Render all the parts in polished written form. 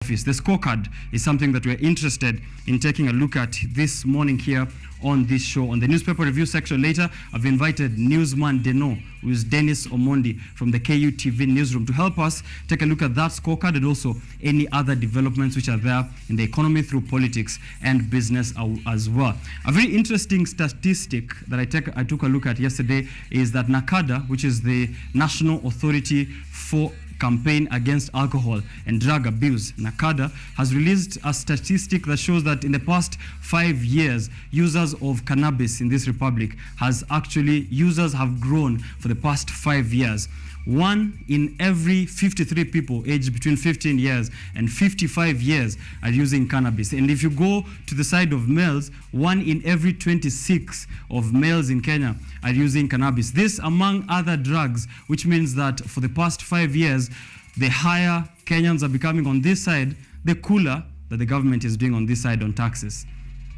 office. The scorecard is something that we're interested in taking a look at this morning here on this show. On the newspaper review section later, I've invited newsman Deno, who is Dennis Omondi from the KU TV newsroom, to help us take a look at that scorecard and also any other developments which are there in the economy through politics and business as well. A very interesting statistic that I took a look at yesterday is that NACADA, which is the National Authority for Campaign Against Alcohol and Drug Abuse, NACADA, has released a statistic that shows that in the past 5 years, users of cannabis in this republic users have grown for the past 5 years. 1 in every 53 people aged between 15 years and 55 years are using cannabis. And if you go to the side of males, 1 in every 26 of males in Kenya are using cannabis. This among other drugs, which means that for the past 5 years, the higher Kenyans are becoming on this side, the cooler that the government is doing on this side on taxes.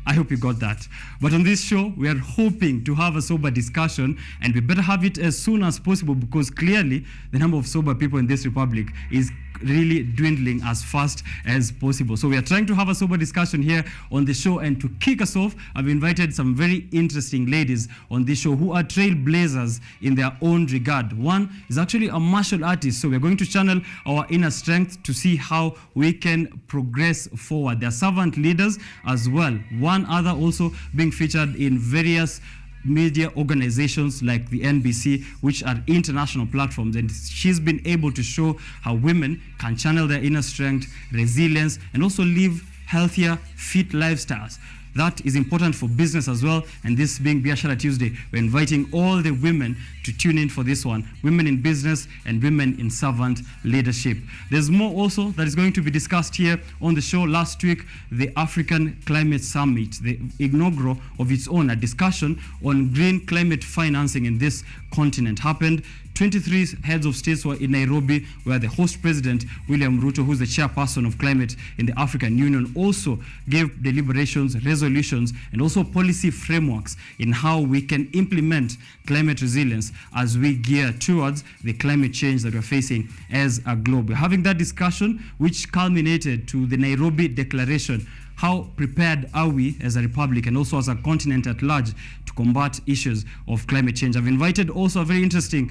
I hope you got that. But on this show, we are hoping to have a sober discussion, and we better have it as soon as possible, because clearly the number of sober people in this republic is really dwindling as fast as possible. So we are trying to have a sober discussion here on the show, and to kick us off, I've invited some very interesting ladies on this show who are trailblazers in their own regard. One is actually a martial artist, so we're going to channel our inner strength to see how we can progress forward. They're servant leaders as well. One other also being featured in various media organizations like the NBC, which are international platforms, and she's been able to show how women can channel their inner strength, resilience, and also live healthier, fit lifestyles. That is important for business as well, and this being Biashara Tuesday, we're inviting all the women to tune in for this one, women in business and women in servant leadership. There's more also that is going to be discussed here on the show. Last week, the African Climate Summit, the inaugural of its own, a discussion on green climate financing in this continent happened. 23 heads of states were in Nairobi, where the host president, William Ruto, who's the chairperson of climate in the African Union, also gave deliberations, resolutions, and also policy frameworks in how we can implement climate resilience as we gear towards the climate change that we're facing as a globe. We're having that discussion, which culminated to the Nairobi Declaration. How prepared are we as a republic and also as a continent at large to combat issues of climate change? I've invited also a very interesting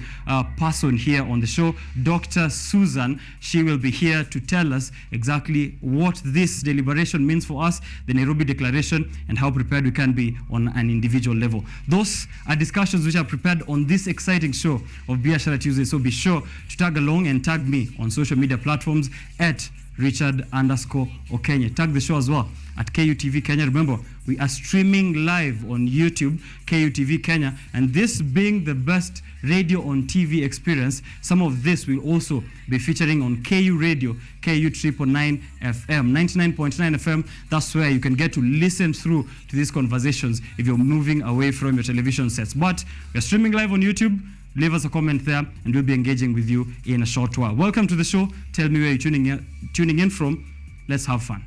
person here on the show, Dr. Susan. She will be here to tell us exactly what this deliberation means for us, the Nairobi Declaration, and how prepared we can be on an individual level. Those are discussions which are prepared on this exciting show of Biashara Tuesday, so be sure to tag along and tag me on social media platforms at Richard_OKENYE. Tag the show as well at KU TV Kenya. Remember, we are streaming live on YouTube, KU TV Kenya, and this being the best radio on TV experience, some of this will also be featuring on KU Radio, KU 999 FM, 99.9 FM. That's where you can get to listen through to these conversations if you're moving away from your television sets. But we're streaming live on YouTube. Leave us a comment there, and we'll be engaging with you in a short while. Welcome to the show. Tell me where you're tuning in from. Let's have fun.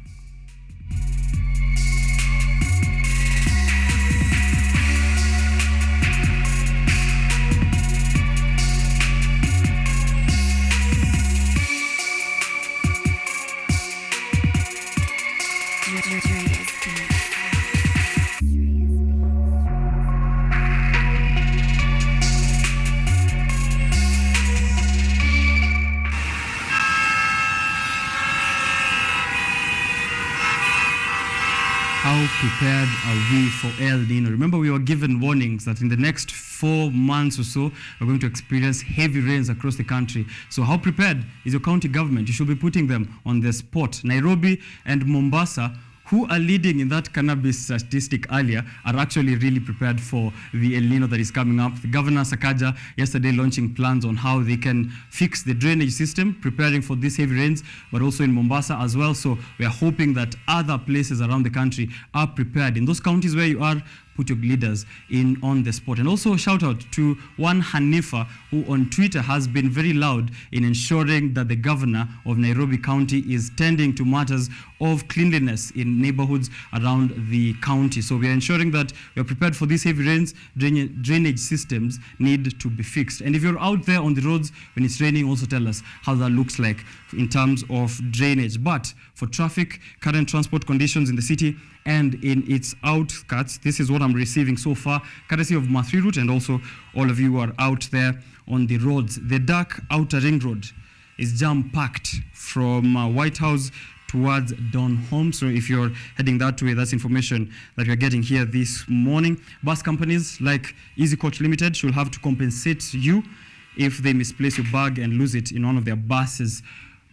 How prepared are we for El Nino? Remember, we were given warnings that in the next 4 months or so, we're going to experience heavy rains across the country. So how prepared is your county government? You should be putting them on the spot. Nairobi and Mombasa, who are leading in that cannabis statistic earlier, are actually really prepared for the El Nino that is coming up. The Governor Sakaja yesterday launching plans on how they can fix the drainage system, preparing for these heavy rains, but also in Mombasa as well. So we are hoping that other places around the country are prepared. In those counties where you are, put your leaders in on the spot. And also shout out to one Hanifa, who on Twitter has been very loud in ensuring that the governor of Nairobi County is tending to matters of cleanliness in neighborhoods around the county. So we are ensuring that we are prepared for these heavy rains. Drainage systems need to be fixed. And if you're out there on the roads when it's raining, also tell us how that looks like in terms of drainage. But for traffic, current transport conditions in the city and in its outskirts, this is what I'm receiving so far, courtesy of Mathri Route, and also all of you who are out there on the roads. The dark outer ring road is jam-packed from White House towards Don Home. So if you're heading that way, that's information that we're getting here this morning. Bus companies like Easy Coach Limited should have to compensate you if they misplace your bag and lose it in one of their buses.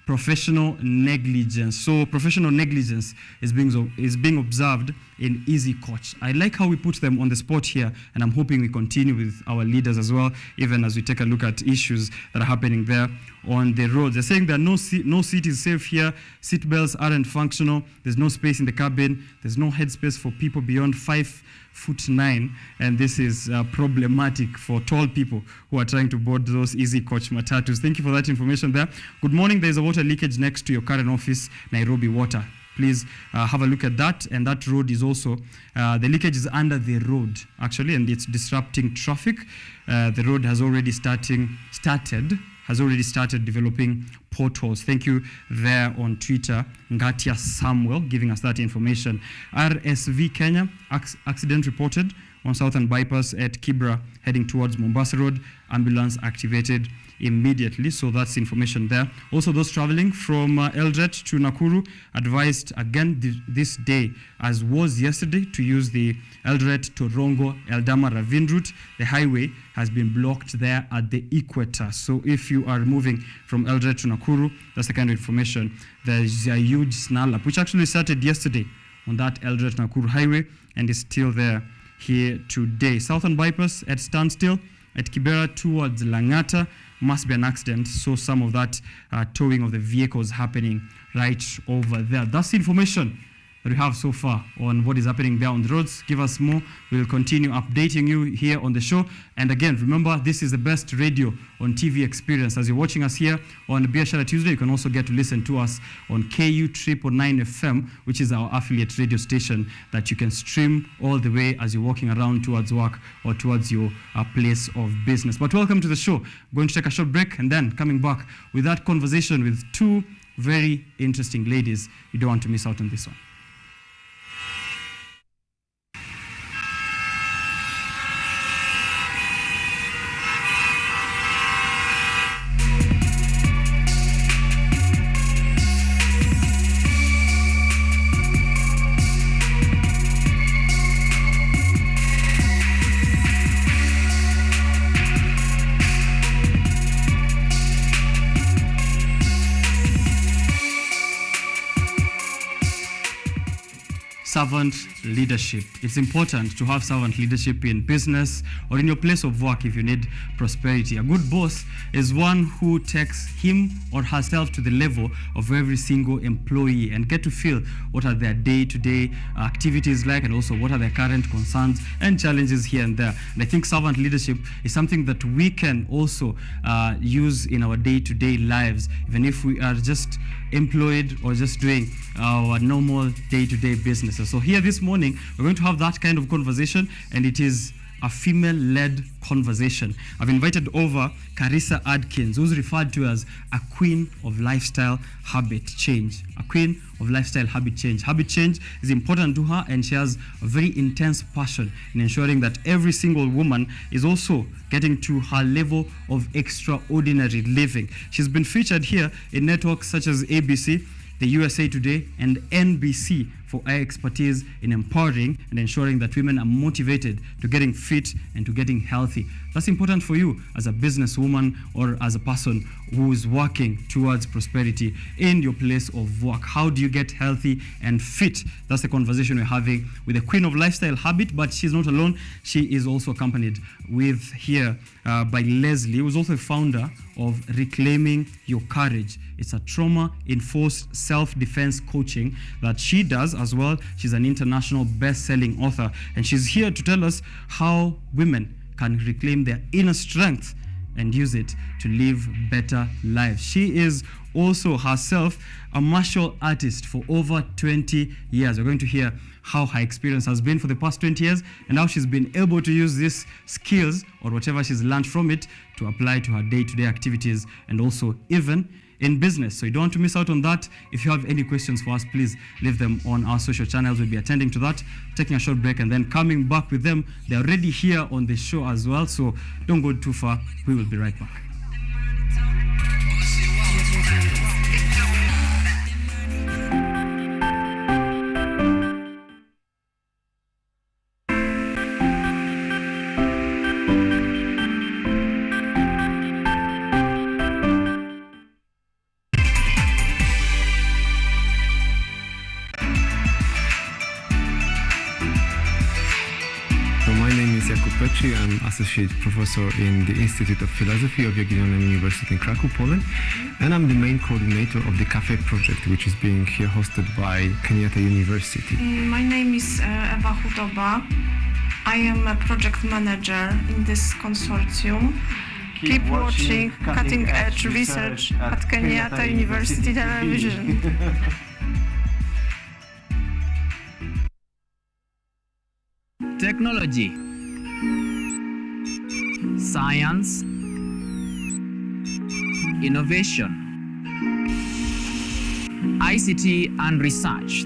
Professional negligence. So professional negligence is being observed in Easy Coach. I like how we put them on the spot here, and I'm hoping we continue with our leaders as well, even as we take a look at issues that are happening there on the roads. They're saying that no seat is safe here, seat belts aren't functional, there's no space in the cabin, there's no headspace for people beyond 5'9", and this is problematic for tall people who are trying to board those Easy Coach matatus. Thank you for that information there. Good morning. There's a water leakage next to your current office, Nairobi Water. Please have a look at that. And that road is also, the leakage is under the road, actually, and it's disrupting traffic. The road has already started developing potholes. Thank you there on Twitter, Ngatia Samuel, giving us that information. RSV Kenya, accident reported on Southern Bypass at Kibra, heading towards Mombasa Road. Ambulance activated immediately. So that's information there. Also, those traveling from Eldoret to Nakuru advised again this day, as was yesterday, to use the Eldoret Torongo Eldama Ravine route. The highway has been blocked there at the equator. So if you are moving from Eldoret to Nakuru, that's the kind of information. There's a huge snarl up, which actually started yesterday on that Eldoret Nakuru highway and is still there here today. Southern Bypass at standstill at Kibera towards Langata. Must be an accident, so some of that towing of the vehicles happening right over there. That's the information that we have so far on what is happening there on the roads. Give us more. We'll continue updating you here on the show. And again, remember, this is the best radio on TV experience. As you're watching us here on Biashara Tuesday, you can also get to listen to us on KU 999 FM, which is our affiliate radio station that you can stream all the way as you're walking around towards work or towards your place of business. But welcome to the show. Going to take a short break and then coming back with that conversation with two very interesting ladies. You don't want to miss out on this one. Servant leadership. It's important to have servant leadership in business or in your place of work if you need prosperity. A good boss is one who takes him or herself to the level of every single employee and get to feel what are their day-to-day activities like, and also what are their current concerns and challenges here and there. And I think servant leadership is something that we can also use in our day-to-day lives, even if we are just employed or just doing our normal day-to-day businesses. So here this morning, we're going to have that kind of conversation, and it is a female-led conversation. I've invited over Carissa Adkins, who's referred to as a queen of lifestyle habit change. A queen of lifestyle habit change. Habit change is important to her, and she has a very intense passion in ensuring that every single woman is also getting to her level of extraordinary living. She's been featured here in networks such as ABC, the USA Today, and NBC for our expertise in empowering and ensuring that women are motivated to getting fit and to getting healthy. That's important for you as a businesswoman or as a person who is working towards prosperity in your place of work. How do you get healthy and fit? That's the conversation we're having with the queen of lifestyle habit, but she's not alone. She is also accompanied with here by Leslie, who's also a founder of Reclaiming Your Courage. It's a trauma-enforced self-defense coaching that she does as well. She's an international best-selling author, and she's here to tell us how women can reclaim their inner strength and use it to live better lives. She is also herself a martial artist for over 20 years. We're going to hear how her experience has been for the past 20 years and how she's been able to use these skills or whatever she's learned from it to apply to her day-to-day activities and also even in business. So you don't want to miss out on that. If you have any questions for us, please leave them on our social channels. We'll be attending to that, taking a short break, and then coming back with them. They're already here on the show as well, so don't go too far. We will be right back. I'm Associate Professor in the Institute of Philosophy of Jagiellonian University in Krakow, Poland, and I'm the main coordinator of the Cafe project, which is being here hosted by Kenyatta University. My name is Ewa Hudoba. I am a project manager in this consortium. Keep watching cutting edge research at Kenyatta University Television. Technology, science, innovation, ICT and research.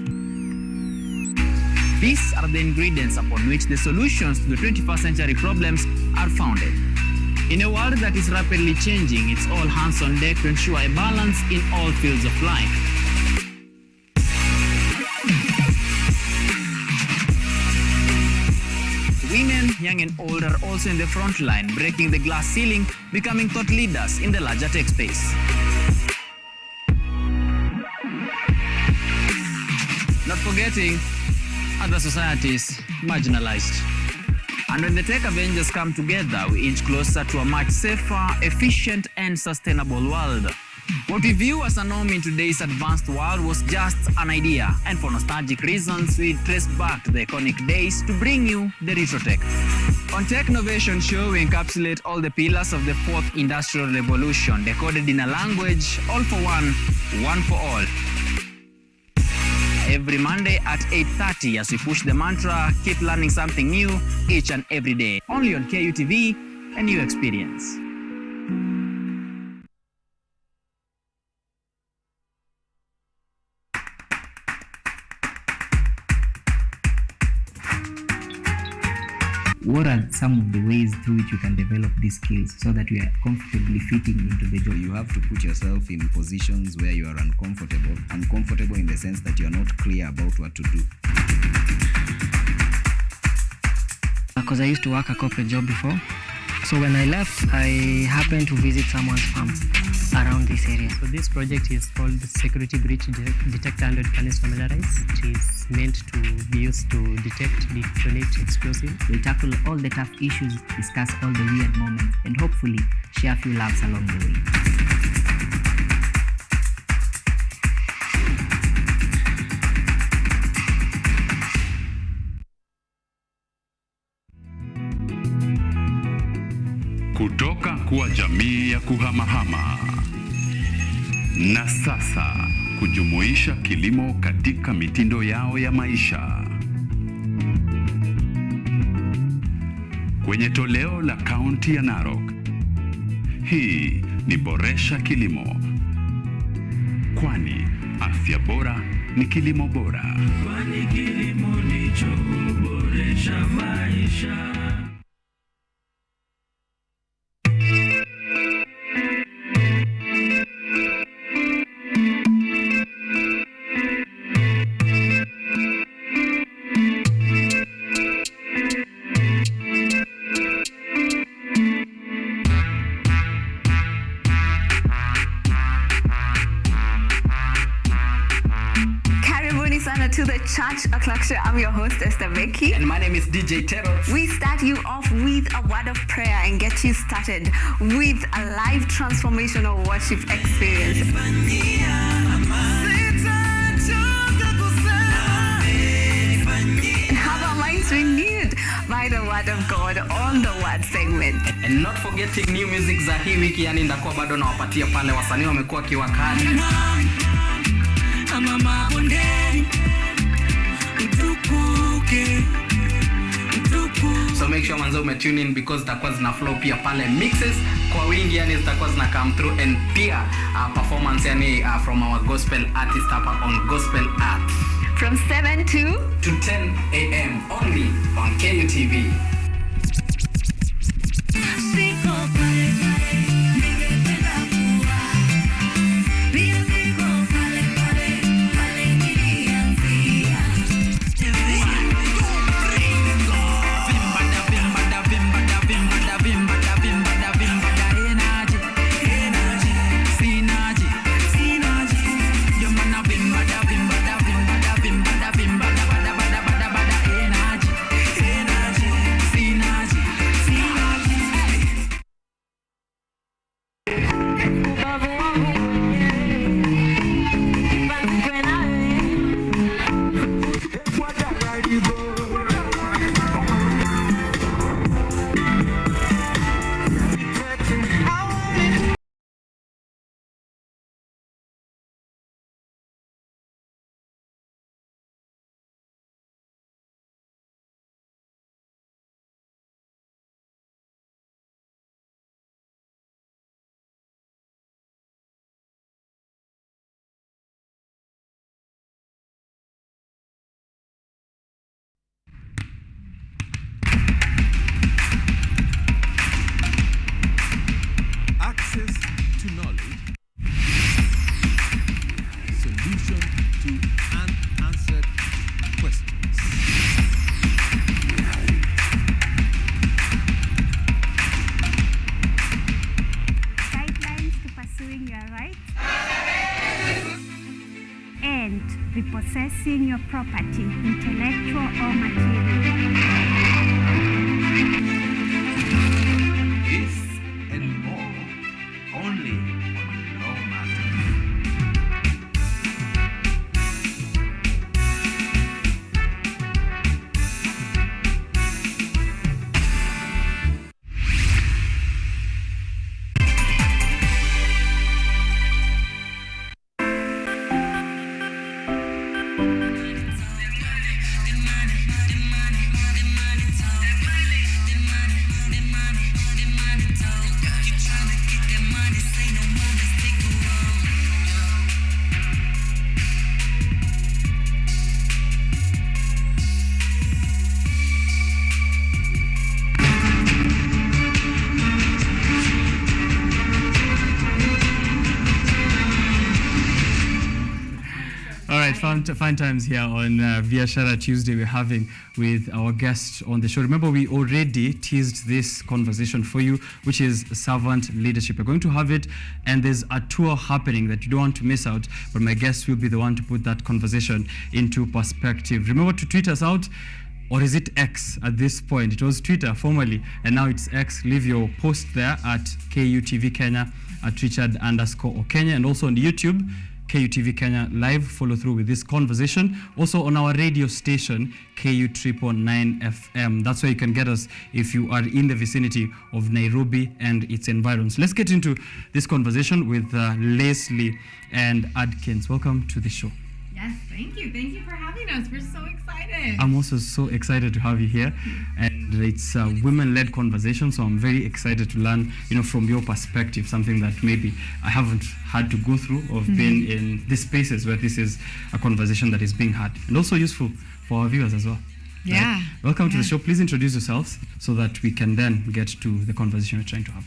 These are the ingredients upon which the solutions to the 21st century problems are founded. In a world that is rapidly changing, it's all hands on deck to ensure a balance in all fields of life. Women, young and old, are also in the front line, breaking the glass ceiling, becoming thought leaders in the larger tech space. Not forgetting other societies marginalized. And when the tech Avengers come together, we inch closer to a much safer, efficient, and sustainable world. What we view as a norm in today's advanced world was just an idea, and for nostalgic reasons, we trace back to the iconic days to bring you the retro tech. On Technovation Show, we encapsulate all the pillars of the fourth industrial revolution, decoded in a language, all for one for all. Every Monday at 8:30 as we push the mantra, keep learning something new each and every day. Only on KUTV, a new experience. What are some of the ways through which you can develop these skills so that you are comfortably fitting into the job? You have to put yourself in positions where you are uncomfortable. Uncomfortable in the sense that you are not clear about what to do. Because I used to work a corporate job before. So when I left, I happened to visit someone's farm around this area. So this project is called Security Breach Detector and Readiness Familiarize. It is meant to be used to detect, detonate explosives. We'll tackle all the tough issues, discuss all the weird moments, and hopefully share a few laughs along the way. Kutoka kuwa jamii ya kuhamahama na sasa kujumuisha kilimo katika mitindo yao ya maisha. Kwenye toleo la kaunti ya Narok, hii ni Boresha Kilimo, kwani afya bora ni kilimo bora. Kwani kilimo ndicho huboresha maisha. To the Church Aklaksha. I'm your host, Esther Becky. And my name is DJ Terrell. We start you off with a word of prayer and get you started with a live transformational worship experience. by the word of God on the word segment. And not forgetting new music za hii wiki, yani ndakuwa bado nawapatia pale wasanii wamekuwa kiwakali. So make sure manzo tune in because zitakuwa zina flow pia pale mixes kwa wingi, yani zitakuwa zina come through, and pia performance yani from our gospel artist hapa on Gospel Art From 7 to 10 a.m. only on KUTV. Access to knowledge, solution to unanswered questions. Guidelines to pursuing your rights and repossessing your property, intellectual or material. This and more only on Law Matters. All right, fun times here on Biashara Tuesday we're having with our guest on the show. Remember, we already teased this conversation for you, which is servant leadership. We're going to have it, and there's a tour happening that you don't want to miss out, but my guest will be the one to put that conversation into perspective. Remember to tweet us out, or is it X at this point? It was Twitter formerly, and now it's X. Leave your post there at KUTV Kenya, at Richard_OKENYE, and also on YouTube, KUTV Kenya live. Follow through with this conversation. Also on our radio station, KU 999 FM. That's where you can get us if you are in the vicinity of Nairobi and its environs. Let's get into this conversation with Leslie and Adkins. Welcome to the show. Yes, thank you. Thank you for having us. We're so excited. I'm also so excited to have you here, and it's a women-led conversation, so I'm very excited to learn, from your perspective, something that maybe I haven't had to go through or been in these spaces where this is a conversation that is being had, and also useful for our viewers as well. Yeah. Right? Welcome to the show. Please introduce yourselves so that we can then get to the conversation we're trying to have.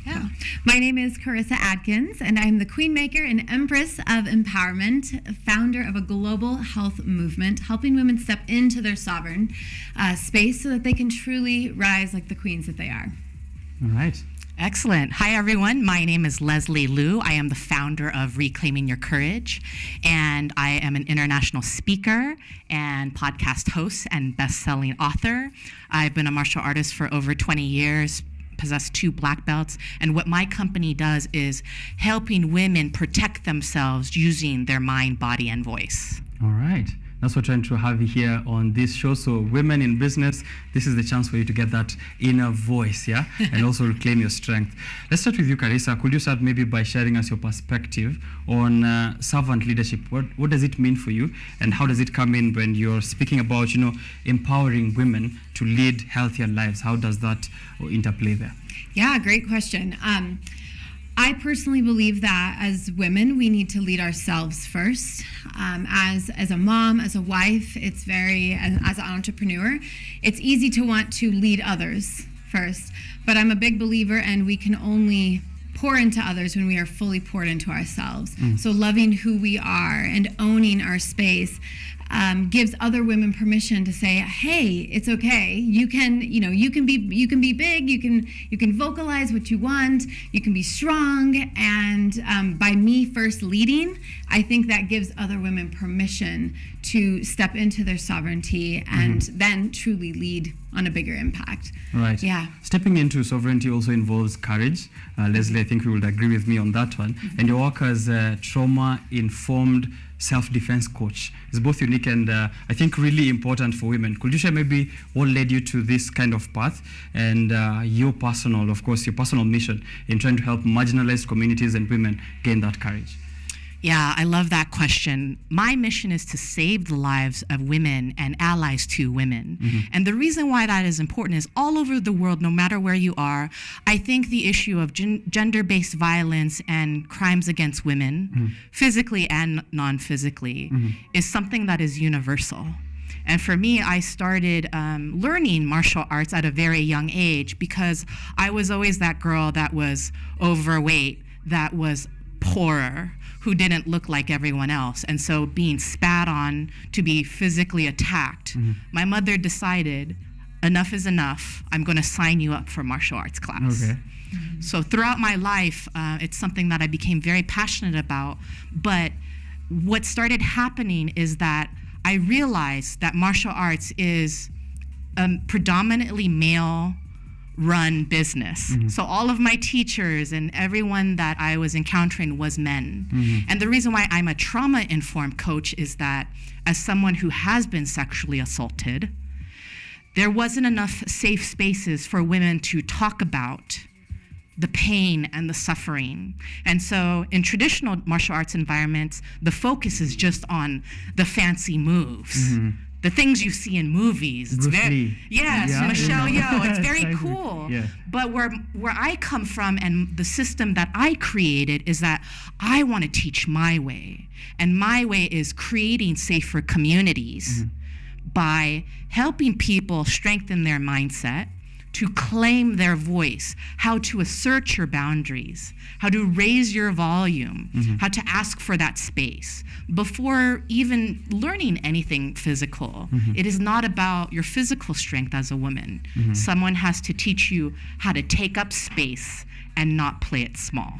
Yeah. My name is Carissa Adkins, and I'm the Queen Maker and Empress of Empowerment, founder of a global health movement, helping women step into their sovereign space so that they can truly rise like the queens that they are. All right. Excellent. Hi, everyone. My name is Leslie Liu. I am the founder of Reclaiming Your Courage, and I am an international speaker and podcast host and best-selling author. I've been a martial artist for over 20 years, possess 2 black belts, and what my company does is helping women protect themselves using their mind, body, and voice. All right. That's what we're trying to have here on this show. So women in business, this is the chance for you to get that inner voice, yeah? And also reclaim your strength. Let's start with you, Carissa. Could you start maybe by sharing us your perspective on servant leadership? What does it mean for you? And how does it come in when you're speaking about, empowering women to lead healthier lives? How does that interplay there? Yeah, great question. I personally believe that as women, we need to lead ourselves first. As a mom, as a wife, as an entrepreneur, it's easy to want to lead others first. But I'm a big believer, and we can only pour into others when we are fully poured into ourselves. So loving who we are and owning our space gives other women permission to say, hey, it's okay. You can be big. You can vocalize what you want. You can be strong. And by me first leading, I think that gives other women permission to step into their sovereignty and then truly lead on a bigger impact. Right. Yeah. Stepping into sovereignty also involves courage. Leslie, I think you would agree with me on that one. And your work as a trauma-informed self-defense coach is both unique and I think really important for women. Could you share maybe what led you to this kind of path and your personal mission in trying to help marginalized communities and women gain that courage? Yeah, I love that question. My mission is to save the lives of women and allies to women. And the reason why that is important is all over the world, no matter where you are, I think the issue of gender-based violence and crimes against women, physically and non-physically, is something that is universal. And for me, I started learning martial arts at a very young age because I was always that girl that was overweight, that was poorer, who didn't look like everyone else. And so being spat on, to be physically attacked, my mother decided, enough is enough. I'm going to sign you up for martial arts class. Okay. So throughout my life, it's something that I became very passionate about. But what started happening is that I realized that martial arts is a predominantly male run business. So all of my teachers and everyone that I was encountering was men. And the reason why I'm a trauma-informed coach is that as someone who has been sexually assaulted, there wasn't enough safe spaces for women to talk about the pain and the suffering. And so in traditional martial arts environments, the focus is just on the fancy moves. The things you see in movies. It's Michelle Yeoh. It's very cool. Yeah. But where I come from and the system that I created is that I want to teach my way. And my way is creating safer communities by helping people strengthen their mindset, to claim their voice, how to assert your boundaries, how to raise your volume, how to ask for that space before even learning anything physical. It is not about your physical strength as a woman. Someone has to teach you how to take up space and not play it small.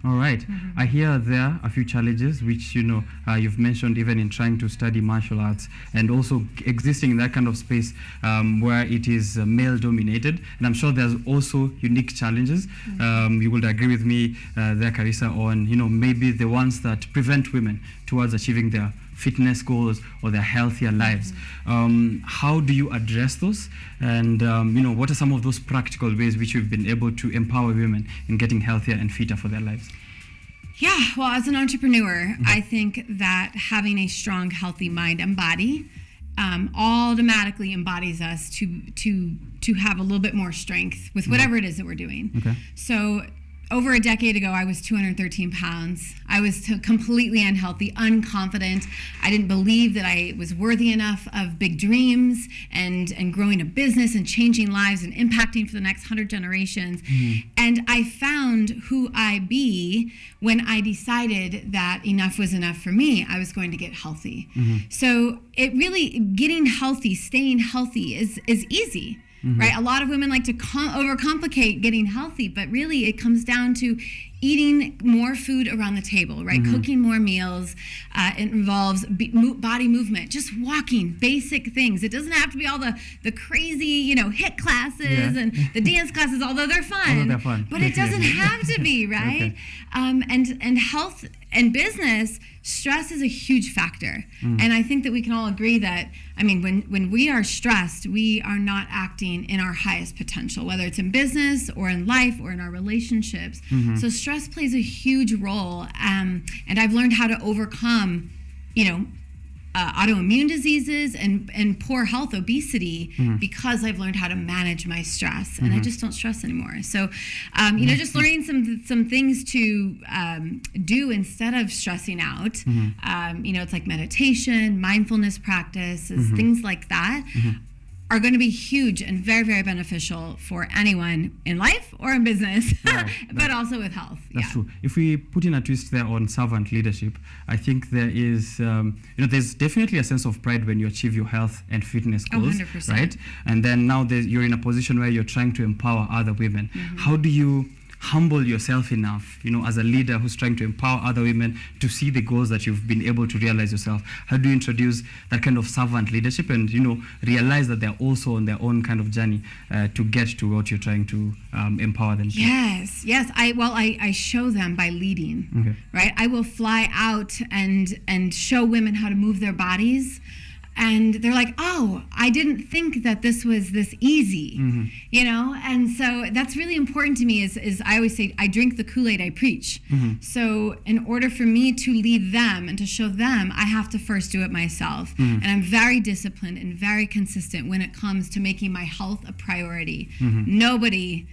All right. I hear there a few challenges which, you've mentioned even in trying to study martial arts and also existing in that kind of space where it is male-dominated. And I'm sure there's also unique challenges. You would agree with me there, Carissa, on, maybe the ones that prevent women towards achieving their fitness goals or their healthier lives. How do you address those? And, what are some of those practical ways which you've been able to empower women in getting healthier and fitter for their lives? Yeah, well, as an entrepreneur, I think that having a strong, healthy mind and body automatically embodies us to have a little bit more strength with whatever it is that we're doing. Okay. So over a decade ago, I was 213 pounds. I was completely unhealthy, unconfident. I didn't believe that I was worthy enough of big dreams and growing a business and changing lives and impacting for the next 100 generations. And I found who I be when I decided that enough was enough for me. I was going to get healthy. So it really, getting healthy, staying healthy is easy. Right? A lot of women like to overcomplicate getting healthy, but really it comes down to eating more food around the table, right? Cooking more meals. It involves body movement, just walking, basic things. It doesn't have to be all the crazy, HIIT classes and the dance classes, although they're fun. But it doesn't have to be, right? And health in business, stress is a huge factor. And I think that we can all agree that, I mean, when we are stressed, we are not acting in our highest potential, whether it's in business or in life or in our relationships. So stress plays a huge role. And I've learned how to overcome, autoimmune diseases and poor health, obesity, because I've learned how to manage my stress, and I just don't stress anymore. So, just learning some things to do instead of stressing out. It's like meditation, mindfulness practices, things like that. Are going to be huge and very, very beneficial for anyone in life or in business, but also with health. That's true. If we put in a twist there on servant leadership, I think there is, there's definitely a sense of pride when you achieve your health and fitness goals, 100%. right? And then now you're in a position where you're trying to empower other women. How do you humble yourself enough, as a leader who's trying to empower other women to see the goals that you've been able to realize yourself? How do you introduce that kind of servant leadership and, realize that they're also on their own kind of journey to get to what you're trying to empower them to? Yes. I show them by leading, right? I will fly out and show women how to move their bodies. And they're like, oh, I didn't think that this was this easy, And so that's really important to me is I always say, I drink the Kool-Aid I preach. So in order for me to lead them and to show them, I have to first do it myself. And I'm very disciplined and very consistent when it comes to making my health a priority. Nobody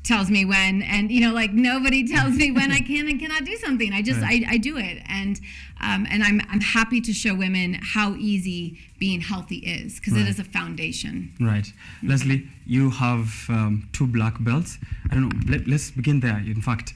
tells me when, and nobody tells me when I can and cannot do something. I just I do it, and I'm happy to show women how easy being healthy is, because it is a foundation. Right. Leslie, you have 2 black belts. I don't know. Let's begin there. In fact,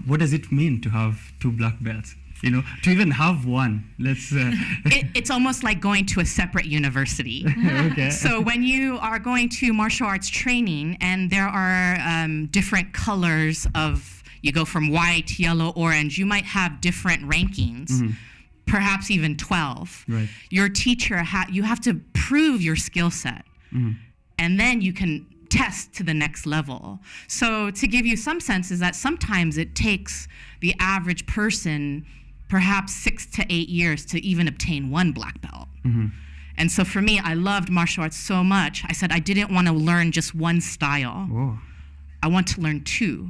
what does it mean to have 2 black belts? To even have one, let's... It's almost like going to a separate university. Okay. So when you are going to martial arts training, and there are different colors of, you go from white, yellow, orange, you might have different rankings, perhaps even 12. Right. Your teacher, you have to prove your skill set, and then you can test to the next level. So to give you some sense is that sometimes it takes the average person perhaps 6 to 8 years to even obtain 1 black belt. And so for me, I loved martial arts so much, I said I didn't want to learn just 1 style. Whoa. I want to learn 2.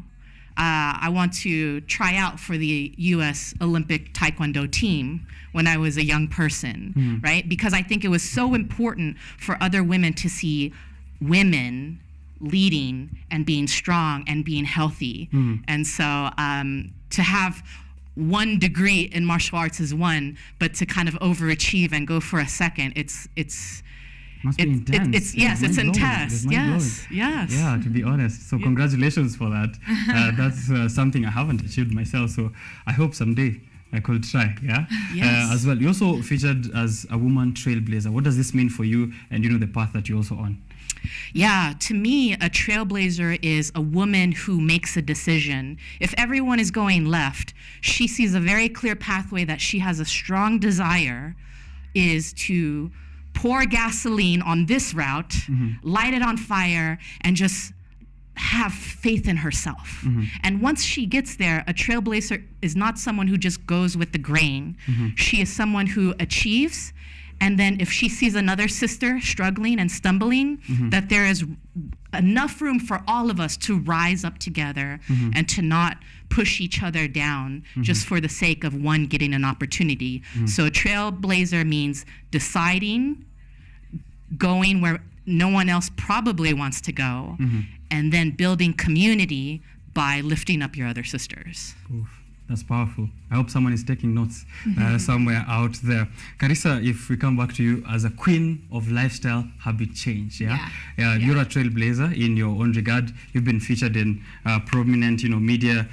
I want to try out for the U.S. Olympic Taekwondo team when I was a young person, right? Because I think it was so important for other women to see women leading and being strong and being healthy. And so to have 1 degree in martial arts is one, but to kind of overachieve and go for a second, it's must be intense. It's intense. Yes. Yeah, to be honest. So congratulations for that. That's something I haven't achieved myself. So I hope someday I could try. Yeah. Yes. As well, you also featured as a woman trailblazer. What does this mean for you, and the path that you're also on? Yeah, to me, a trailblazer is a woman who makes a decision. If everyone is going left, she sees a very clear pathway that she has a strong desire is to pour gasoline on this route, light it on fire, and just have faith in herself. And once she gets there, a trailblazer is not someone who just goes with the grain. She is someone who achieves. And then if she sees another sister struggling and stumbling, that there is enough room for all of us to rise up together and to not push each other down just for the sake of one getting an opportunity. So a trailblazer means deciding, going where no one else probably wants to go, and then building community by lifting up your other sisters. Oof. That's powerful. I hope someone is taking notes somewhere out there. Carissa, if we come back to you as a queen of lifestyle habit change, You're a trailblazer in your own regard. You've been featured in prominent, media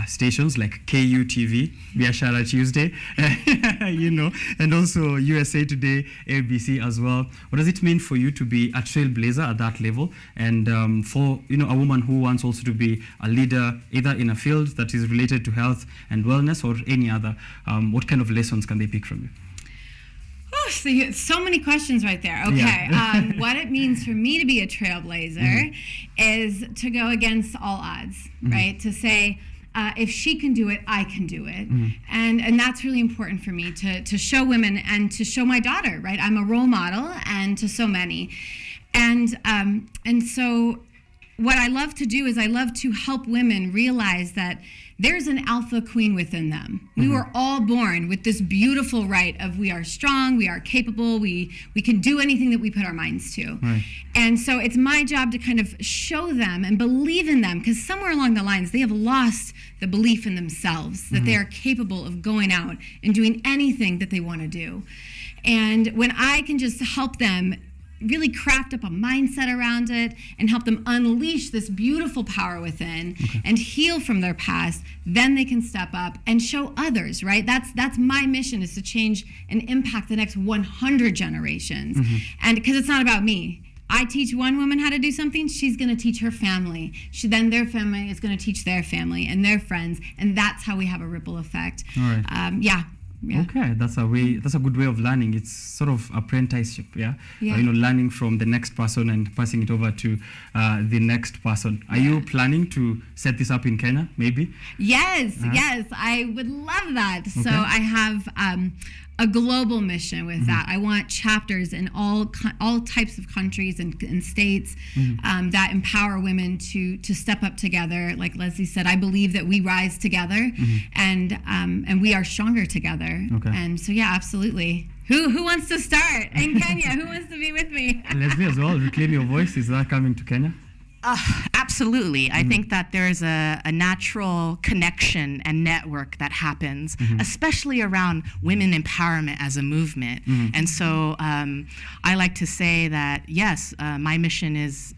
stations like KU TV, Biashara Tuesday, and also USA Today, ABC as well. What does it mean for you to be a trailblazer at that level, and for a woman who wants also to be a leader, either in a field that is related to health and wellness or any other, what kind of lessons can they pick from you? Oh, so many questions right there. Okay. Yeah. What it means for me to be a trailblazer is to go against all odds, right? To say, if she can do it, I can do it. And that's really important for me to show women and to show my daughter, right? I'm a role model and to so many. And so what I love to do is I love to help women realize that there's an alpha queen within them. We were all born with this beautiful right of we are strong, we are capable, we can do anything that we put our minds to. Right. And so it's my job to kind of show them and believe in them, because somewhere along the lines they have lost the belief in themselves that they are capable of going out and doing anything that they want to do. And when I can just help them really craft up a mindset around it and help them unleash this beautiful power within and heal from their past, then they can step up and show others, right? That's my mission, is to change and impact the next 100 generations. And because it's not about me. I teach one woman how to do something, she's going to teach her family. Then their family is going to teach their family and their friends, and that's how we have a ripple effect. All right. Yeah. Okay, that's a good way of learning. It's sort of apprenticeship, yeah? Yeah. Learning from the next person and passing it over to the next person. Are you planning to set this up in Kenya, maybe? Yes, I would love that. So I have a global mission with that. I want chapters in all types of countries and states that empower women to step up together. Like Leslie said, I believe that we rise together and we are stronger together. Okay. And so yeah, absolutely. Who wants to start in Kenya? Who wants to be with me? Leslie as well, Reclaim Your Voice, is that coming to Kenya? Absolutely. I think that there's a natural connection and network that happens, especially around women empowerment as a movement. And so I like to say that, yes, my mission is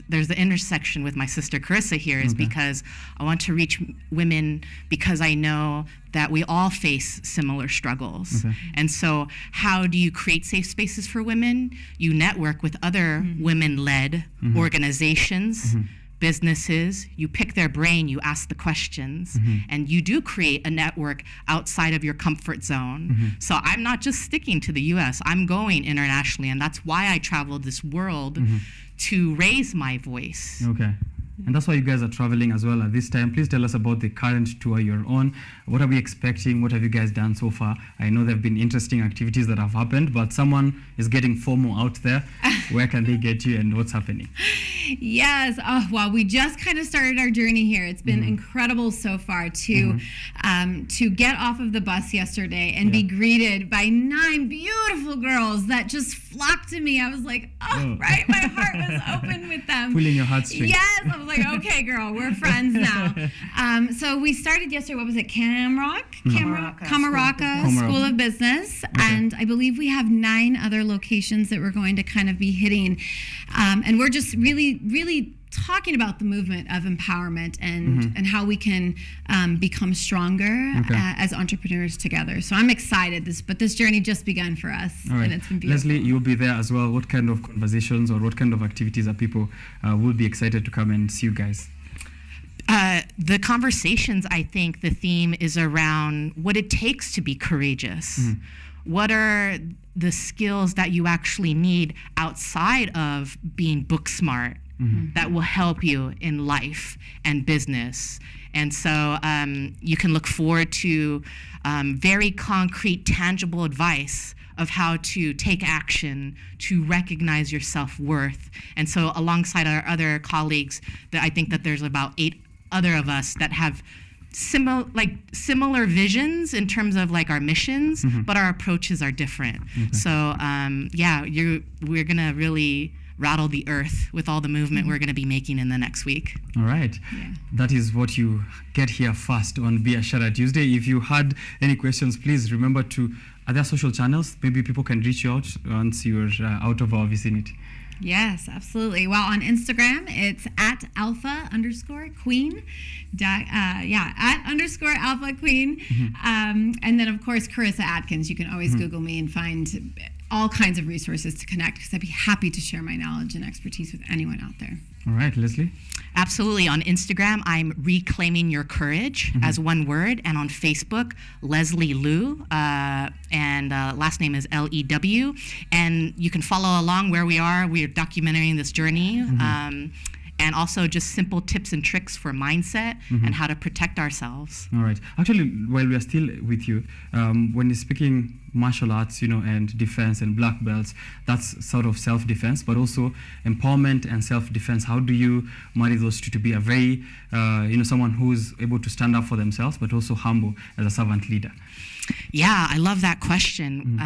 there's the intersection with my sister Carissa here, is because I want to reach women, because I know that we all face similar struggles. And so how do you create safe spaces for women? You network with other women-led organizations, businesses, you pick their brain, you ask the questions, and you do create a network outside of your comfort zone. So I'm not just sticking to the US, I'm going internationally, and that's why I traveled this world to raise my voice. Okay. And that's why you guys are traveling as well at this time. Please tell us about the current tour you're on. What are we expecting? What have you guys done so far? I know there have been interesting activities that have happened, but someone is getting FOMO out there. Where can they get you and what's happening? Yes. Oh, well, we just kind of started our journey here. It's been incredible so far to get off of the bus yesterday and be greeted by 9 beautiful girls that just flocked to me. I was like, right? My heart was open with them. Pulling your heartstrings. Yes. I was like, okay, girl, we're friends now. So we started yesterday, what was it, Kamaraka School of Business. And I believe we have 9 other locations that we're going to kind of be hitting. And we're just really talking about the movement of empowerment and how we can become stronger as entrepreneurs together. So I'm excited, but this journey just begun for us. All right. And it's been beautiful. Leslie, you'll be there as well. What kind of conversations or what kind of activities are people will be excited to come and see you guys? The conversations, I think the theme is around what it takes to be courageous. What are the skills that you actually need outside of being book smart that will help you in life and business? And so you can look forward to very concrete, tangible advice of how to take action to recognize your self-worth. And so alongside our other colleagues, I think that there's about 8 other of us that have similar visions in terms of like our missions, but our approaches are different. So we're gonna really rattle the earth with all the movement we're gonna be making in the next week. All right. That is what you get here first on Biashara Tuesday. If you had any questions, please remember to, are there social channels? Maybe people can reach you out once you're out of our vicinity. Yes, absolutely. Well, on Instagram, it's at @alpha_queen. @_alpha_queen. And then, of course, Carissa Atkins. You can always Google me and find all kinds of resources to connect, because I'd be happy to share my knowledge and expertise with anyone out there. All right, Leslie? Absolutely. On Instagram, I'm Reclaiming Your Courage as one word. And on Facebook, Leslie Liu, and last name is Lew. And you can follow along where we are. We are documenting this journey. and also just simple tips and tricks for mindset and how to protect ourselves. All right. Actually, while we are still with you, when you're speaking martial arts, and defense and black belts, that's sort of self-defense, but also empowerment and self-defense. How do you marry those two to be a very, someone who's able to stand up for themselves, but also humble as a servant leader? Yeah, I love that question.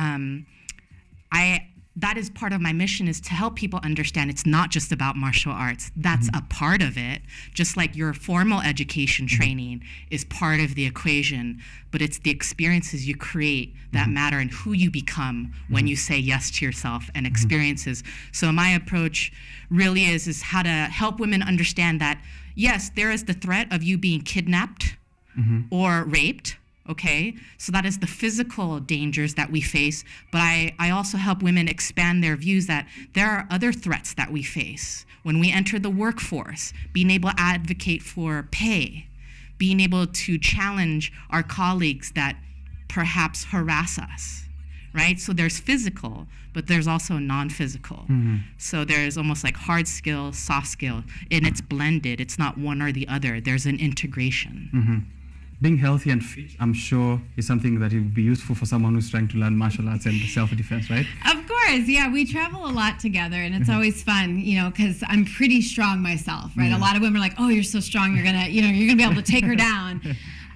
That is part of my mission, is to help people understand it's not just about martial arts. That's a part of it. Just like your formal education training is part of the equation, but it's the experiences you create that matter and who you become when you say yes to yourself and experiences. So my approach really is how to help women understand that, yes, there is the threat of you being kidnapped or raped. Okay, so that is the physical dangers that we face, but I also help women expand their views that there are other threats that we face. When we enter the workforce, being able to advocate for pay, being able to challenge our colleagues that perhaps harass us, right? So there's physical, but there's also non-physical. So there's almost like hard skill, soft skill, and it's blended. It's not one or the other. There's an integration. Being healthy and fit, I'm sure, is something that it would be useful for someone who's trying to learn martial arts and self-defense, right? Of course, yeah. We travel a lot together, and it's always fun, because I'm pretty strong myself, right? A lot of women are like, "Oh, you're so strong, you're gonna be able to take her down."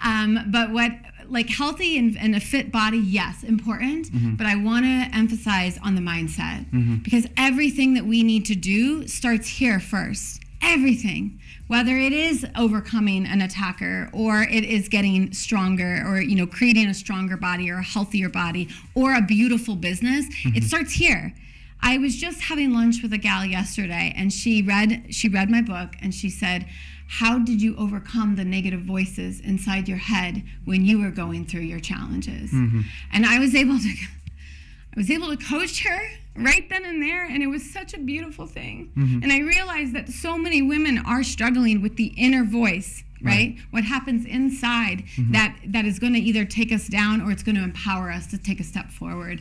But healthy and a fit body, yes, important. But I want to emphasize on the mindset because everything that we need to do starts here first. Everything, whether it is overcoming an attacker or it is getting stronger or creating a stronger body or a healthier body or a beautiful business, it starts here. I was just having lunch with a gal yesterday, and she read my book, and she said, "How did you overcome the negative voices inside your head when you were going through your challenges?" And I was able to coach her right then and there, and it was such a beautiful thing. And I realized that so many women are struggling with the inner voice, right? What happens inside that is going to either take us down or it's going to empower us to take a step forward.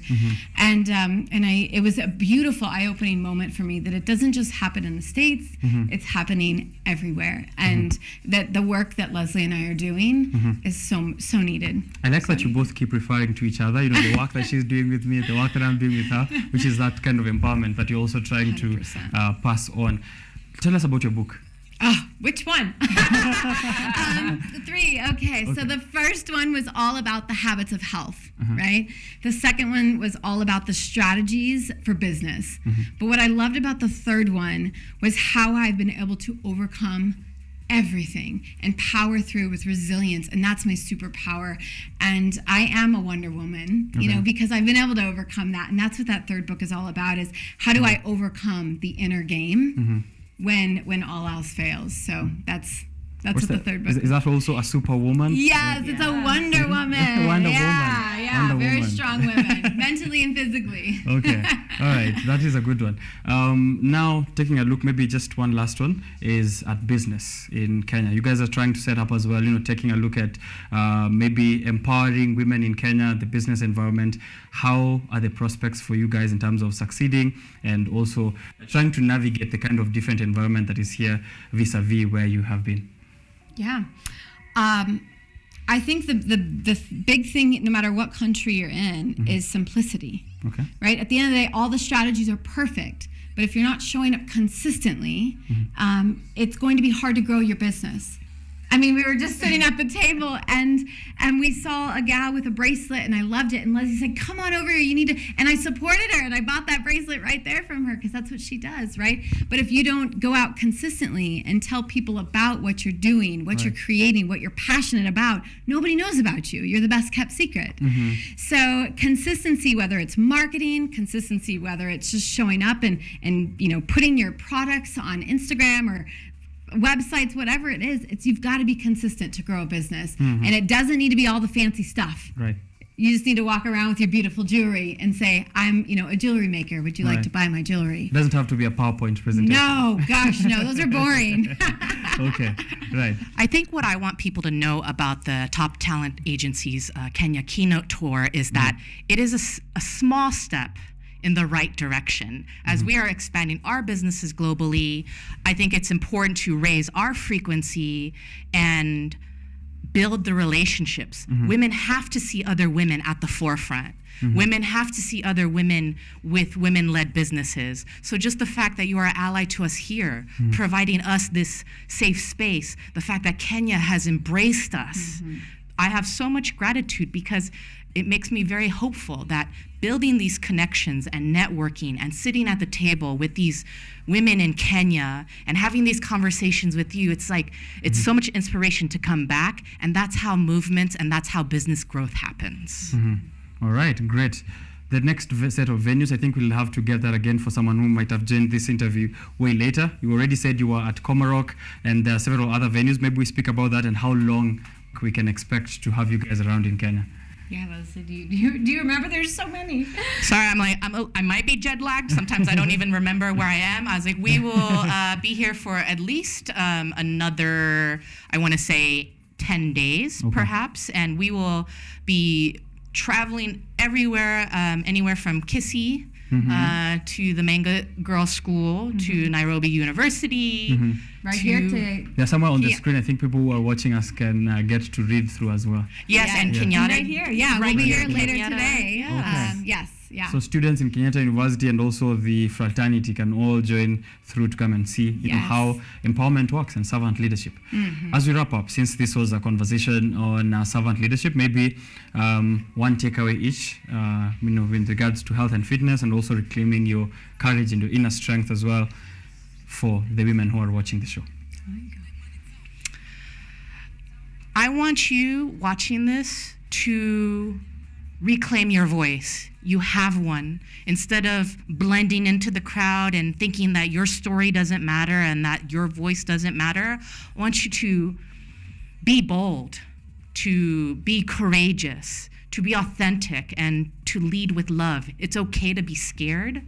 And it was a beautiful eye-opening moment for me that it doesn't just happen in the States, it's happening everywhere. And that the work that Leslie and I are doing is so needed. I like that you both keep referring to each other, the work that she's doing with me, the work that I'm doing with her, which is that kind of empowerment that you're also trying 100%. To pass on. Tell us about your book. Which one? 3. Okay. So the first one was all about the habits of health, right? The second one was all about the strategies for business. But what I loved about the third one was how I've been able to overcome everything and power through with resilience, and that's my superpower. And I am a Wonder Woman, because I've been able to overcome that, and that's what that third book is all about, is how do I overcome the inner game when all else fails. So that's what the third book is that also a superwoman? Yes, it's a Wonder Woman. Wonder Woman. Yeah, very strong women, mentally and physically. Okay, all right, that is a good one. Now, taking a look, maybe just one last one, is at business in Kenya. You guys are trying to set up as well, taking a look at maybe empowering women in Kenya, the business environment. How are the prospects for you guys in terms of succeeding and also trying to navigate the kind of different environment that is here vis-a-vis where you have been? Yeah. I think the big thing, no matter what country you're in, is simplicity. Okay. Right? At the end of the day, all the strategies are perfect, but if you're not showing up consistently, it's going to be hard to grow your business. I mean, we were just sitting at the table and we saw a gal with a bracelet and I loved it. And Leslie said, "Come on over here, you need to," and I supported her and I bought that bracelet right there from her because that's what she does, right? But if you don't go out consistently and tell people about what you're doing, what you're creating, what you're passionate about, nobody knows about you. You're the best kept secret. So consistency, whether it's marketing, consistency, whether it's just showing up and putting your products on Instagram or websites, whatever it is, you've got to be consistent to grow a business. And it doesn't need to be all the fancy stuff. Right. You just need to walk around with your beautiful jewelry and say, "I'm, a jewelry maker. Would you like to buy my jewelry?" It doesn't have to be a PowerPoint presentation. No, gosh, no, those are boring. Okay, right. I think what I want people to know about the Top Talent Agency's Kenya Keynote Tour is that it is a small step in the right direction. As we are expanding our businesses globally, I think it's important to raise our frequency and build the relationships. Women have to see other women at the forefront. Women have to see other women with women-led businesses. So just the fact that you are an ally to us here, providing us this safe space, the fact that Kenya has embraced us, I have so much gratitude because it makes me very hopeful that building these connections and networking and sitting at the table with these women in Kenya and having these conversations with you, it's like, it's so much inspiration to come back, and that's how movements and that's how business growth happens. All right, great. The next set of venues, I think we'll have to get that again for someone who might have joined this interview way later. You already said you were at Komarok, and there are several other venues. Maybe we speak about that and how long we can expect to have you guys around in Kenya. Yeah, Leslie, do you remember? There's so many. Sorry, I might be jet lagged. Sometimes I don't even remember where I am. I was like, we will be here for at least another, I want to say 10 days, perhaps, and we will be traveling everywhere, anywhere from Kisii to the Manga Girls School to Nairobi University. Right here to... There's somewhere on the screen, I think people who are watching us can get to read through as well. Yes, and Kenyatta. Right here, we'll be here later today. Yes. Yeah. So students in Kenyatta University and also the fraternity can all join through to come and see how empowerment works and servant leadership. As we wrap up, since this was a conversation on servant leadership, maybe one takeaway each, with regards to health and fitness, and also reclaiming your courage and your inner strength as well for the women who are watching the show. I want you watching this to reclaim your voice. You have one. Instead of blending into the crowd and thinking that your story doesn't matter and that your voice doesn't matter, I want you to be bold, to be courageous, to be authentic, and to lead with love. It's okay to be scared,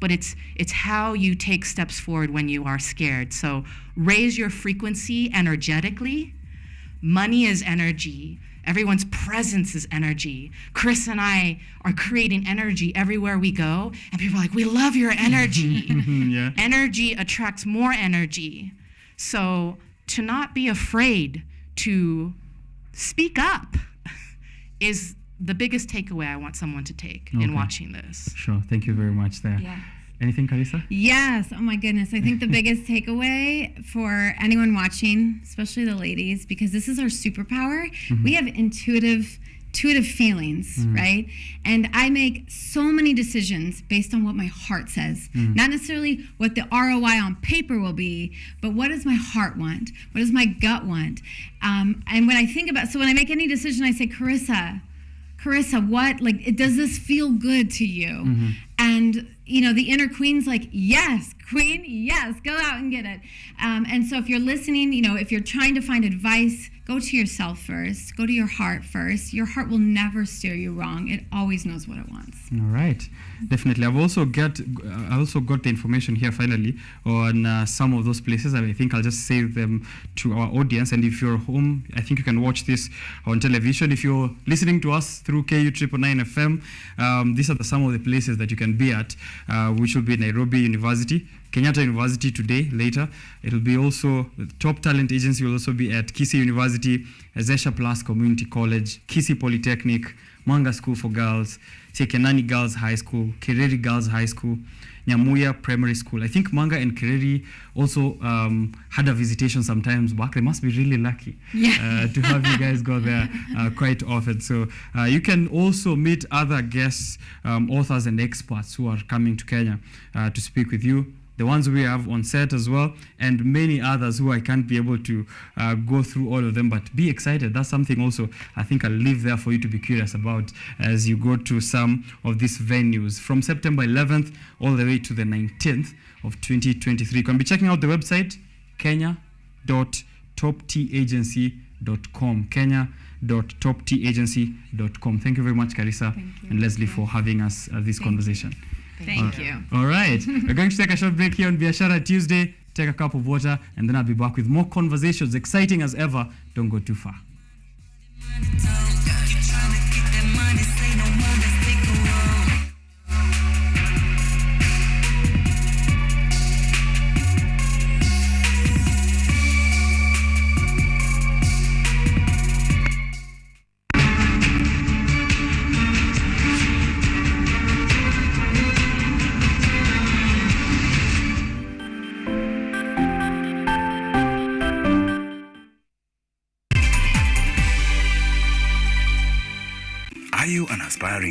but it's how you take steps forward when you are scared. So raise your frequency energetically. Money is energy. Everyone's presence is energy. Chris and I are creating energy everywhere we go, and people are like, we love your energy. Energy attracts more energy. So to not be afraid to speak up is the biggest takeaway I want someone to take in watching this. Sure, thank you very much there. Anything, Carissa? Yes, oh my goodness. I think the biggest takeaway for anyone watching, especially the ladies, because this is our superpower, we have intuitive feelings, right? And I make so many decisions based on what my heart says. Not necessarily what the ROI on paper will be, but what does my heart want? What does my gut want? And when I think about, so when I make any decision, I say, Carissa, what, does this feel good to you? And, the inner queen's like, yes, queen, yes, go out and get it. And so if you're listening, if you're trying to find advice, go to yourself first, go to your heart first. Your heart will never steer you wrong. It always knows what it wants. All right, definitely. I also got the information here finally on some of those places, and I think I'll just save them to our audience. And if you're home, I think you can watch this on television. If you're listening to us through KU 999 FM, these are some of the places that you can be at, which will be Nairobi University, Kenyatta University today, later. It'll be also, the Top Talent Agency will also be at Kisii University, Zesha Plus Community College, Kisii Polytechnic, Manga School for Girls, Chekenani Girls High School, Kereri Girls High School, Nyamuya Primary School. I think Manga and Kereri also had a visitation sometimes back. They must be really lucky to have you guys go there quite often. So you can also meet other guests, authors and experts who are coming to Kenya to speak with you. The ones we have on set as well, and many others who I can't be able to go through all of them, but be excited. That's something also I think I'll leave there for you to be curious about as you go to some of these venues from September 11th all the way to the 19th of 2023. You can be checking out the website, kenya.toptagency.com, kenya.toptagency.com. Thank you very much, Carissa and Leslie, for having us at this conversation. Thank you. All right. We're going to take a short break here on Biashara Tuesday. Take a cup of water, and then I'll be back with more conversations, exciting as ever. Don't go too far.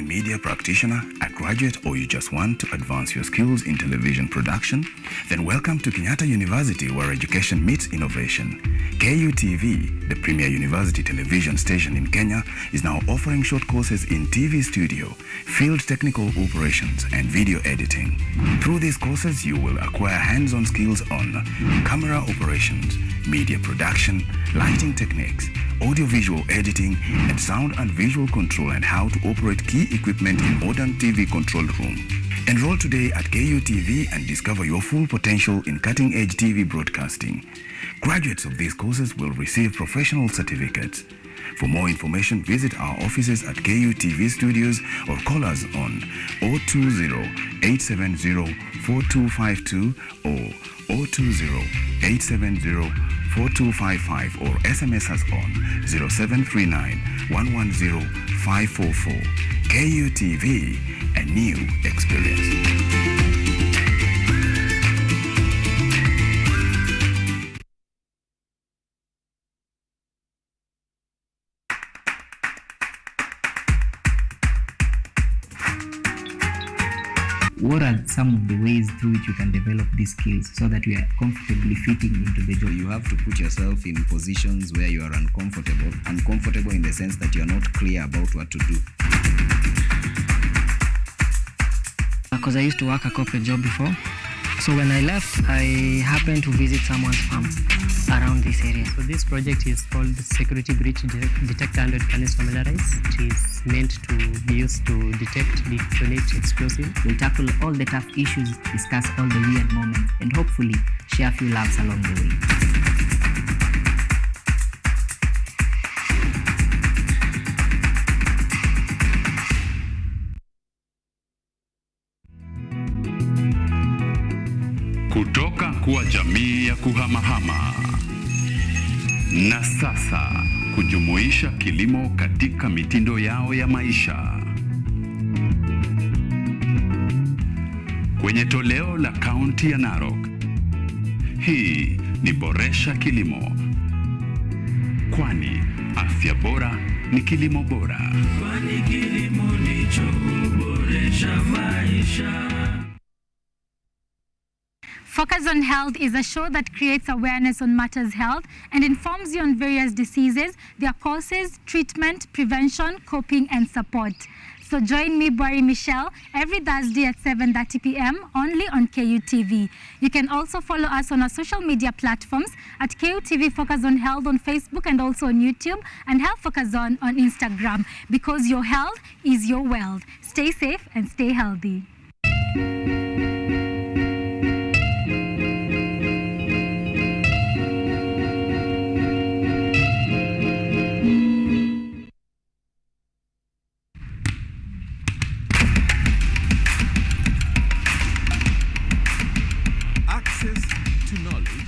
media practitioner, a graduate, or you just want to advance your skills in television production? Then welcome to Kenyatta University, where education meets innovation. KUTV, the premier university television station in Kenya, is now offering short courses in TV studio, field technical operations, and video editing. Through these courses, you will acquire hands-on skills on camera operations, media production, lighting techniques, audio-visual editing, and sound and visual control, and how to operate key equipment in modern TV control room. Enroll today at KUTV and discover your full potential in cutting-edge TV broadcasting. Graduates of these courses will receive professional certificates. For more information, visit our offices at KUTV Studios or call us on 020-870-4252 or 020-870-4255 or SMS us on 0739-110-544. KUTV, a new experience. What are some of the ways through which you can develop these skills so that we are comfortably fitting into the job? You have to put yourself in positions where you are uncomfortable. Uncomfortable in the sense that you are not clear about what to do. Because I used to work a corporate job before. So when I left, I happened to visit someone's farm around this area. So this project is called Security Breach Detect and Punish Familiarize. It is meant to be used to detect, detonate explosives. We'll tackle all the tough issues, discuss all the weird moments, and hopefully share a few laughs along the way. Kutoka kuwa jamii ya kuhamahama na sasa kujumuisha kilimo katika mitindo yao ya maisha. Kwenye toleo la kaunti ya Narok, hii ni Boresha Kilimo, kwani afya bora ni kilimo bora. Kwani kilimo ndicho huboresha maisha. Focus on Health is a show that creates awareness on matters health and informs you on various diseases, their causes, treatment, prevention, coping, and support. So join me, Bwari Michelle, every Thursday at 7:30 p.m. only on KUTV. You can also follow us on our social media platforms at KUTV Focus on Health on Facebook and also on YouTube, and Health Focus on Instagram, because your health is your wealth. Stay safe and stay healthy. Access to knowledge,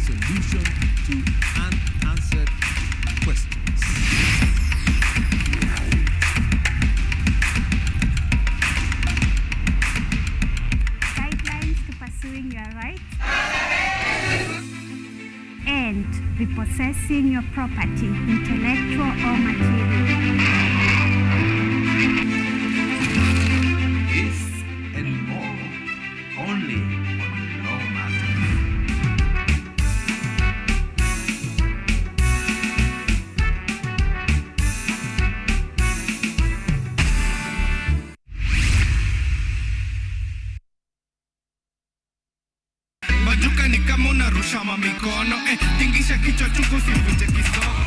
solution to unanswered questions. Guidelines to pursuing your rights and repossessing your property, intellectual or material. This and more, only on Law Matters. Bajuka ni kama unarusha mamikono, tingisha kichwa chungu usivunje kisogo.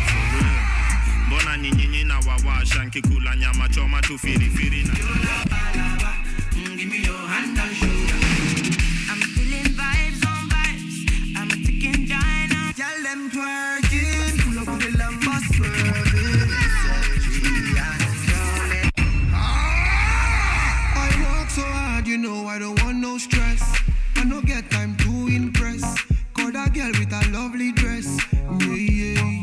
Mbona nyinyi na wawasha nkikula nyama choma tu firifiri na Give me your hand and shoulder. I'm feeling vibes on vibes. I'm a ticking diner. Tell them twerking. Pull up the lumber swerving. I work so hard, you know I don't want no stress. I no get time to impress. Call that girl with a lovely dress. Yeah, yeah.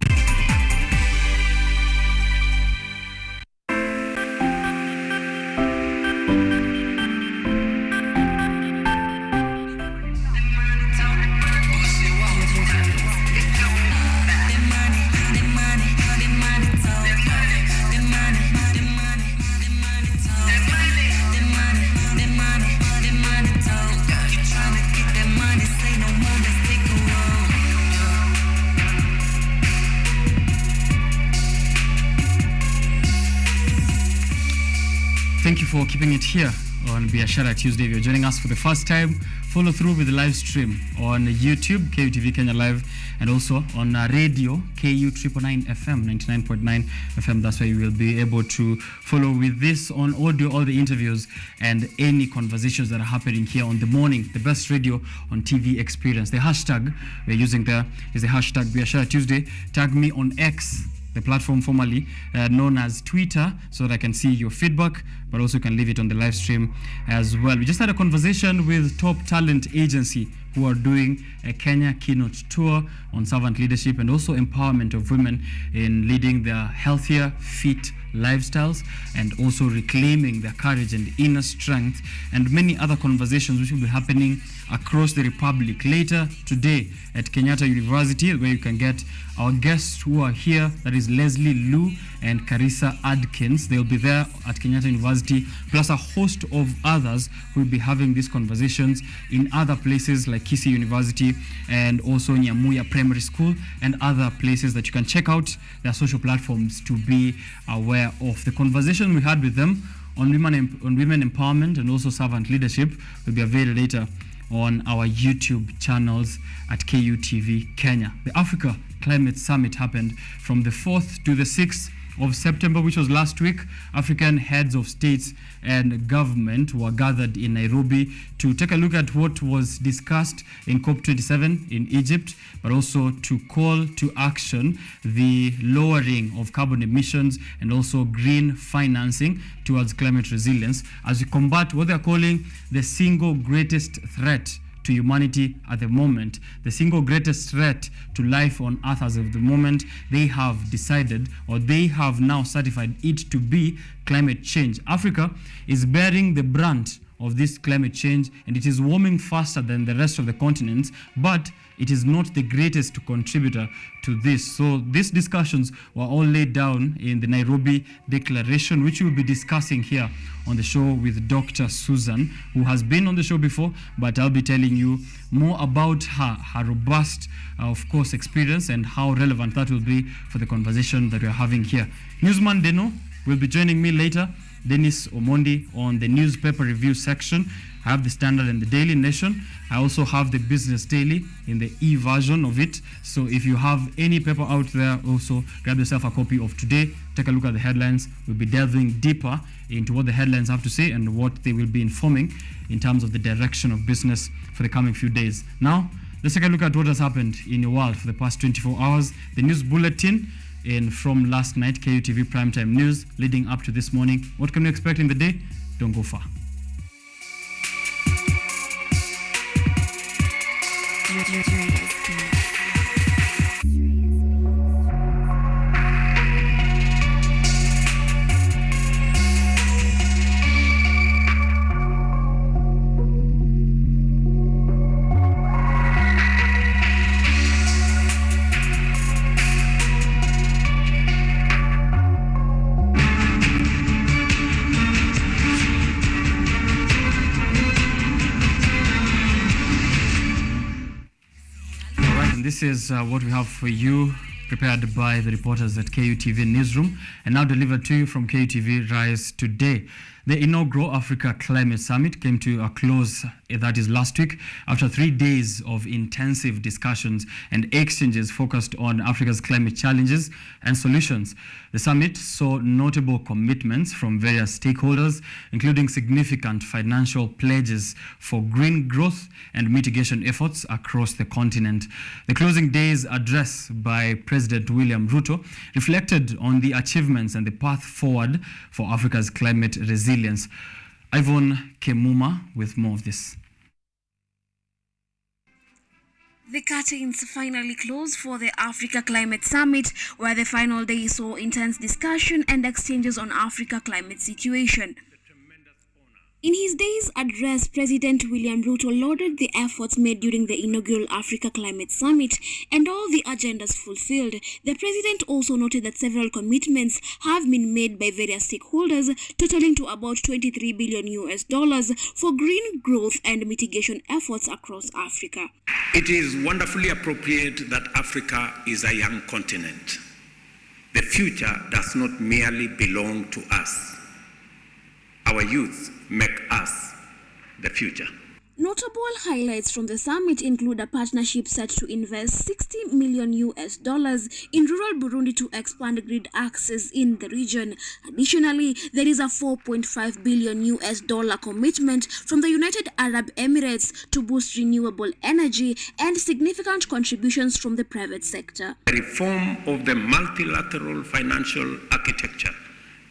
for keeping it here on Biashara Tuesday. If you're joining us for the first time, follow through with the live stream on YouTube, KUTV Kenya Live, and also on radio, KU 999 FM, 99.9 FM. That's why you will be able to follow with this on audio, all the interviews and any conversations that are happening here on the morning, the best radio on TV experience. The hashtag we're using there is the hashtag Biashara Tuesday. Tag me on X, the platform formerly known as Twitter, so that I can see your feedback, but also can leave it on the live stream as well. We just had a conversation with Top Talent Agency, who are doing a Kenya keynote tour on servant leadership and also empowerment of women in leading their healthier, fit lifestyles, and also reclaiming their courage and inner strength, and many other conversations which will be happening across the Republic later today at Kenyatta University, where you can get our guests who are here. That is Leslie Liu and Carissa Adkins. They'll be there at Kenyatta University, plus a host of others who will be having these conversations in other places like Kisii University and also Nyamuya Primary School and other places that you can check out their social platforms to be aware of. The conversation we had with them on women empowerment and also servant leadership will be available later on our YouTube channels at KUTV Kenya. The Africa Climate Summit happened from the 4th to the 6th of September, which was last week. African heads of states and government were gathered in Nairobi to take a look at what was discussed in COP27 in Egypt, but also to call to action the lowering of carbon emissions and also green financing towards climate resilience as we combat what they're calling the single greatest threat to humanity at the moment, the single greatest threat to life on Earth as of the moment. They have decided, or they have now certified it to be climate change. Africa is bearing the brunt of this climate change, and it is warming faster than the rest of the continents, but it is not the greatest contributor to this. So these discussions were all laid down in the Nairobi Declaration, which we'll be discussing here on the show with Dr. Susan, who has been on the show before, but I'll be telling you more about her robust, of course, experience and how relevant that will be for the conversation that we're having here. Newsman Deno will be joining me later. Dennis Omondi on the newspaper review section. I have the Standard and the Daily Nation. I also have the Business Daily in the e-version of it. So if you have any paper out there, also grab yourself a copy of today. Take a look at the headlines. We'll be delving deeper into what the headlines have to say and what they will be informing in terms of the direction of business for the coming few days. Now, let's take a look at what has happened in your world for the past 24 hours. The news bulletin from last night, KUTV Primetime News, leading up to this morning. What can we expect in the day? Don't go far. This is what we have for you, prepared by the reporters at KUTV Newsroom and now delivered to you from KUTV Rise today. The inaugural Africa Climate Summit came to a close, that is last week, after 3 days of intensive discussions and exchanges focused on Africa's climate challenges and solutions. The summit saw notable commitments from various stakeholders, including significant financial pledges for green growth and mitigation efforts across the continent. The closing day's address by President William Ruto reflected on the achievements and the path forward for Africa's climate resilience. Yvonne Kemuma with more of this. The curtains finally closed for the Africa Climate Summit, where the final day saw intense discussion and exchanges on Africa climate situation. In his day's address, President William Ruto lauded the efforts made during the inaugural Africa Climate Summit and all the agendas fulfilled. The president also noted that several commitments have been made by various stakeholders, totaling to about $23 billion for green growth and mitigation efforts across Africa. It is wonderfully appropriate that Africa is a young continent. The future does not merely belong to us. Our youth make us the future. Notable highlights from the summit include a partnership set to invest $60 million in rural Burundi to expand grid access in the region. Additionally, there is a $4.5 billion commitment from the United Arab Emirates to boost renewable energy and significant contributions from the private sector. The reform of the multilateral financial architecture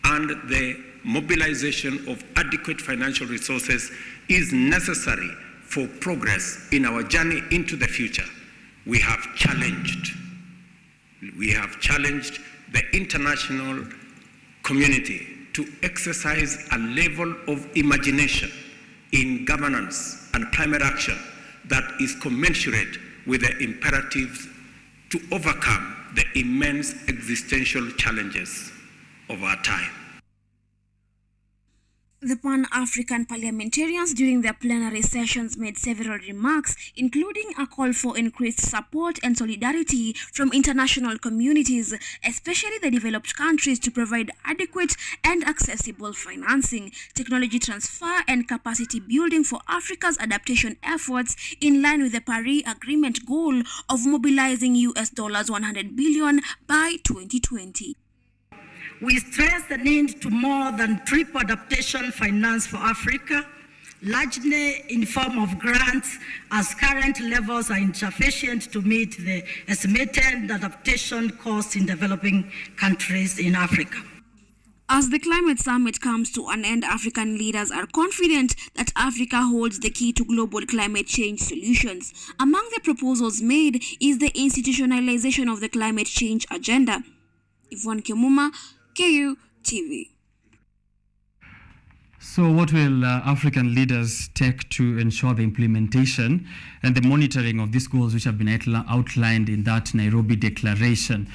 and the mobilization of adequate financial resources is necessary for progress in our journey into the future. We have challenged the international community to exercise a level of imagination in governance and climate action that is commensurate with the imperatives to overcome the immense existential challenges of our time. The Pan-African parliamentarians during their plenary sessions made several remarks, including a call for increased support and solidarity from international communities, especially the developed countries, to provide adequate and accessible financing, technology transfer, and capacity building for Africa's adaptation efforts in line with the Paris Agreement goal of mobilizing $100 billion by 2020. We stress the need to more than triple adaptation finance for Africa, largely in form of grants, as current levels are insufficient to meet the estimated adaptation costs in developing countries in Africa. As the climate summit comes to an end, African leaders are confident that Africa holds the key to global climate change solutions. Among the proposals made is the institutionalization of the climate change agenda. Yvonne Kemuma, KU TV. So what will African leaders take to ensure the implementation and the monitoring of these goals which have been outlined in that Nairobi Declaration?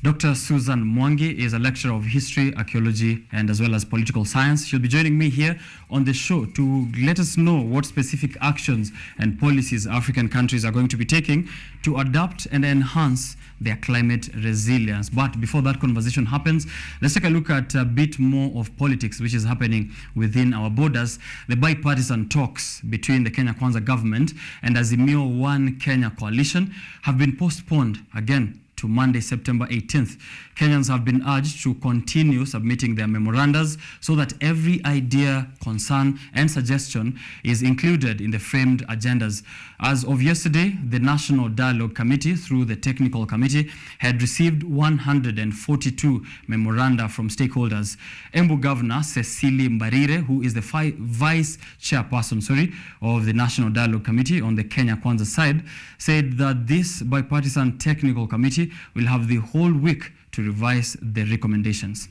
Dr. Susan Mwangi is a lecturer of history, archaeology, and as well as political science. She'll be joining me here on the show to let us know what specific actions and policies African countries are going to be taking to adapt and enhance their climate resilience. But before that conversation happens, let's take a look at a bit more of politics which is happening within our borders. The bipartisan talks between the Kenya Kwanza government and Azimio One Kenya coalition have been postponed again to Monday, September 18th. Kenyans have been urged to continue submitting their memorandas so that every idea, concern, and suggestion is included in the framed agendas. As of yesterday, the National Dialogue Committee, through the Technical Committee, had received 142 memoranda from stakeholders. Embu Governor Cecily Mbarire, who is the vice chairperson of the National Dialogue Committee on the Kenya Kwanza side, said that this bipartisan technical committee will have the whole week to revise the recommendations.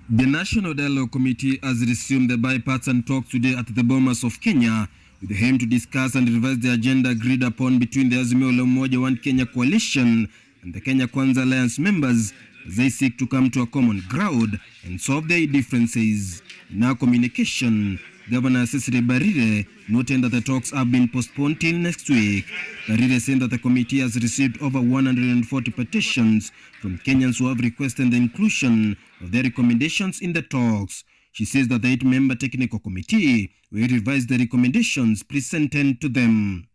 The National Dialogue Committee has resumed the bipartisan talks today at the Bomas of Kenya with the aim to discuss and revise the agenda agreed upon between the Azimio la Umoja One Kenya coalition and the Kenya Kwanza Alliance members as they seek to come to a common ground and solve their differences. In our communication, Governor Cecily Mbarire noted that the talks have been postponed till next week. Mbarire said that the committee has received over 140 petitions from Kenyans who have requested the inclusion of their recommendations in the talks. She says that the 8-member technical committee will revise the recommendations presented to them.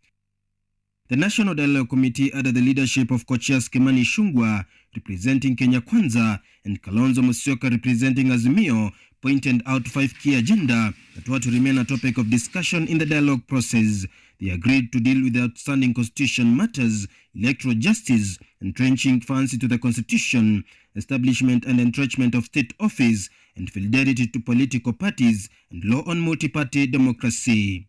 The National Dialogue Committee, under the leadership of co-chairs Kimani Ichung'wah, representing Kenya Kwanza, and Kalonzo Musyoka, representing Azimio, pointed out 5 key agenda that were to remain a topic of discussion in the dialogue process. They agreed to deal with the outstanding constitution matters, electoral justice, entrenching funds into the constitution, establishment and entrenchment of state office, and fidelity to political parties, and law on multi-party democracy.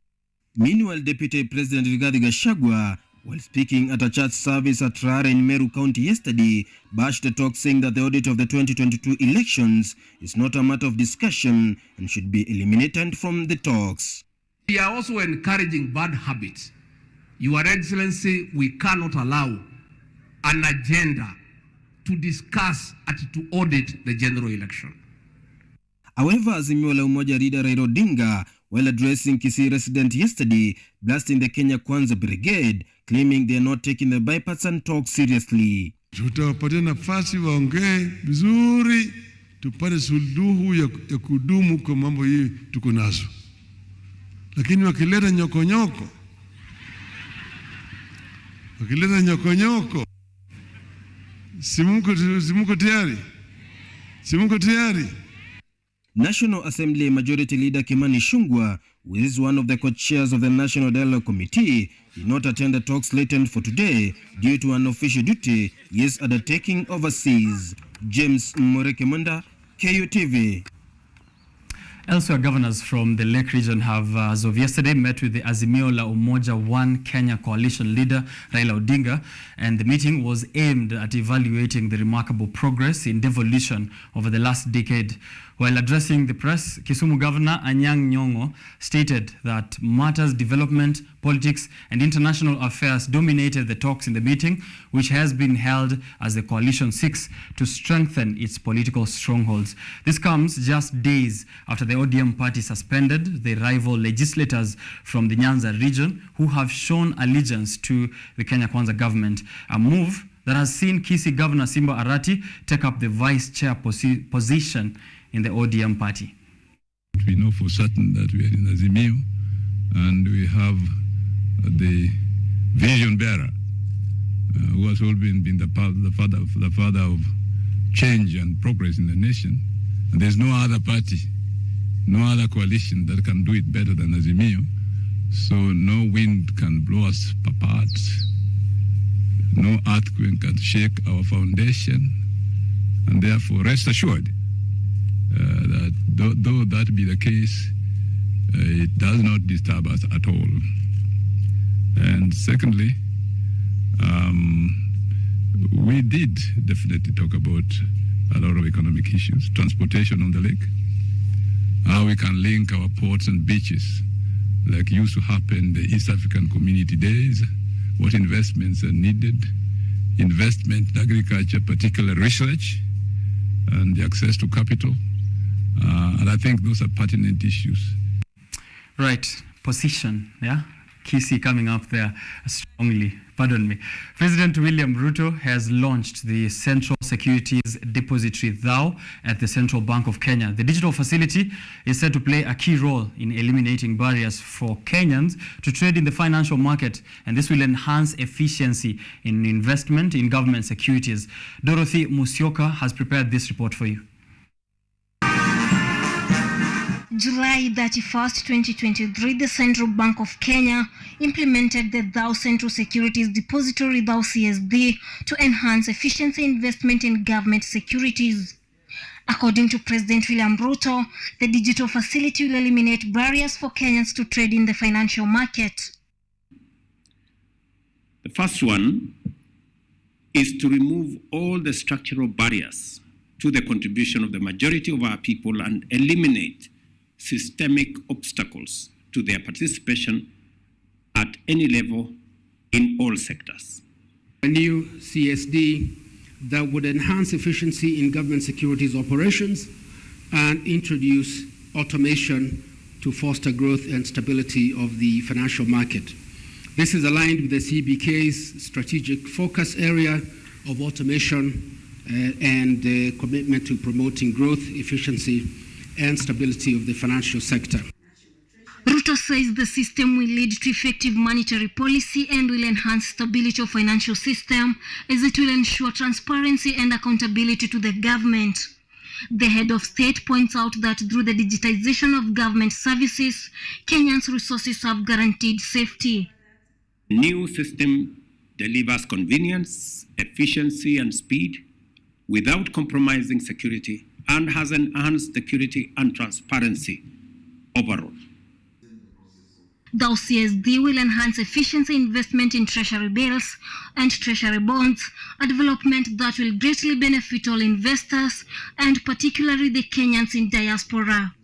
Meanwhile, Deputy President Rigathi Gachagua, while speaking at a church service at Rara in Meru County yesterday, bashed the talk, saying that the audit of the 2022 elections is not a matter of discussion and should be eliminated from the talks. We are also encouraging bad habits. Your Excellency, we cannot allow an agenda to discuss and to audit the general election. However, Azimio la Umoja leader Raila Odinga, while addressing Kisii resident yesterday, blasting the Kenya Kwanza Brigade, claiming they are not taking the bipartisan talk seriously. Tutawapatia nafasi waongee vizuri tupate suluhu ya kudumu kwa mambo hii tuko nazo. Lakini wakileta nyokonyoko, simuko tayari. National Assembly Majority Leader Kimani Ichung'wah, who is one of the co-chairs of the National Dialogue Committee, did not attend the talks slated for today due to an official duty he is undertaking overseas. James Morekemunda, KUTV. Elsewhere, governors from the Lake region have, as of yesterday, met with the Azimio la Umoja One Kenya coalition leader, Raila Odinga, and the meeting was aimed at evaluating the remarkable progress in devolution over the last decade. While addressing the press, Kisumu Governor Anyang' Nyong'o stated that matters development, politics, and international affairs dominated the talks in the meeting, which has been held as the coalition seeks to strengthen its political strongholds. This comes just days after the ODM party suspended the rival legislators from the Nyanza region who have shown allegiance to the Kenya Kwanza government, a move that has seen Kisii Governor Simba Arati take up the vice chair position in the ODM party. We know for certain that we are in Azimio and we have the vision bearer who has always been the father of change and progress in the nation. And there's no other party, no other coalition that can do it better than Azimio. So no wind can blow us apart. No earthquake can shake our foundation. And therefore, rest assured that though that be the case, it does not disturb us at all. And secondly, we did definitely talk about a lot of economic issues, transportation on the lake, how we can link our ports and beaches like used to happen the East African Community Days, what investments are needed, investment in agriculture, particular research, and the access to capital. And I think those are pertinent issues. Right, position, yeah? Kisii coming up there strongly, pardon me. President William Ruto has launched the Central Securities Depository (THAO) at the Central Bank of Kenya. The digital facility is said to play a key role in eliminating barriers for Kenyans to trade in the financial market, and this will enhance efficiency in investment in government securities. Dorothy Musyoka has prepared this report for you. July 31st, 2023, the Central Bank of Kenya implemented the THAO Central Securities Depository (THAO CSD) to enhance efficiency investment in government securities. According to President William Ruto, the digital facility will eliminate barriers for Kenyans to trade in the financial market. The first one is to remove all the structural barriers to the contribution of the majority of our people and eliminate systemic obstacles to their participation at any level in all sectors. A new CSD that would enhance efficiency in government securities operations and introduce automation to foster growth and stability of the financial market. This is aligned with the CBK's strategic focus area of automation and the commitment to promoting growth, efficiency, and stability of the financial sector. Ruto says the system will lead to effective monetary policy and will enhance stability of financial system as it will ensure transparency and accountability to the government. The head of state points out that through the digitization of government services, Kenyans' resources have guaranteed safety. New system delivers convenience, efficiency, and speed without compromising security and has enhanced security and transparency overall. THAO CSD will enhance efficiency investment in treasury bills and treasury bonds, a development that will greatly benefit all investors and particularly the Kenyans in diaspora.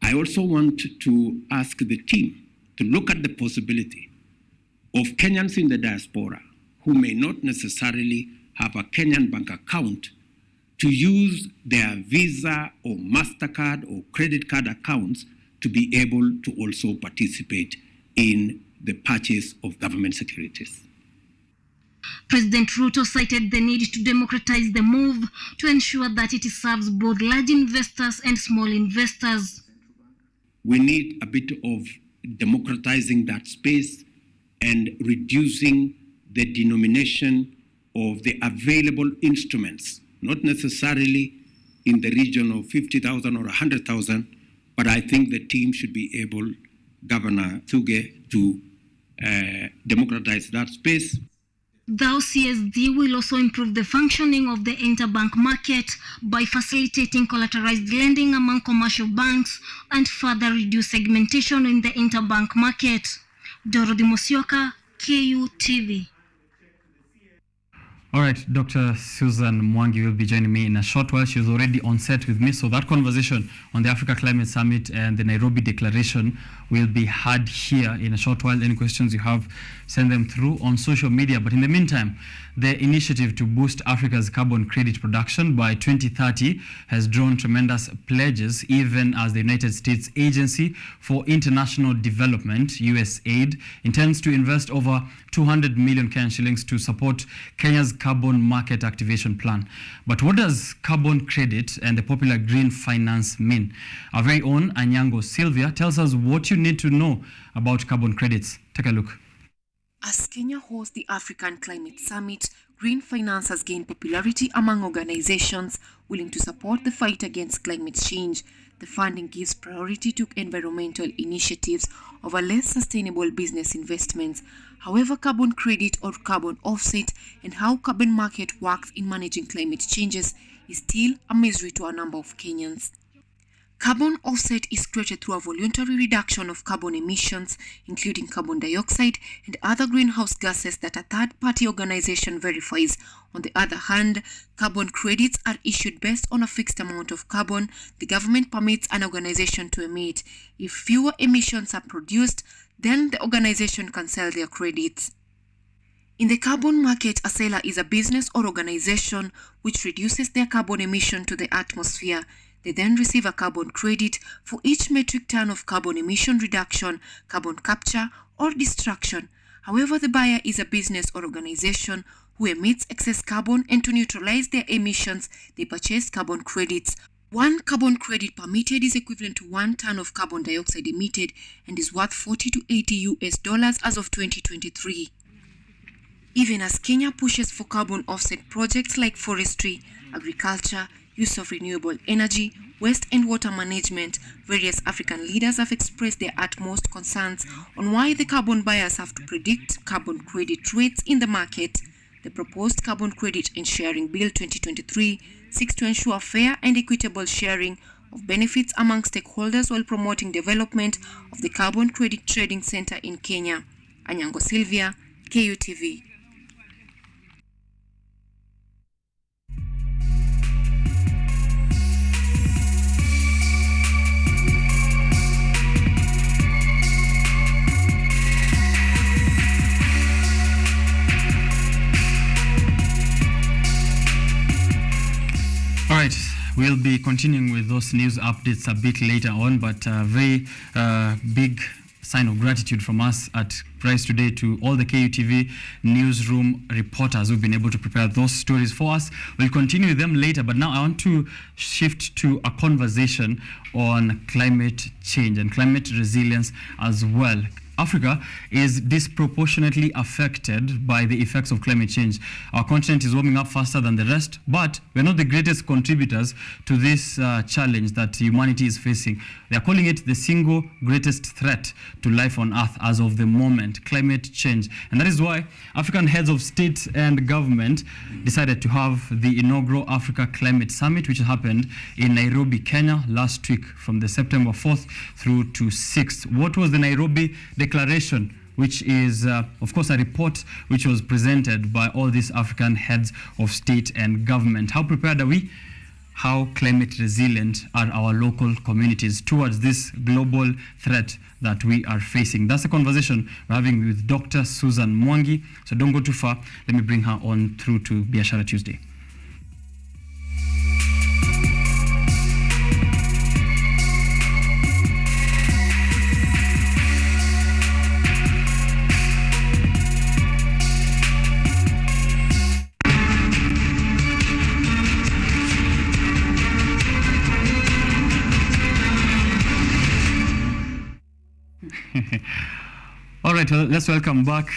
I also want to ask the team to look at the possibility of Kenyans in the diaspora who may not necessarily have a Kenyan bank account to use their Visa or MasterCard or credit card accounts to be able to also participate in the purchase of government securities. President Ruto cited the need to democratize the move to ensure that it serves both large investors and small investors. We need a bit of democratizing that space and reducing the denomination of the available instruments, not necessarily in the region of 50,000 or 100,000, but I think the team should be able, Governor Thuge, to democratize that space. The CSD will also improve the functioning of the interbank market by facilitating collateralized lending among commercial banks and further reduce segmentation in the interbank market. Dorothy Musyoka, KU TV. All right, Dr. Susan Mwangi will be joining me in a short while. She's already on set with me. So that conversation on the Africa Climate Summit and the Nairobi Declaration will be had here in a short while. Any questions you have, send them through on social media. But in the meantime, the initiative to boost Africa's carbon credit production by 2030 has drawn tremendous pledges, even as the United States Agency for International Development, USAID, intends to invest over 200 million Kenyan shillings to support Kenya's carbon market activation plan. But what does carbon credit and the popular green finance mean? Our very own Anyango Sylvia tells us what you need to know about carbon credits. Take a look. As Kenya hosts the African Climate Summit, green finance has gained popularity among organizations willing to support the fight against climate change. The funding gives priority to environmental initiatives over less sustainable business investments. However, carbon credit or carbon offset and how carbon market works in managing climate changes is still a mystery to a number of Kenyans. Carbon offset is created through a voluntary reduction of carbon emissions, including carbon dioxide and other greenhouse gases that a third-party organization verifies. On the other hand, carbon credits are issued based on a fixed amount of carbon the government permits an organization to emit. If fewer emissions are produced, then the organization can sell their credits. In the carbon market, a seller is a business or organization which reduces their carbon emission to the atmosphere. They then receive a carbon credit for each metric ton of carbon emission reduction, carbon capture, or destruction. However, the buyer is a business or organization who emits excess carbon, and to neutralize their emissions, they purchase carbon credits. One carbon credit permitted is equivalent to 1 ton of carbon dioxide emitted and is worth $40 to $80 as of 2023. Even as Kenya pushes for carbon offset projects like forestry, agriculture, use of renewable energy, waste and water management, various African leaders have expressed their utmost concerns on why the carbon buyers have to predict carbon credit rates in the market. The proposed Carbon Credit and Sharing Bill 2023 seeks to ensure fair and equitable sharing of benefits among stakeholders while promoting development of the carbon credit trading center in Kenya. Anyango Sylvia, KUTV. All right, we'll be continuing with those news updates a bit later on, but a very big sign of gratitude from us at Price today to all the KUTV newsroom reporters who've been able to prepare those stories for us. We'll continue with them later, but now I want to shift to a conversation on climate change and climate resilience as well. Africa is disproportionately affected by the effects of climate change. Our continent is warming up faster than the rest, but we're not the greatest contributors to this challenge that humanity is facing. They're calling it the single greatest threat to life on Earth as of the moment, climate change. And that is why African heads of state and government decided to have the inaugural Africa Climate Summit, which happened in Nairobi, Kenya last week from the September 4th through to 6th. What was the Nairobi Declaration, which is, of course, a report which was presented by all these African heads of state and government. How prepared are we? How climate resilient are our local communities towards this global threat that we are facing? That's a conversation we're having with Dr. Susan Mwangi. So don't go too far. Let me bring her on through to Biashara Tuesday. All right, well, let's welcome back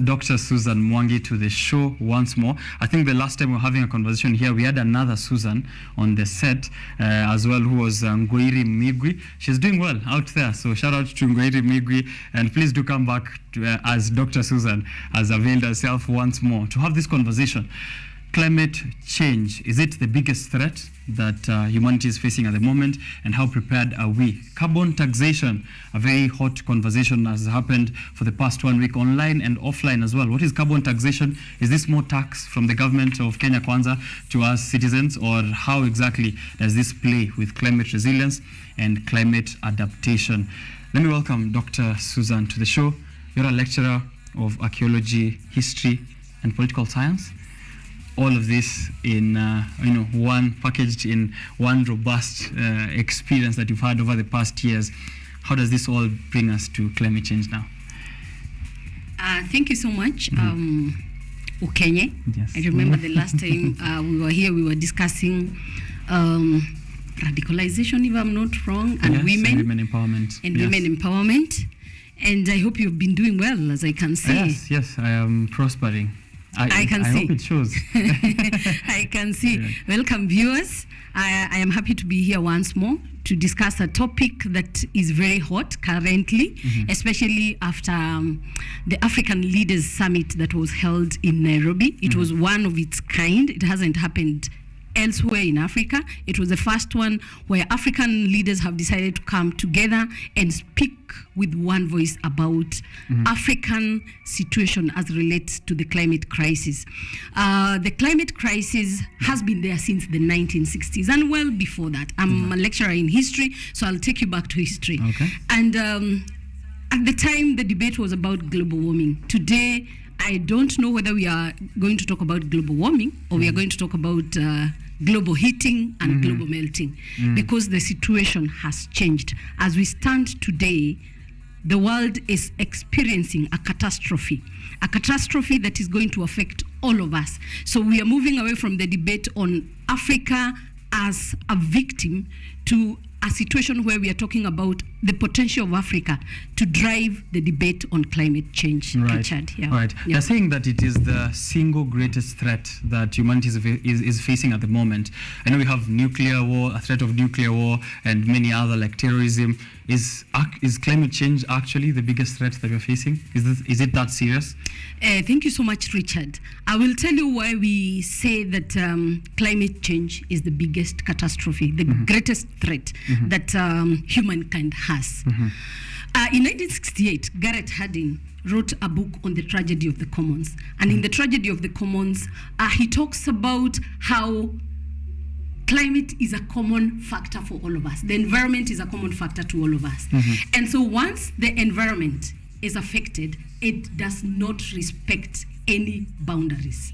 Dr. Susan Mwangi to the show once more. I think the last time we were having a conversation here, we had another Susan on the set as well, who was Ngoiri Migwi. She's doing well out there, so shout out to Ngoiri Migwi, and please do come back to, as Dr. Susan has availed herself once more to have this conversation. Climate change, is it the biggest threat that humanity is facing at the moment, and how prepared are we? Carbon taxation, a very hot conversation has happened for the past 1 week, online and offline as well. What is carbon taxation? Is this more tax from the government of Kenya Kwanza to us citizens, or how exactly does this play with climate resilience and climate adaptation? Let me welcome Dr. Susan to the show. You're a lecturer of archaeology, history, and political science. All of this in one packaged in one robust experience that you've had over the past years. How does this all bring us to climate change now? Thank you so much. OKENYE. Yes. I remember the last time we were here, we were discussing radicalization, if I'm not wrong, and yes, women. And women empowerment. And yes. women empowerment. And I hope you've been doing well, as I can see. Yes, I am prospering. I can see. I hope it shows. I can see. Yeah. Welcome, viewers. I am happy to be here once more to discuss a topic that is very hot currently, especially after the African Leaders Summit that was held in Nairobi. It was one of its kind. It hasn't happened elsewhere in Africa. It was the first one where African leaders have decided to come together and speak with one voice about African situation as relates to the climate crisis. The climate crisis has been there since the 1960s and well before that. I'm a lecturer in history, so I'll take you back to history. Okay. And at the time, the debate was about global warming. Today, I don't know whether we are going to talk about global warming or we are going to talk about global heating and global melting, because the situation has changed. As we stand today, the world is experiencing a catastrophe that is going to affect all of us. So we are moving away from the debate on Africa as a victim to a situation where we are talking about the potential of Africa to drive the debate on climate change. Right. Richard, yeah. Right. Yeah. They're saying that it is the single greatest threat that humanity is facing at the moment. I know we have nuclear war, a threat of nuclear war, and many other like terrorism. Is climate change actually the biggest threat that we're facing? Is it that serious? Thank you so much, Richard. I will tell you why we say that climate change is the biggest catastrophe, the greatest threat that humankind has. In 1968, Garrett Hardin wrote a book on the tragedy of the commons. And in the tragedy of the commons, he talks about how climate is a common factor for all of us. The environment is a common factor to all of us. And so once the environment is affected, it does not respect any boundaries.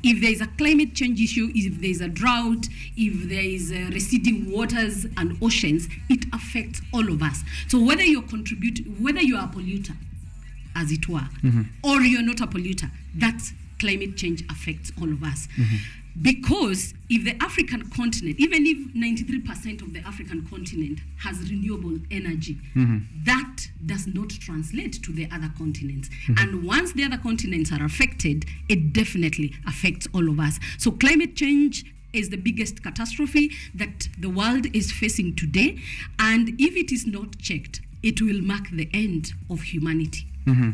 If there is a climate change issue, if there is a drought, if there is receding waters and oceans, it affects all of us. So whether you are a polluter, as it were, or you're not a polluter, that climate change affects all of us. Because if the African continent, even if 93% of the African continent has renewable energy, that does not translate to the other continents. And once the other continents are affected, it definitely affects all of us. So climate change is the biggest catastrophe that the world is facing today. And if it is not checked, it will mark the end of humanity.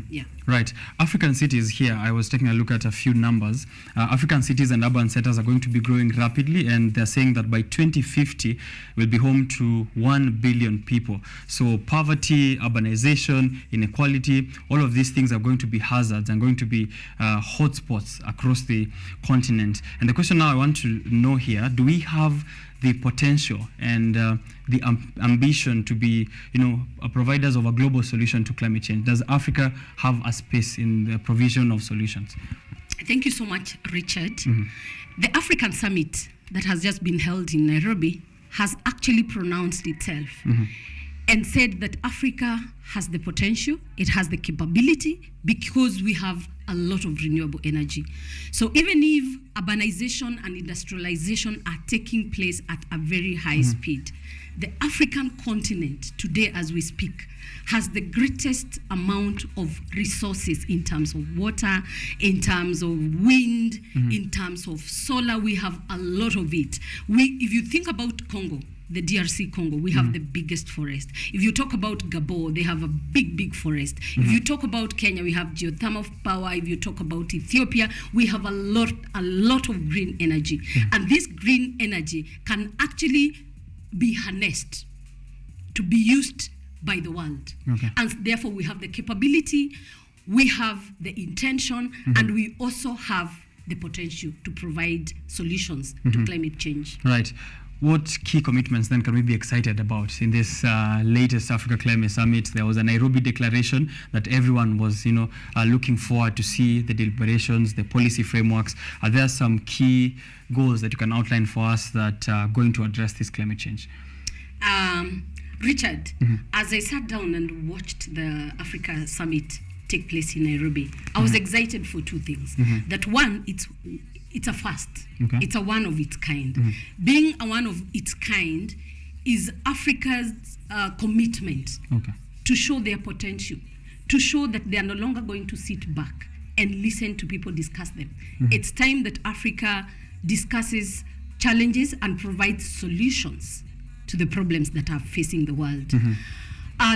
Yeah. Right. African cities here, I was taking a look at a few numbers. African cities and urban centers are going to be growing rapidly, and they're saying that by 2050, we'll be home to 1 billion people. So poverty, urbanization, inequality, all of these things are going to be hazards and going to be hotspots across the continent. And the question now I want to know here, do we have the potential and the ambition to be, providers of a global solution to climate change? Does Africa have a space in the provision of solutions? Thank you so much, Richard. The African Summit that has just been held in Nairobi has actually pronounced itself and said that Africa has the potential, it has the capability, because we have a lot of renewable energy. So even if urbanization and industrialization are taking place at a very high speed, the African continent today as we speak has the greatest amount of resources in terms of water, in terms of wind, in terms of solar. We have a lot of it. If you think about Congo, the DRC Congo, we have the biggest forest. If you talk about Gabon, they have a big forest. If you talk about Kenya, we have geothermal power. If you talk about Ethiopia, we have a lot of green energy. And this green energy can actually be harnessed to be used by the world. And therefore we have the capability, we have the intention, and we also have the potential to provide solutions to climate change. Right. What key commitments then can we be excited about in this latest Africa Climate Summit? There was a Nairobi declaration that everyone was, looking forward to see the deliberations, the policy frameworks. Are there some key goals that you can outline for us that are going to address this climate change? Richard, as I sat down and watched the Africa Summit take place in Nairobi, I was excited for two things. That one, it's a first. It's a one of its kind. Being a one of its kind is Africa's commitment to show their potential, to show that they are no longer going to sit back and listen to people discuss them. It's time that Africa discusses challenges and provides solutions to the problems that are facing the world.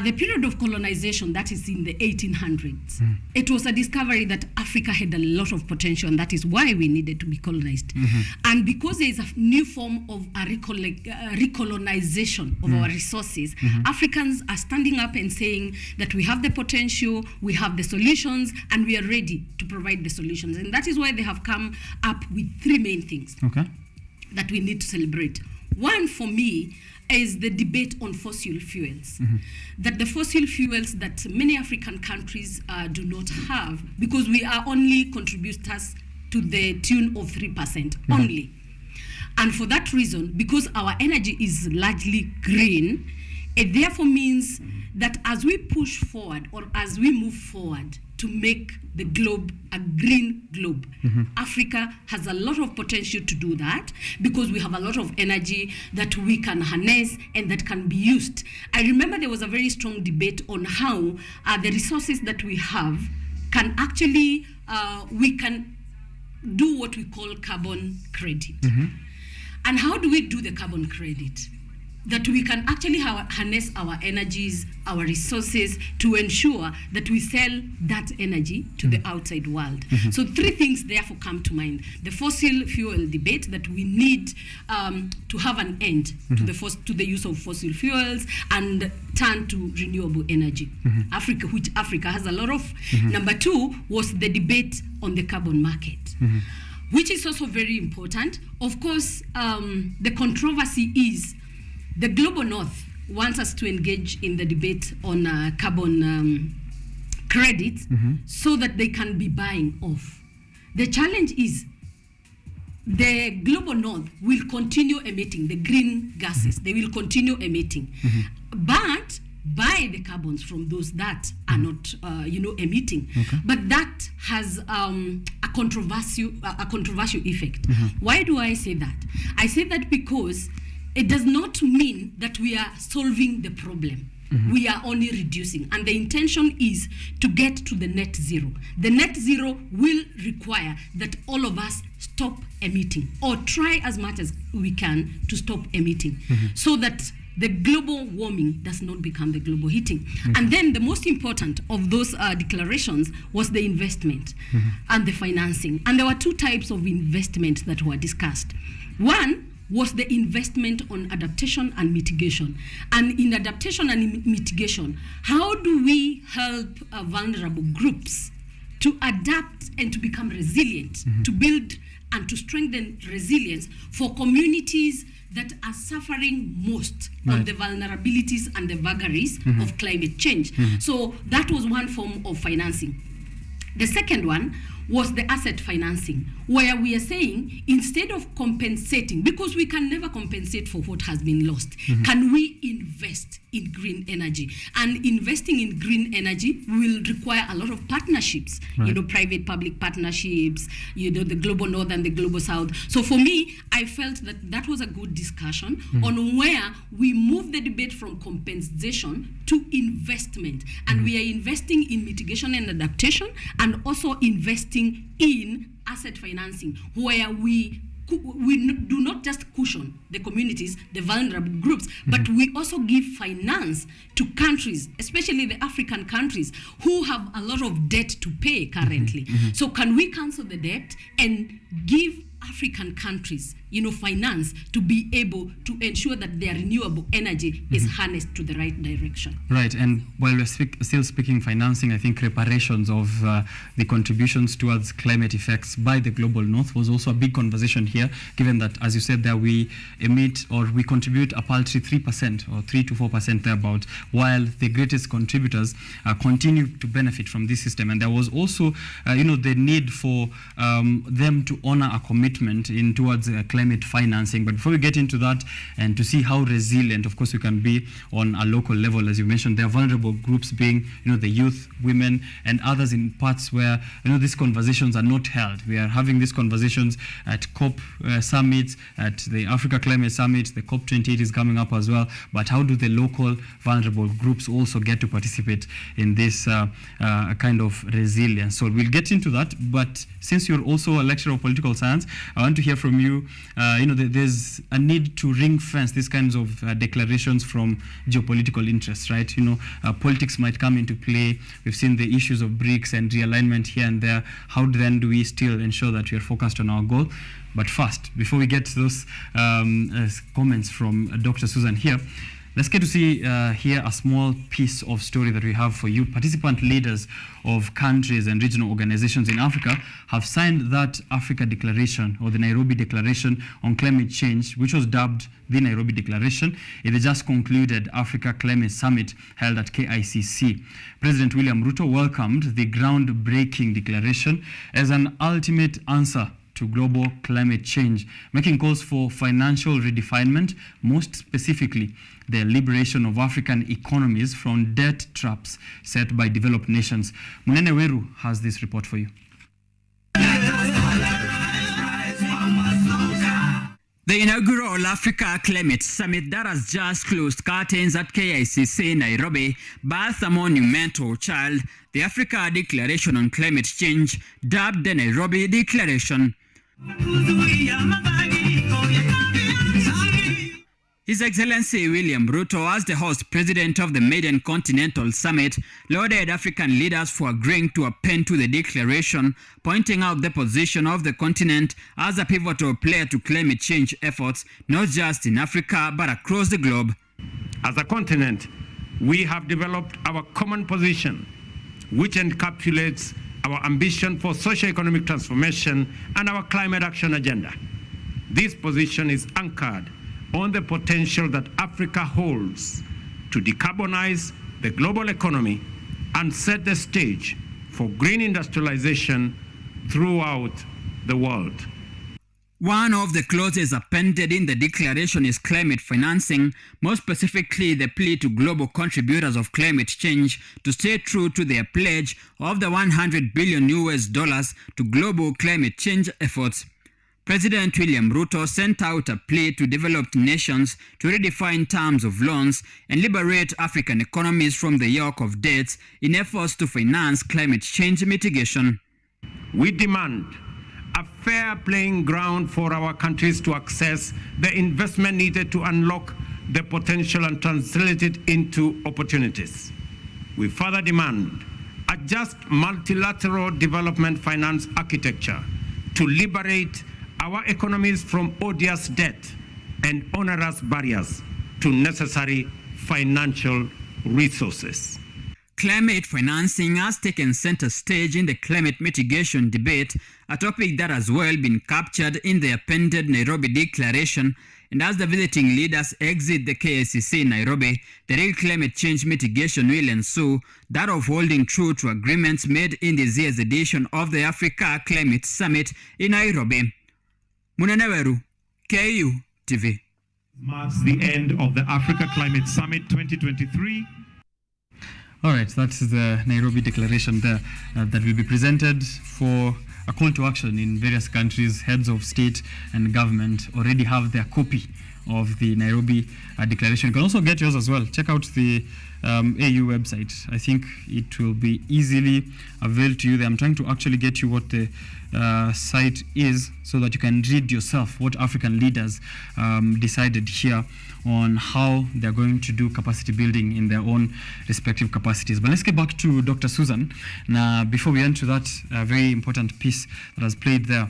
The period of colonization, that is in the 1800s, it was a discovery that Africa had a lot of potential, and that is why we needed to be colonized. And because there is a new form of a recolonization of our resources, Africans are standing up and saying that we have the potential, we have the solutions, and we are ready to provide the solutions. And that is why they have come up with three main things that we need to celebrate. One, for me, is the debate on fossil fuels. That the fossil fuels that many African countries do not have, because we are only contributors to the tune of 3% only. And for that reason, because our energy is largely green, it therefore means that as we push forward, or as we move forward to make the globe a green globe, Africa has a lot of potential to do that, because we have a lot of energy that we can harness and that can be used. I remember there was a very strong debate on how the resources that we have can actually, we can do what we call carbon credit. And how do we do the carbon credit? That we can actually harness our energies, our resources, to ensure that we sell that energy to the outside world. So three things therefore come to mind. The fossil fuel debate, that we need to have an end to the use of fossil fuels and turn to renewable energy. Which Africa has a lot of. Number two was the debate on the carbon market, which is also very important. Of course, the controversy is the global north wants us to engage in the debate on carbon credits so that they can be buying off. The challenge is the global north will continue emitting the green gases. They will continue emitting, but buy the carbons from those that are not, emitting. But that has a controversial effect. Why do I say that? I say that because it does not mean that we are solving the problem. We are only reducing. And the intention is to get to the net zero. The net zero will require that all of us stop emitting, or try as much as we can to stop emitting, so that the global warming does not become the global heating. And then the most important of those declarations was the investment and the financing. And there were two types of investment that were discussed. One was the investment on adaptation and mitigation. And in adaptation and mitigation, how do we help vulnerable groups to adapt and to become resilient, to build and to strengthen resilience for communities that are suffering most on the vulnerabilities and the vagaries of climate change? So that was one form of financing. The second one was the asset financing, where we are saying instead of compensating, because we can never compensate for what has been lost, can we invest in green energy? And investing in green energy will require a lot of partnerships, private public partnerships, the global north and the global south. So for me, I felt that was a good discussion on where we move the debate from compensation to investment. And we are investing in mitigation and adaptation, and also investing in asset financing, where we do not just cushion the communities, the vulnerable groups, but we also give finance to countries, especially the African countries, who have a lot of debt to pay currently. So can we cancel the debt and give African countries, finance to be able to ensure that their renewable energy is harnessed to the right direction? Right, and while we're still speaking financing, I think reparations of the contributions towards climate effects by the global north was also a big conversation here, given that, as you said, that we emit or we contribute a paltry 3% or 3 to 4% thereabout, while the greatest contributors continue to benefit from this system. And there was also, the need for them to honor a commitment in towards climate financing. But before we get into that and to see how resilient, of course, we can be on a local level, as you mentioned, there are vulnerable groups being, the youth, women, and others in parts where, these conversations are not held. We are having these conversations at COP summits, at the Africa Climate Summit, the COP28 is coming up as well. But how do the local vulnerable groups also get to participate in this kind of resilience? So we'll get into that. But since you're also a lecturer of political science, I want to hear from you. There's a need to ring fence these kinds of declarations from geopolitical interests, right? Politics might come into play. We've seen the issues of BRICS and realignment here and there. How then do we still ensure that we are focused on our goal? But first, before we get to those comments from Dr. Susan here, let's get to see here a small piece of story that we have for you. Participant leaders of countries and regional organizations in Africa have signed that Africa Declaration, or the Nairobi Declaration on Climate Change, which was dubbed the Nairobi Declaration in the just concluded Africa Climate Summit held at KICC. President William Ruto welcomed the groundbreaking declaration as an ultimate answer to global climate change, making calls for financial redefinement, most specifically the liberation of African economies from debt traps set by developed nations. Munene Weru has this report for you. The inaugural Africa Climate Summit that has just closed curtains at KICC Nairobi birthed a monumental child, the Africa Declaration on Climate Change, dubbed the Nairobi Declaration. His Excellency William Ruto, as the host president of the maiden continental summit, lauded African leaders for agreeing to append to the declaration, pointing out the position of the continent as a pivotal player to climate change efforts, not just in Africa, but across the globe. As a continent, we have developed our common position, which encapsulates our ambition for socio-economic transformation and our climate action agenda. This position is anchored on the potential that Africa holds to decarbonize the global economy and set the stage for green industrialization throughout the world. One of the clauses appended in the declaration is climate financing, more specifically the plea to global contributors of climate change to stay true to their pledge of the $100 billion to global climate change efforts. President William Ruto sent out a plea to developed nations to redefine terms of loans and liberate African economies from the yoke of debts in efforts to finance climate change mitigation. We demand a fair playing ground for our countries to access the investment needed to unlock the potential and translate it into opportunities. We further demand a just multilateral development finance architecture to liberate our economies from odious debt and onerous barriers to necessary financial resources. Climate financing has taken center stage in the climate mitigation debate, a topic that has well been captured in the appended Nairobi Declaration, And as the visiting leaders exit the KICC in Nairobi, the real climate change mitigation will ensue, that of holding true to agreements made in this year's edition of the Africa Climate Summit in Nairobi. Muneneweru, KU TV. Marks the end of the Africa Climate Summit 2023. All right, that's the Nairobi Declaration there that will be presented for a call to action in various countries. Heads of state and government already have their copy of the Nairobi Declaration. You can also get yours as well. Check out the AU website. I think it will be easily availed to you there. I'm trying to actually get you what the site is so that you can read yourself what African leaders decided here on how they're going to do capacity building in their own respective capacities. But let's get back to Dr. Susan. Now, before we enter that very important piece that was played there,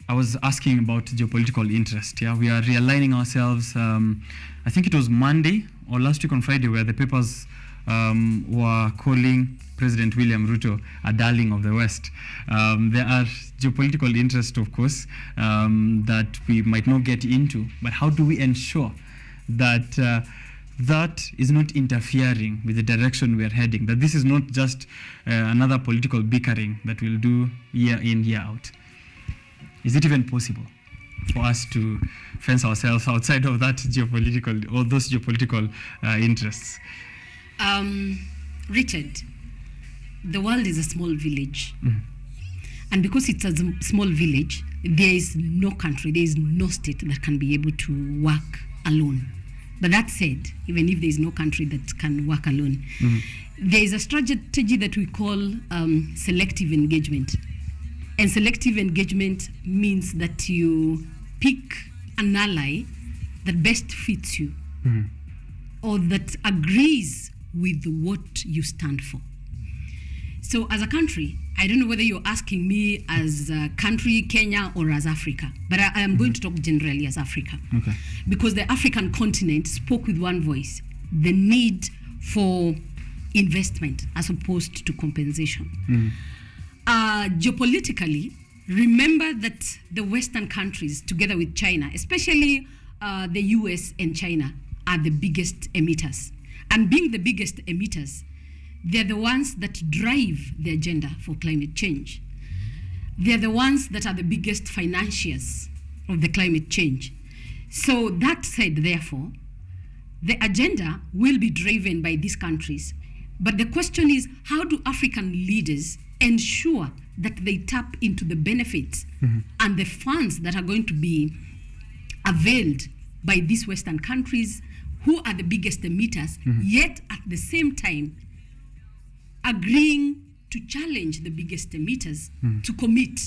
I was asking about geopolitical interest. Yeah, we are realigning ourselves. I think it was Monday or last week on Friday where the papers were calling President William Ruto a darling of the West. There are geopolitical interests, of course, that we might not get into, but how do we ensure that that is not interfering with the direction we are heading, that this is not just another political bickering that we'll do year in, year out? Is it even possible for us to fence ourselves outside of that geopolitical or those geopolitical interests? Richard, the world is a small village. And because it's a small village, there is no country, there is no state that can be able to work alone. But that said, even if there is no country that can work alone, there is a strategy that we call selective engagement. And selective engagement means that you pick an ally that best fits you or that agrees with what you stand for. So as a country, I don't know whether you're asking me as a country, Kenya, or as Africa, but I am going to talk generally as Africa. Okay. Because the African continent spoke with one voice, the need for investment as opposed to compensation. Geopolitically, remember that the Western countries, together with China, especially the US and China, are the biggest emitters. And being the biggest emitters, they're the ones that drive the agenda for climate change. They're the ones that are the biggest financiers of the climate change. So that said, therefore, the agenda will be driven by these countries. But the question is, how do African leaders ensure that they tap into the benefits and the funds that are going to be availed by these Western countries, who are the biggest emitters, yet at the same time agreeing to challenge the biggest emitters to commit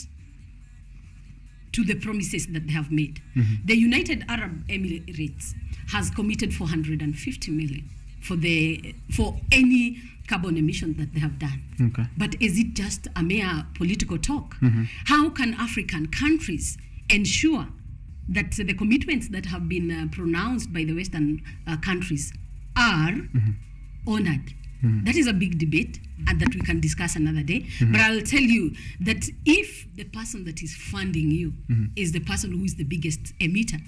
to the promises that they have made. The United Arab Emirates has committed 450 million for any carbon emission that they have done. Okay. But is it just a mere political talk? How can African countries ensure that the commitments that have been pronounced by the Western countries are honored? That is a big debate and that we can discuss another day. But I'll tell you that if the person that is funding you is the person who is the biggest emitter,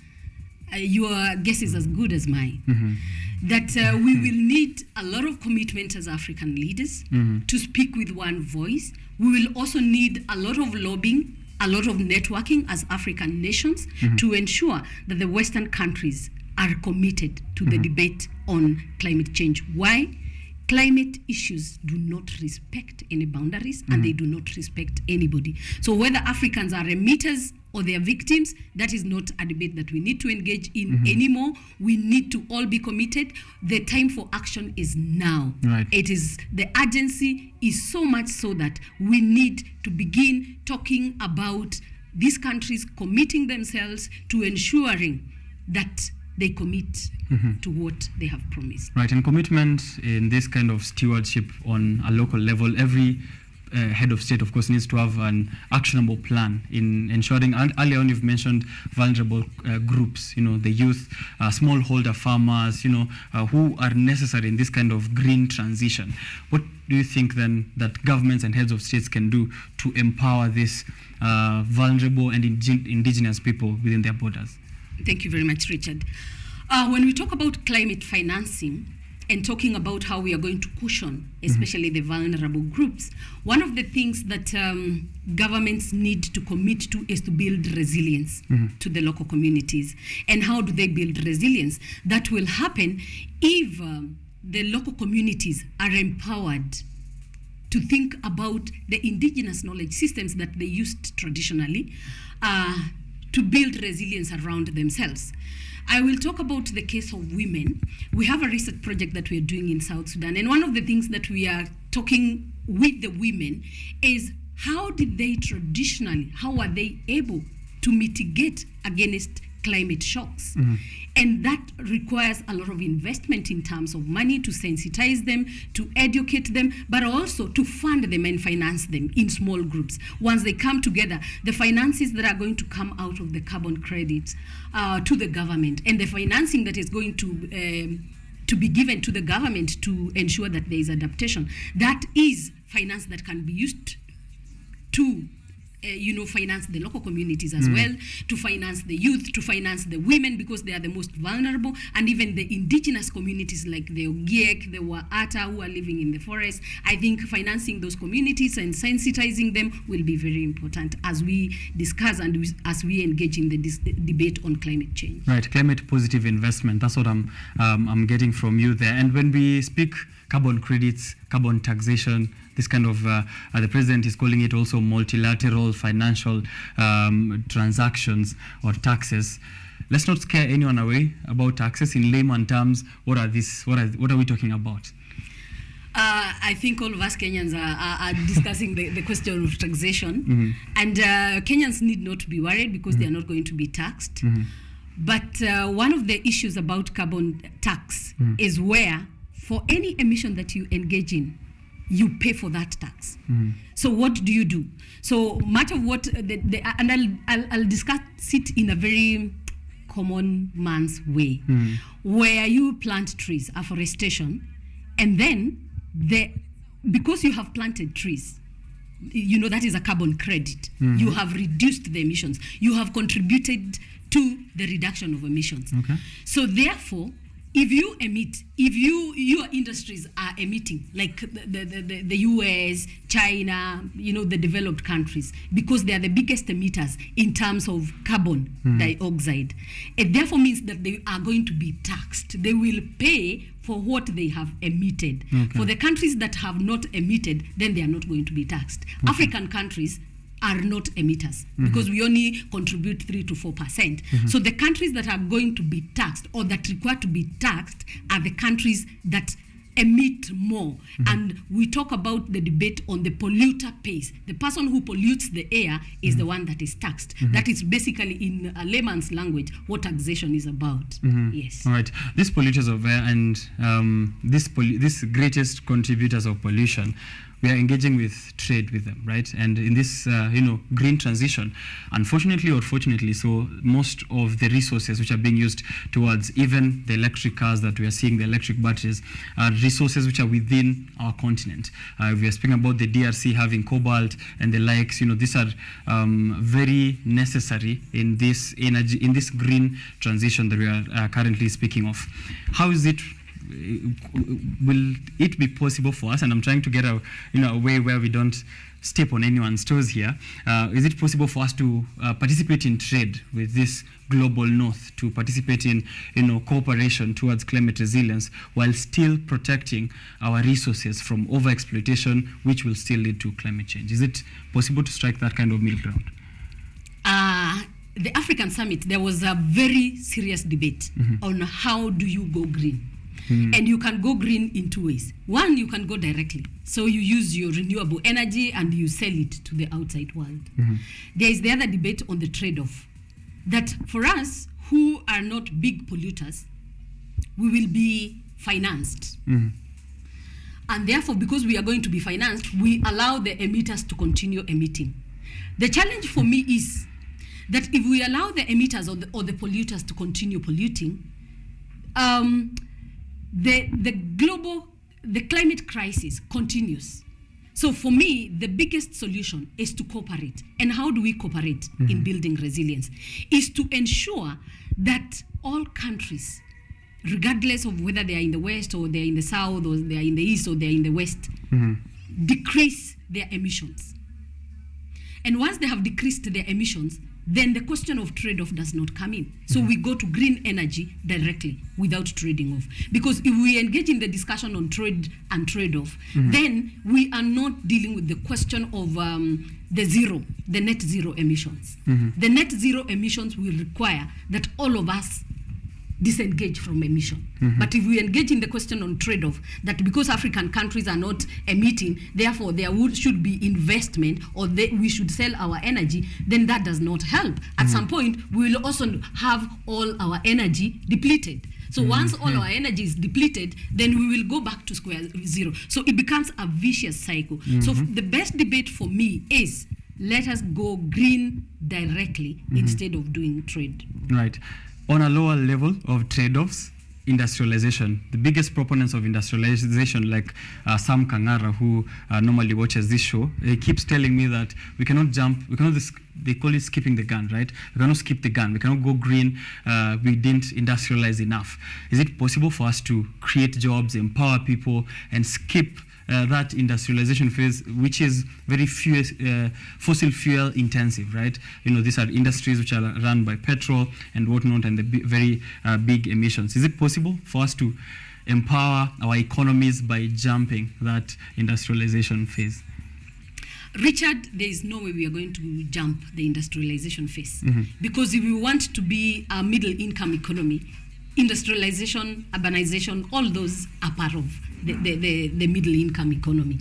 your guess is as good as mine. That we will need a lot of commitment as African leaders to speak with one voice. We will also need a lot of lobbying, a lot of networking as African nations to ensure that the Western countries are committed to the debate on climate change. Why? Climate issues do not respect any boundaries and they do not respect anybody. So whether Africans are emitters or they are victims, that is not a debate that we need to engage in anymore. We need to all be committed. The time for action is now. Right. It is, the urgency is so much so that we need to begin talking about these countries committing themselves to ensuring that they commit to what they have promised. Right, and commitment in this kind of stewardship on a local level, every head of state, of course, needs to have an actionable plan in ensuring, and earlier on you've mentioned vulnerable groups, the youth, smallholder farmers, who are necessary in this kind of green transition. What do you think then that governments and heads of states can do to empower these vulnerable and indigenous people within their borders? Thank you very much, Richard. When we talk about climate financing and talking about how we are going to cushion, especially the vulnerable groups, one of the things that governments need to commit to is to build resilience to the local communities. And how do they build resilience? That will happen if the local communities are empowered to think about the indigenous knowledge systems that they used traditionally to build resilience around themselves. I will talk about the case of women. We have a research project that we are doing in South Sudan, and one of the things that we are talking with the women is how did they traditionally, how are they able to mitigate against climate shocks? And that requires a lot of investment in terms of money to sensitize them, to educate them, but also to fund them and finance them in small groups. Once they come together, the finances that are going to come out of the carbon credits to the government, and the financing that is going to be given to the government to ensure that there is adaptation, that is finance that can be used to finance the local communities as well, to finance the youth, to finance the women because they are the most vulnerable, and even the indigenous communities like the Ogiek, the Waata who are living in the forest. I think financing those communities and sensitizing them will be very important as we discuss and as we engage in the debate on climate change. Right, climate positive investment. That's what I'm getting from you there. And when we speak carbon credits, carbon taxation, this kind of, the president is calling it also multilateral financial transactions or taxes. Let's not scare anyone away about taxes. In layman terms, what are these? What are we talking about? I think all of us Kenyans are discussing the question of taxation, and Kenyans need not to be worried because they are not going to be taxed. But one of the issues about carbon tax is where, for any emission that you engage in, you pay for that tax. So what do you do? So much of what, and I'll discuss it in a very common man's way, where you plant trees, afforestation, and then because you have planted trees, that is a carbon credit. You have reduced the emissions. You have contributed to the reduction of emissions. So therefore, if you emit, if your industries are emitting, like the US, China, the developed countries, because they are the biggest emitters in terms of carbon dioxide, it therefore means that they are going to be taxed. They will pay for what they have emitted. For the countries that have not emitted, then they are not going to be taxed. African countries are not emitters because we only contribute 3 to 4%. So the countries that are going to be taxed or that require to be taxed are the countries that emit more. And we talk about the debate on the polluter pays. The person who pollutes the air is the one that is taxed. That is basically, in a layman's language, what taxation is about. Yes. All right. These polluters of air and these greatest contributors of pollution, we are engaging with trade with them, right? And in this, green transition, unfortunately or fortunately, so most of the resources which are being used towards even the electric cars that we are seeing, the electric batteries, are resources which are within our continent. We are speaking about the DRC having cobalt and the likes. These are very necessary in this energy, in this green transition that we are currently speaking of. How is it? Will it be possible for us, and I'm trying to get a way where we don't step on anyone's toes here, is it possible for us to participate in trade with this global north, to participate in cooperation towards climate resilience while still protecting our resources from overexploitation, which will still lead to climate change? Is it possible to strike that kind of middle ground? The African Summit, there was a very serious debate on how do you go green. And you can go green in 2 ways. One, you can go directly. So you use your renewable energy and you sell it to the outside world. There is the other debate on the trade-off. That for us, who are not big polluters, we will be financed. And therefore, because we are going to be financed, we allow the emitters to continue emitting. The challenge for me is that if we allow the emitters or the polluters to continue polluting, the climate crisis continues. So for me, the biggest solution is to cooperate. And how do we cooperate in building resilience? Is to ensure that all countries, regardless of whether they are in the West or they are in the South or they are in the East or they are in the West, decrease their emissions. And once they have decreased their emissions, then the question of trade-off does not come in. So we go to green energy directly without trading off. Because if we engage in the discussion on trade and trade-off, then we are not dealing with the question of the net zero emissions. The net zero emissions will require that all of us disengage from emission. But if we engage in the question on trade-off, that because African countries are not emitting, therefore there should be investment, or we should sell our energy, then that does not help. At some point, we will also have all our energy depleted. So once all our energy is depleted, then we will go back to square zero. So it becomes a vicious cycle. So the best debate for me is, let us go green directly instead of doing trade. Right. On a lower level of trade-offs, industrialization. The biggest proponents of industrialization, like Sam Kangara, who normally watches this show, he keeps telling me that we cannot jump, they call it skipping the gun, right? We cannot skip the gun, we cannot go green, we didn't industrialize enough. Is it possible for us to create jobs, empower people, and skip that industrialization phase, which is very fossil fuel intensive, right? These are industries which are run by petrol and whatnot, and the very big emissions. Is it possible for us to empower our economies by jumping that industrialization phase? Richard, there is no way we are going to jump the industrialization phase. Because if we want to be a middle income economy, industrialization, urbanization, all those are part of the middle income economy.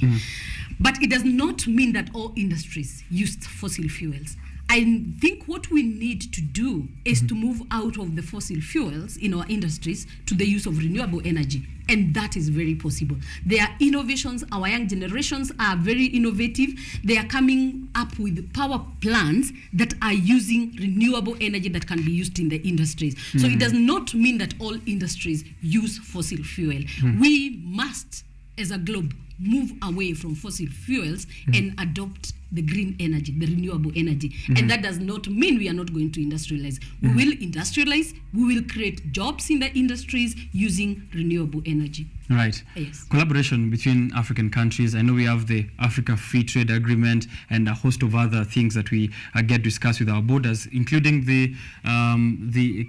But it does not mean that all industries used fossil fuels. I think what we need to do is to move out of the fossil fuels in our industries to the use of renewable energy. And that is very possible. There are innovations. Our young generations are very innovative. They are coming up with power plants that are using renewable energy that can be used in the industries. So it does not mean that all industries use fossil fuel. We must, as a globe, move away from fossil fuels and adopt the green energy, the renewable energy. And that does not mean we are not going to industrialize. We will industrialize, we will create jobs in the industries using renewable energy. Right. Yes. Collaboration between African countries. I know we have the Africa Free Trade Agreement and a host of other things that we get to discuss with our borders, including the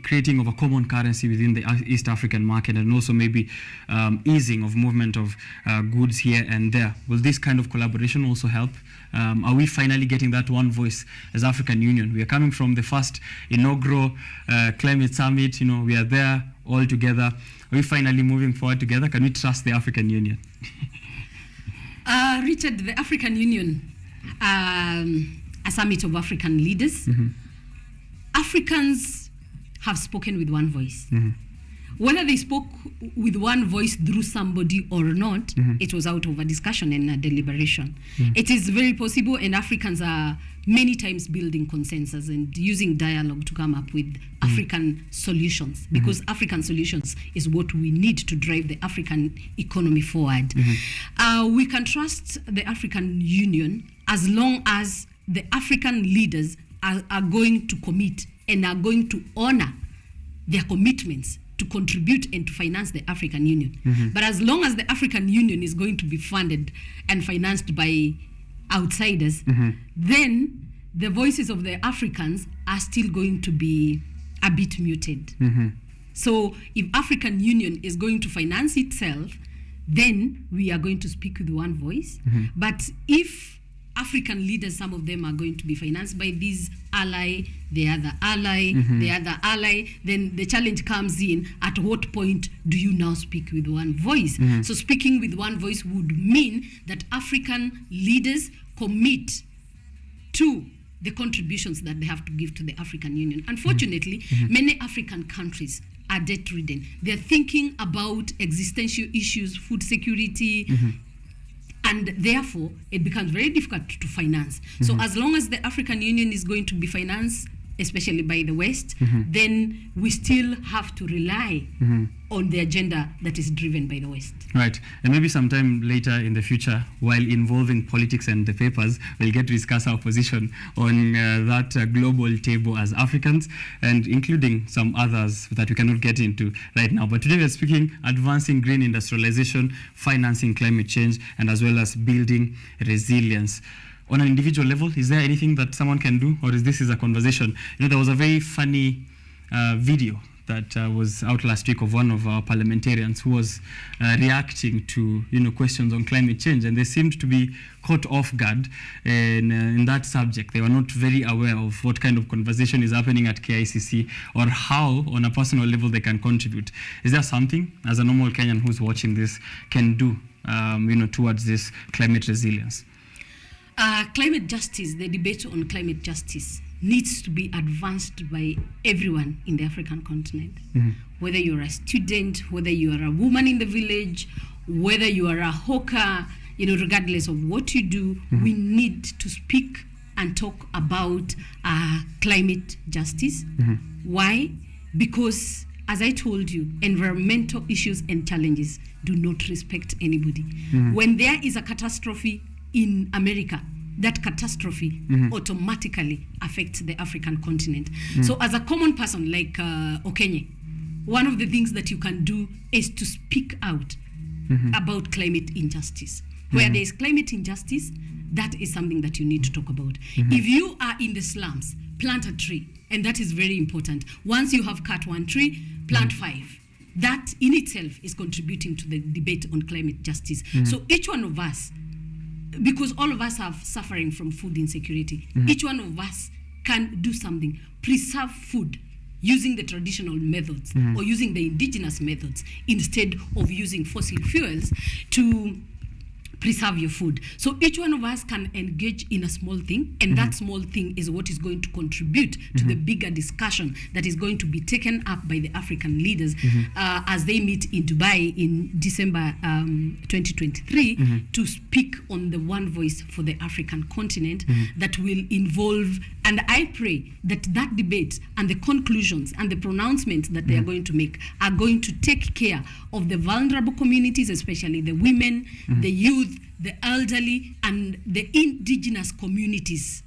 creating of a common currency within the East African market, and also maybe easing of movement of goods here and there. Will this kind of collaboration also help? Are we finally getting that one voice as African Union? We are coming from the first inaugural climate summit. We are there all together. Are we finally moving forward together? Can we trust the African Union? Richard, the African Union, a summit of African leaders. Africans have spoken with one voice. Whether they spoke with one voice through somebody or not, it was out of a discussion and a deliberation. It is very possible, and Africans are many times building consensus and using dialogue to come up with African solutions, because African solutions is what we need to drive the African economy forward. We can trust the African Union as long as the African leaders are going to commit and are going to honor their commitments to contribute and to finance the African Union. But as long as the African Union is going to be funded and financed by outsiders, then the voices of the Africans are still going to be a bit muted. So if African Union is going to finance itself, then we are going to speak with one voice. But if African leaders, some of them are going to be financed by this ally, the other ally, the other ally, then the challenge comes in, at what point do you now speak with one voice? So speaking with one voice would mean that African leaders commit to the contributions that they have to give to the African Union. Unfortunately, many African countries are debt-ridden. They're thinking about existential issues, food security, and therefore it becomes very difficult to finance. So as long as the African Union is going to be financed especially by the West, then we still have to rely on the agenda that is driven by the West. Right. And maybe sometime later in the future, while involving politics and the papers, we'll get to discuss our position on that global table as Africans, and including some others that we cannot get into right now. But today we're speaking advancing green industrialization, financing climate change, and as well as building resilience. On an individual level, is there anything that someone can do, or is this a conversation? There was a very funny video that was out last week of one of our parliamentarians who was reacting to questions on climate change, and they seemed to be caught off guard in that subject. They were not very aware of what kind of conversation is happening at KICC or how, on a personal level, they can contribute. Is there something, as a normal Kenyan who's watching this, can do towards this climate resilience? Climate justice, the debate on climate justice needs to be advanced by everyone in the African continent. Whether you're a student, whether you are a woman in the village, whether you are a hawker, regardless of what you do, we need to speak and talk about climate justice. Why? Because, as I told you, environmental issues and challenges do not respect anybody. When there is a catastrophe in America, that catastrophe automatically affects the African continent. So as a common person like OKENYE, one of the things that you can do is to speak out about climate injustice. Where there is climate injustice, that is something that you need to talk about. If you are in the slums, plant a tree, and that is very important. Once you have cut one tree, plant 5. That in itself is contributing to the debate on climate justice. So each one of us, because all of us are suffering from food insecurity, each one of us can do something. Preserve food using the traditional methods or using the indigenous methods instead of using fossil fuels to preserve your food. So each one of us can engage in a small thing, and that small thing is what is going to contribute to the bigger discussion that is going to be taken up by the African leaders as they meet in Dubai in December 2023 to speak on the one voice for the African continent that will involve, and I pray that that debate and the conclusions and the pronouncements that they are going to make are going to take care of the vulnerable communities, especially the women, the youth, the elderly, and the indigenous communities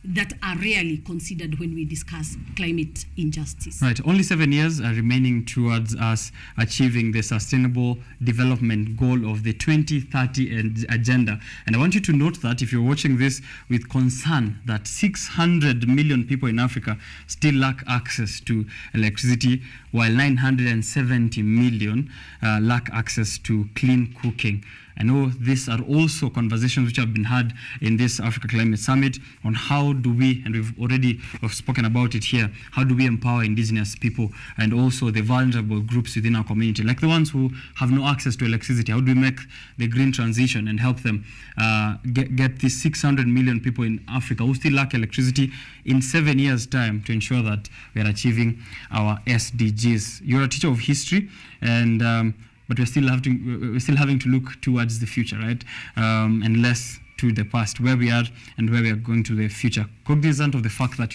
that are rarely considered when we discuss climate injustice. Right. Only 7 years are remaining towards us achieving the sustainable development goal of the 2030 agenda. And I want you to note that if you're watching this with concern that 600 million people in Africa still lack access to electricity, while 970 million lack access to clean cooking. I know these are also conversations which have been had in this Africa Climate Summit on how do we, and we've already spoken about it here, how do we empower indigenous people and also the vulnerable groups within our community, like the ones who have no access to electricity. How do we make the green transition and help them get these 600 million people in Africa who still lack electricity in 7 years' time to ensure that we are achieving our SDGs. You're a teacher of history, and but we're still having to look towards the future, right? And less to the past, where we are and where we are going to the future. Cognizant of the fact that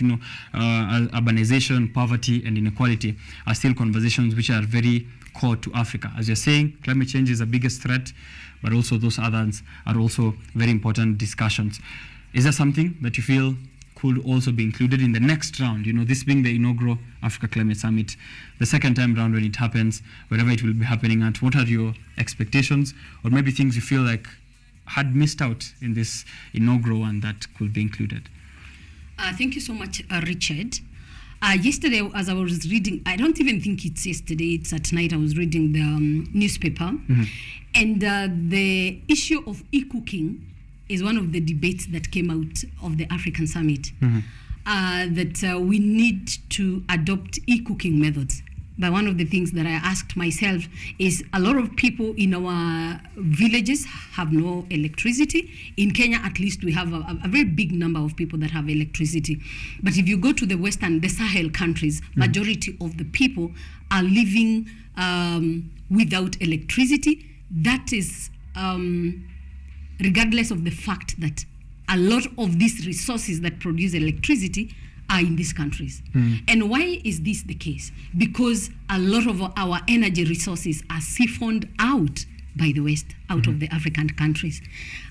urbanization, poverty, and inequality are still conversations which are very core to Africa. As you're saying, climate change is the biggest threat, but also those others are also very important discussions. Is there something that you feel could also be included in the next round, this being the inaugural Africa Climate Summit, the second time round when it happens, wherever it will be happening at? What are your expectations, or maybe things you feel like had missed out in this inaugural one that could be included? Thank you so much, Richard. Yesterday, as I was reading, I don't even think it's yesterday, it's at night, I was reading the newspaper, and the issue of e-cooking is one of the debates that came out of the African Summit, that we need to adopt e-cooking methods. But one of the things that I asked myself is a lot of people in our villages have no electricity. In Kenya, at least, we have a very big number of people that have electricity. But if you go to the Sahel countries, majority of the people are living without electricity. That is regardless of the fact that a lot of these resources that produce electricity are in these countries. And why is this the case? Because a lot of our energy resources are siphoned out by the West, out of the African countries.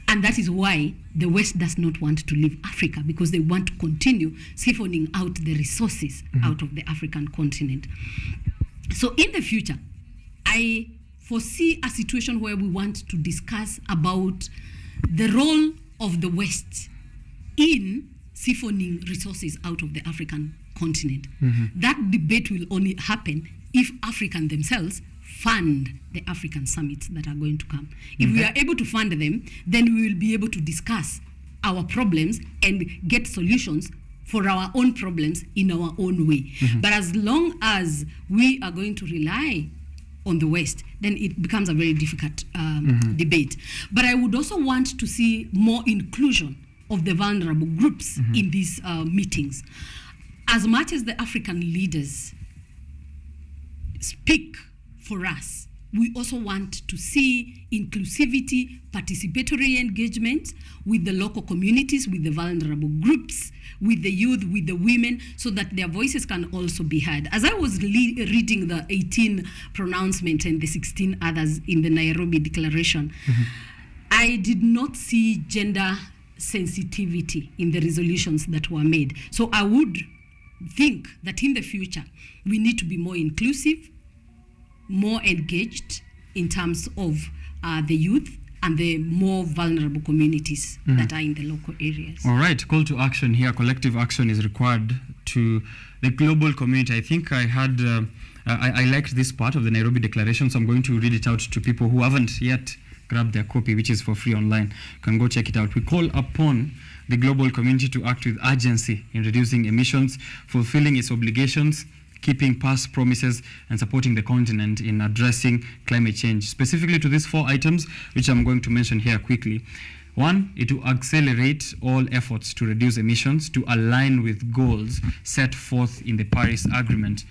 And that is why the West does not want to leave Africa, because they want to continue siphoning out the resources out of the African continent. So in the future, I foresee a situation where we want to discuss about the role of the West in siphoning resources out of the African continent. That debate will only happen if Africans themselves fund the African summits that are going to come. If we are able to fund them, then we will be able to discuss our problems and get solutions for our own problems in our own way. But as long as we are going to rely on the West, then it becomes a very difficult debate. But I would also want to see more inclusion of the vulnerable groups in these meetings. As much as the African leaders speak for us, we also want to see inclusivity, participatory engagement with the local communities, with the vulnerable groups, with the youth, with the women, so that their voices can also be heard. As I was reading the 18 pronouncement and the 16 others in the Nairobi Declaration, I did not see gender sensitivity in the resolutions that were made. So I would think that in the future, we need to be more inclusive, more engaged in terms of the youth and the more vulnerable communities that are in the local areas. All right, call to action here. Collective action is required to the global community. I think I had, I liked this part of the Nairobi Declaration, so I'm going to read it out to people who haven't yet grabbed their copy, which is for free online. You can go check it out. We call upon the global community to act with urgency in reducing emissions, fulfilling its obligations, keeping past promises, and supporting the continent in addressing climate change. Specifically to these 4 items, which I'm going to mention here quickly. 1, it will accelerate all efforts to reduce emissions to align with goals set forth in the Paris Agreement.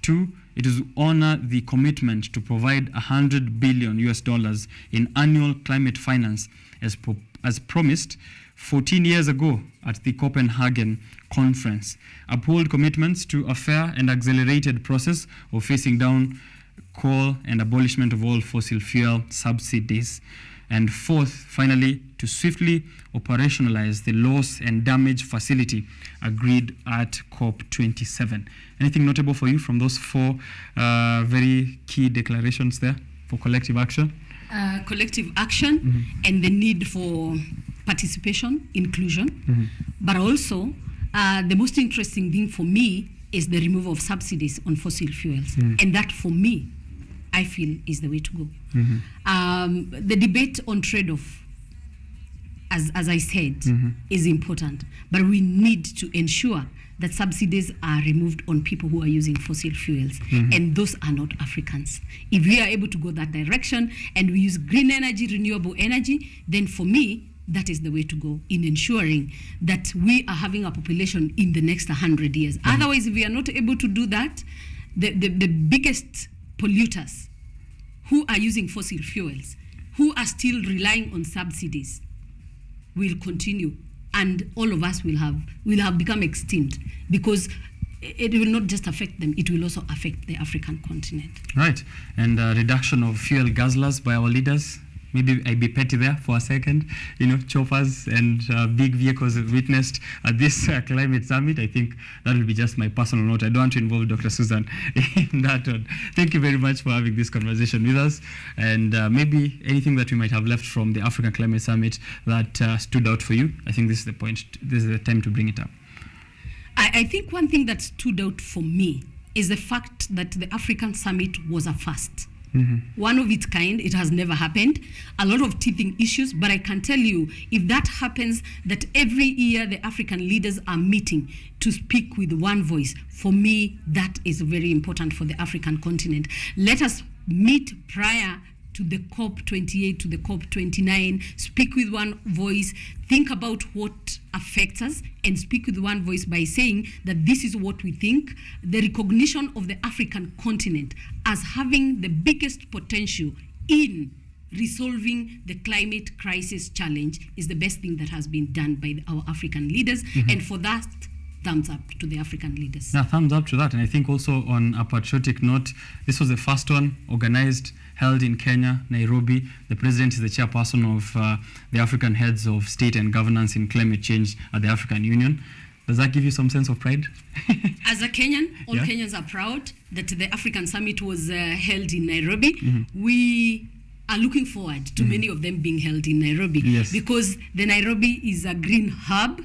2, it is honor the commitment to provide $100 billion in annual climate finance as promised 14 years ago at the Copenhagen conference. Uphold commitments to a fair and accelerated process of phasing down coal and abolishment of all fossil fuel subsidies. And 4th, finally, to swiftly operationalize the loss and damage facility agreed at COP27. Anything notable for you from those 4 very key declarations there for collective action? Collective action and the need for participation, inclusion, but also the most interesting thing for me is the removal of subsidies on fossil fuels. And that, for me, I feel is the way to go. The debate on trade-off, as I said, is important, but we need to ensure that subsidies are removed on people who are using fossil fuels, and those are not Africans. If we are able to go that direction and we use green energy, renewable energy, then for me, that is the way to go in ensuring that we are having a population in the next 100 years. Otherwise, if we are not able to do that, the biggest polluters who are using fossil fuels, who are still relying on subsidies, will continue, and all of us will have become extinct, because it will not just affect them, it will also affect the African continent. Right, and reduction of fuel guzzlers by our leaders. Maybe I be petty there for a second. You know, choppers and big vehicles witnessed at this climate summit. I think that will be just my personal note. I don't want to involve Dr. Susan in that one. Thank you very much for having this conversation with us. And maybe anything that we might have left from the African Climate Summit that stood out for you. I think this is the point. This is the time to bring it up. I think one thing that stood out for me is the fact that the African Summit was a first. One of its kind. It has never happened. A lot of teething issues, but I can tell you, if that happens, that every year the African leaders are meeting to speak with one voice, for me, that is very important for the African continent. Let us meet prior to the COP28, to the COP29, speak with one voice, think about what affects us, and speak with one voice by saying that this is what we think. The recognition of the African continent as having the biggest potential in resolving the climate crisis challenge is the best thing that has been done by our African leaders. And for that, thumbs up to the African leaders. Yeah, thumbs up to that. And I think also on a patriotic note, this was the first one organized, held in Kenya, Nairobi. The president is the chairperson of the African heads of state and governance in climate change at the African Union. Does that give you some sense of pride? As a Kenyan, all Kenyans are proud that the African summit was held in Nairobi. We are looking forward to many of them being held in Nairobi because the Nairobi is a green hub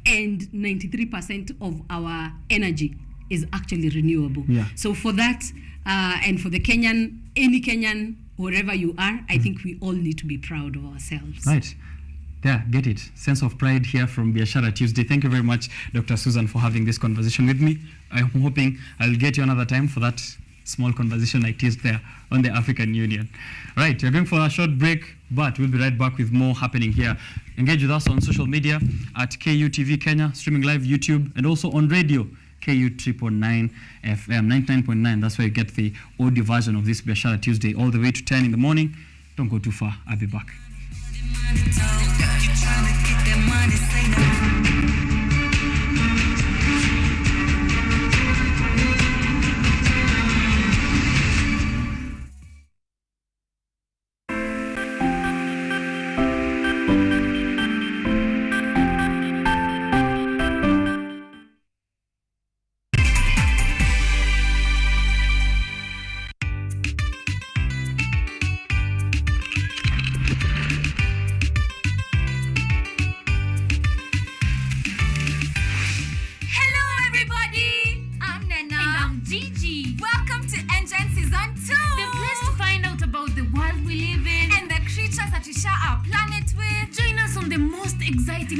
and 93% of our energy is actually renewable. So for that and for the Kenyan, any Kenyan, wherever you are, I think we all need to be proud of ourselves. Right. Yeah, get it. Sense of pride here from Biashara Tuesday. Thank you very much, Dr. Susan, for having this conversation with me. I'm hoping I'll get you another time for that small conversation I teased there on the African Union. Right, we're going for a short break, but we'll be right back with more happening here. Engage with us on social media at KUTV Kenya, streaming live YouTube, and also on radio, KU 999 FM, 99.9. That's where you get the audio version of this Biashara Tuesday all the way to 10 in the morning. Don't go too far. I'll be back.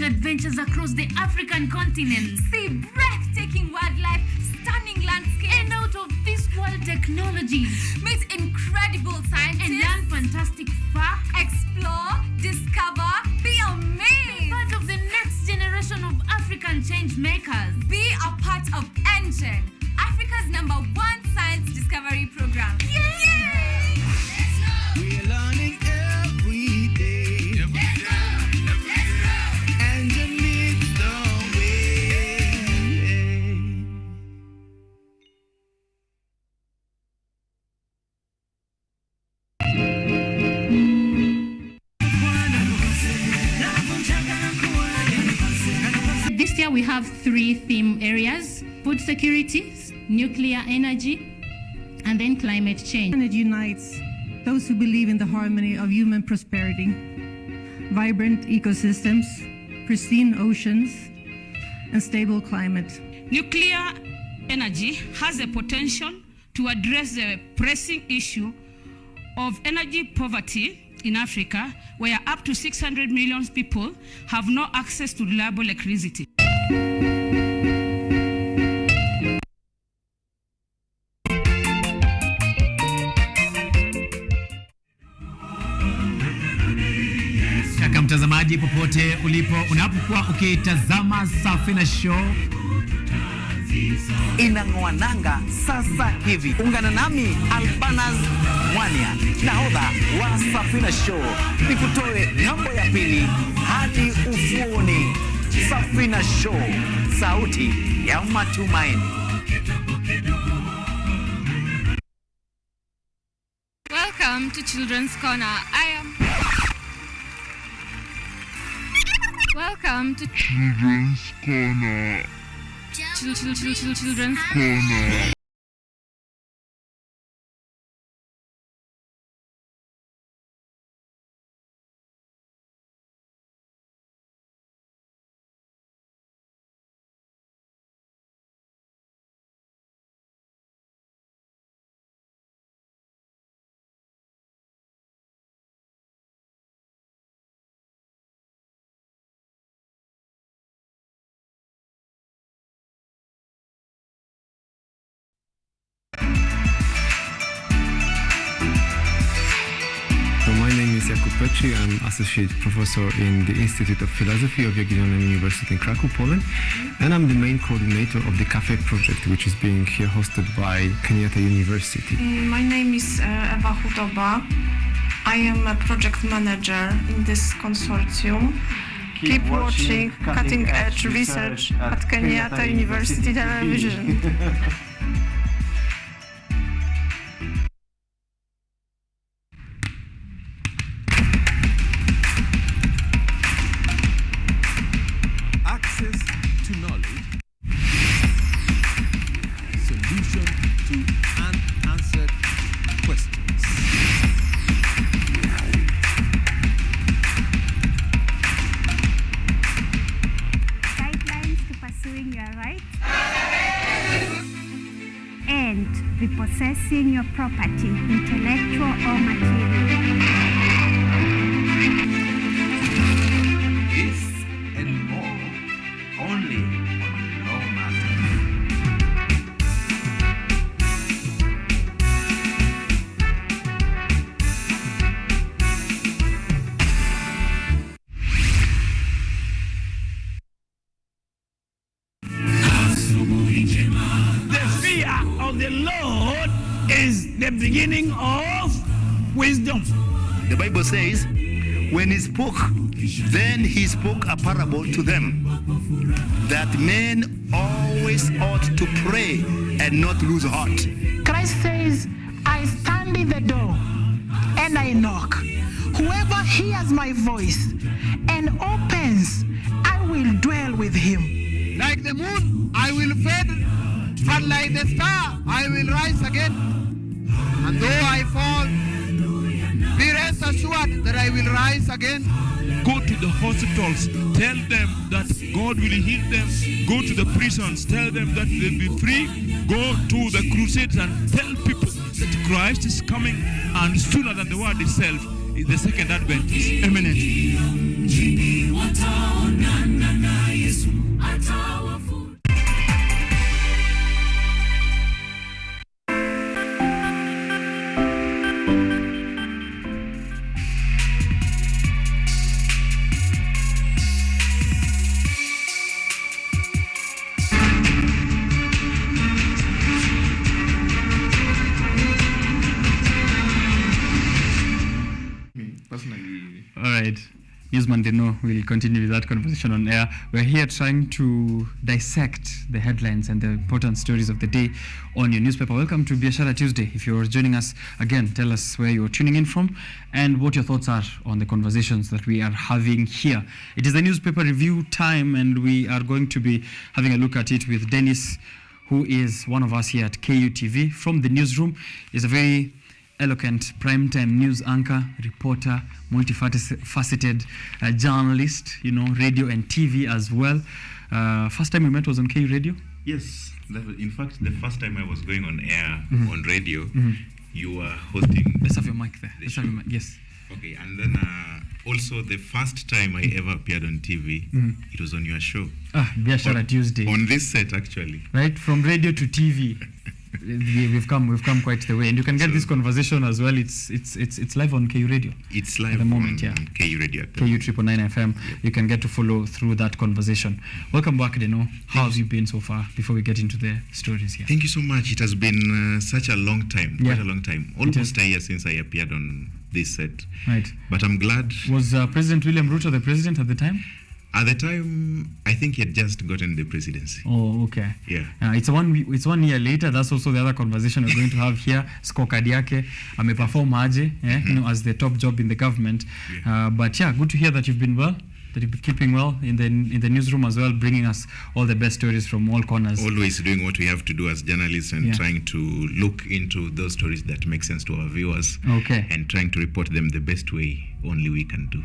Adventures across the African continent. See breathtaking wildlife, stunning landscapes, and out of this world technologies. Meet incredible scientists and learn fantastic facts. Explore, discover, be amazed. Be part of the next generation of African change makers. Be a part of ENGEN, Africa's #1 science discovery program. Yay! We're learning every day. This year we have 3 theme areas: food security, nuclear energy, and then climate change. It unites those who believe in the harmony of human prosperity, vibrant ecosystems, pristine oceans, and stable climate. Nuclear energy has the potential to address the pressing issue of energy poverty in Africa, where up to 600 million people have no access to reliable electricity. Kaka mtazamaji, popote ulipo, unapokuwa ukitazama Safina Show inang'oa nanga sasa hivi. Ungana nami Albanas Mwania, nahodha wa Safina Show, nikutoe ng'ambo ya pili hadi ufuoni. Safina Show, sauti ya matumaini. Welcome to Children's Corner. Welcome to Children's Corner. Children's Corner. I'm Associate Professor in the Institute of Philosophy of Jagiellonian University in Krakow, Poland, and I'm the main coordinator of the Cafe project, which is being here hosted by Kenyatta University. My name is Ewa Hudoba. I am a project manager in this consortium. Keep watching Cutting Edge Research at Kenyatta University Television. Access to knowledge. Solution to unanswered questions. Pursuing your rights and repossessing your property, intellectual or material. This and more only on Law Matters. The fear of the Lord is the beginning of wisdom. The Bible says, when he spoke, then he spoke a parable to them, that men always ought to pray and not lose heart. Christ says, I stand in the door and I knock. Whoever hears my voice and opens, I will dwell with him. Like the moon, I will fade, but like the star, I will rise again. And though I fall, be rest assured that I will rise again. Go to the hospitals, tell them that God will heal them. Go to the prisons, tell them that they'll be free. Go to the crusades and tell people that Christ is coming, and sooner than the word itself, the second advent is imminent. All right. Newsman Deno will continue with that conversation on air. We're here trying to dissect the headlines and the important stories of the day on your newspaper. Welcome to Biashara Tuesday. If you're joining us again, tell us where you're tuning in from and what your thoughts are on the conversations that we are having here. It is the newspaper review time, and we are going to be having a look at it with Dennis, who is one of us here at KU TV from the newsroom. He's a very eloquent primetime news anchor, reporter, multifaceted journalist, radio and TV as well. First time we met was on KU Radio? Yes. In fact, the first time I was going on air on radio, you were hosting. Let's have your mic there. Yes. Okay, and then also the first time I ever appeared on TV, it was on your show. Biashara Tuesday. On this set, actually. Right, from radio to TV. We've come quite the way, and you can get this conversation as well. It's live on KU Radio. It's live at the moment, on KU Radio. KU 999 FM. Yeah. You can get to follow through that conversation. Welcome back, Deno. How have you been so far? Before we get into the stories here. Thank you so much. It has been such a long time, quite a long time, almost a year since I appeared on this set. Right. But I'm glad. Was President William Ruto the president at the time? At the time, I think he had just gotten the presidency. Oh, okay. Yeah. It's 1 year later. That's also the other conversation we're going to have here. Scorecard yake ameperform aje, as the top job in the government. Yeah. But yeah, good to hear that you've been well, that you've been keeping well in the newsroom as well, bringing us all the best stories from all corners. Always doing what we have to do as journalists and trying to look into those stories that make sense to our viewers. Okay. And trying to report them the best way only we can do.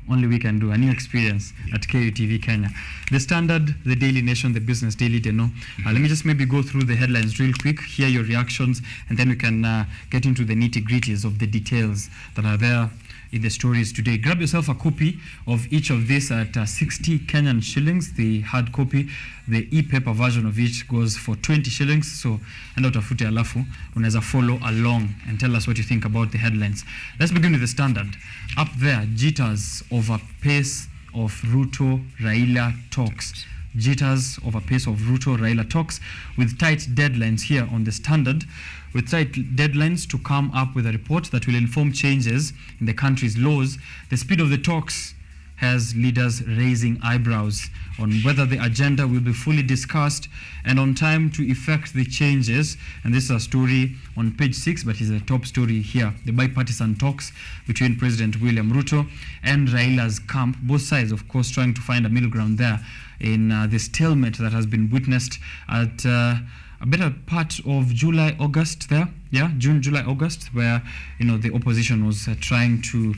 Only we can do. A new experience at KU TV Kenya. The Standard, the Daily Nation, the Business Daily, Deno. Let me just maybe go through the headlines real quick, hear your reactions, and then we can get into the nitty-gritties of the details that are there in the stories today. Grab yourself a copy of each of these at 60 Kenyan shillings, the hard copy. The e-paper version of each goes for 20 shillings. So, enda utafute alafu, unaweza follow along and tell us what you think about the headlines. Let's begin with the Standard. Up there, jitters over pace of Ruto-Raila talks. Jitters over pace of Ruto-Raila talks with tight deadlines here on the Standard. With tight deadlines to come up with a report that will inform changes in the country's laws. The speed of the talks has leaders raising eyebrows on whether the agenda will be fully discussed and on time to effect the changes. And this is a story on page 6, but it's a top story here. The bipartisan talks between President William Ruto and Raila's camp, both sides, of course, trying to find a middle ground there in the stalemate that has been witnessed at a better part of July, August there. Yeah, June, July, August, where, the opposition was trying to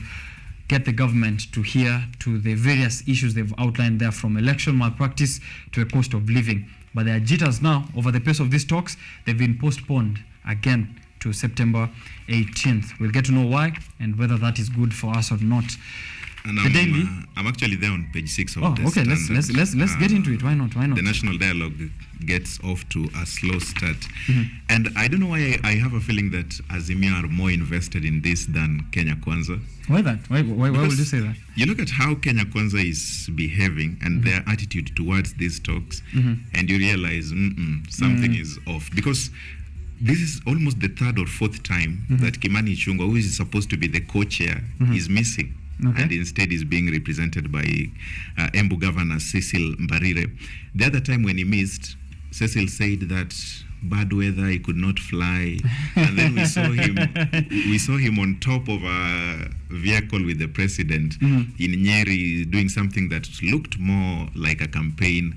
get the government to hear to the various issues they've outlined there, from election malpractice to the cost of living. But there are jitters now over the pace of these talks. They've been postponed again to September 18th. We'll get to know why and whether that is good for us or not. And I'm actually there on page 6 of the okay. Let's get into it. Why not? The national dialogue gets off to a slow start. And I don't know why I have a feeling that Azimio are more invested in this than Kenya Kwanza. Why that? Why would you say that? You look at how Kenya Kwanza is behaving and their attitude towards these talks, and you realize something is off. Because this is almost the third or fourth time that Kimani Ichung'wah, who is supposed to be the co-chair, is missing. Okay. And instead is being represented by Embu Governor Cecil Mbarire. The other time when he missed, Cecil said that bad weather, he could not fly, and then we saw him on top of a vehicle with the president in Nyeri doing something that looked more like a campaign,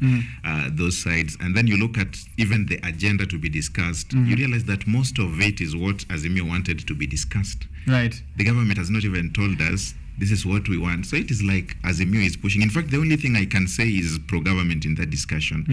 those sides. And then you look at even the agenda to be discussed, you realize that most of it is what Azimio wanted to be discussed. Right. The government has not even told us this is what we want. So it is like Azimio is pushing. In fact, the only thing I can say is pro-government in that discussion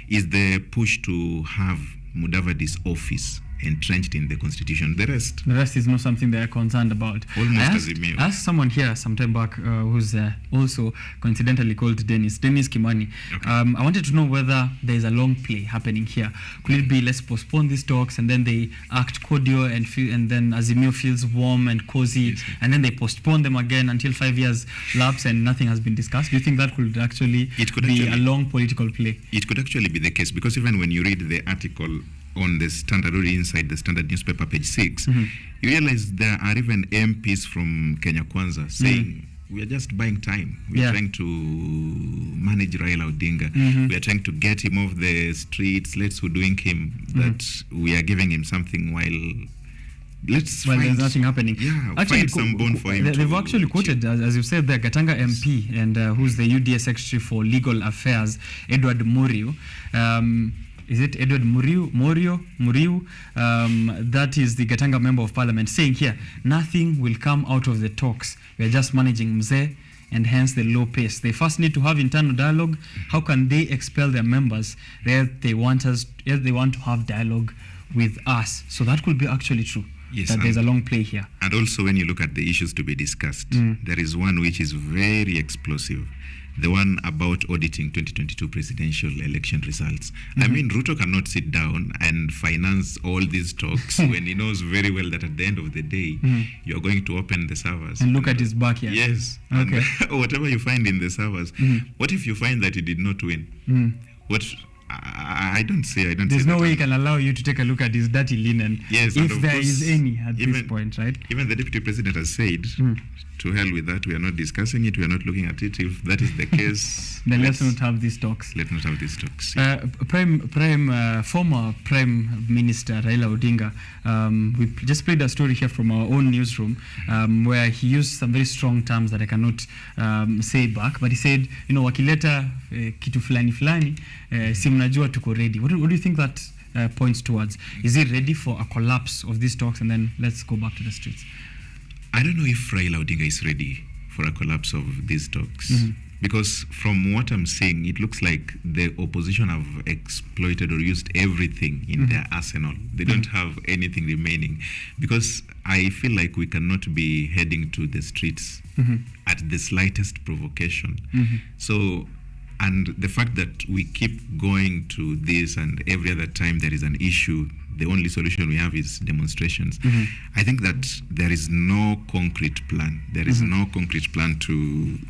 is the push to have Mudavadi's office entrenched in the constitution. The rest is not something they are concerned about. Almost I asked someone here some time back who's also coincidentally called Dennis Kimani. Okay. I wanted to know whether there is a long play happening here. Could it be, let's postpone these talks and then they act cordial and then Azimio feels warm and cozy, and then they postpone them again until 5 years lapse and nothing has been discussed? Do you think that could actually be a long political play? It could actually be the case, because even when you read the article on the Standard, or inside the Standard newspaper, page 6, you realize there are even MPs from Kenya Kwanza saying, we are just buying time. We are trying to manage Raila Odinga. We are trying to get him off the streets. Let's hoodwink him that we are giving him something while there's nothing happening. Yeah, actually, find some bone for him. They've actually quoted, as you said, the Gatanga MP and who's the UDA Secretary for Legal Affairs, Edward Muriu. Is it Edward Muriu? That is the Gatanga Member of Parliament, saying here, nothing will come out of the talks. We are just managing Mzee, and hence the low pace. They first need to have internal dialogue. How can they expel their members? They want to have dialogue with us. So that could be actually true. Yes, that there's a long play here. And also when you look at the issues to be discussed, there is one which is very explosive. The one about auditing 2022 presidential election results. I mean, Ruto cannot sit down and finance all these talks when he knows very well that at the end of the day, you're going to open the servers. And look at his backyard. Yes. Okay. And whatever you find in the servers, what if you find that he did not win? What? I don't say. There's no way he can allow you to take a look at his dirty linen, yes, if there is any at this point, right? Even the deputy president has said, to hell with that. We are not discussing it. We are not looking at it. If that is the case, then let's not have these talks. Let's not have these talks. Former Prime Minister Raila Odinga, we just played a story here from our own newsroom where he used some very strong terms that I cannot say back, but he said, wakileta kitu fulani, si mnajua tuko ready. What do you think that points towards? Is he ready for a collapse of these talks, and then let's go back to the streets? I don't know if Raila Odinga is ready for a collapse of these talks. Because from what I'm seeing, it looks like the opposition have exploited or used everything in their arsenal. They don't have anything remaining. Because I feel like we cannot be heading to the streets at the slightest provocation. So And the fact that we keep going to this, and every other time there is an issue, the only solution we have is demonstrations. I think that there is no concrete plan. There is no concrete plan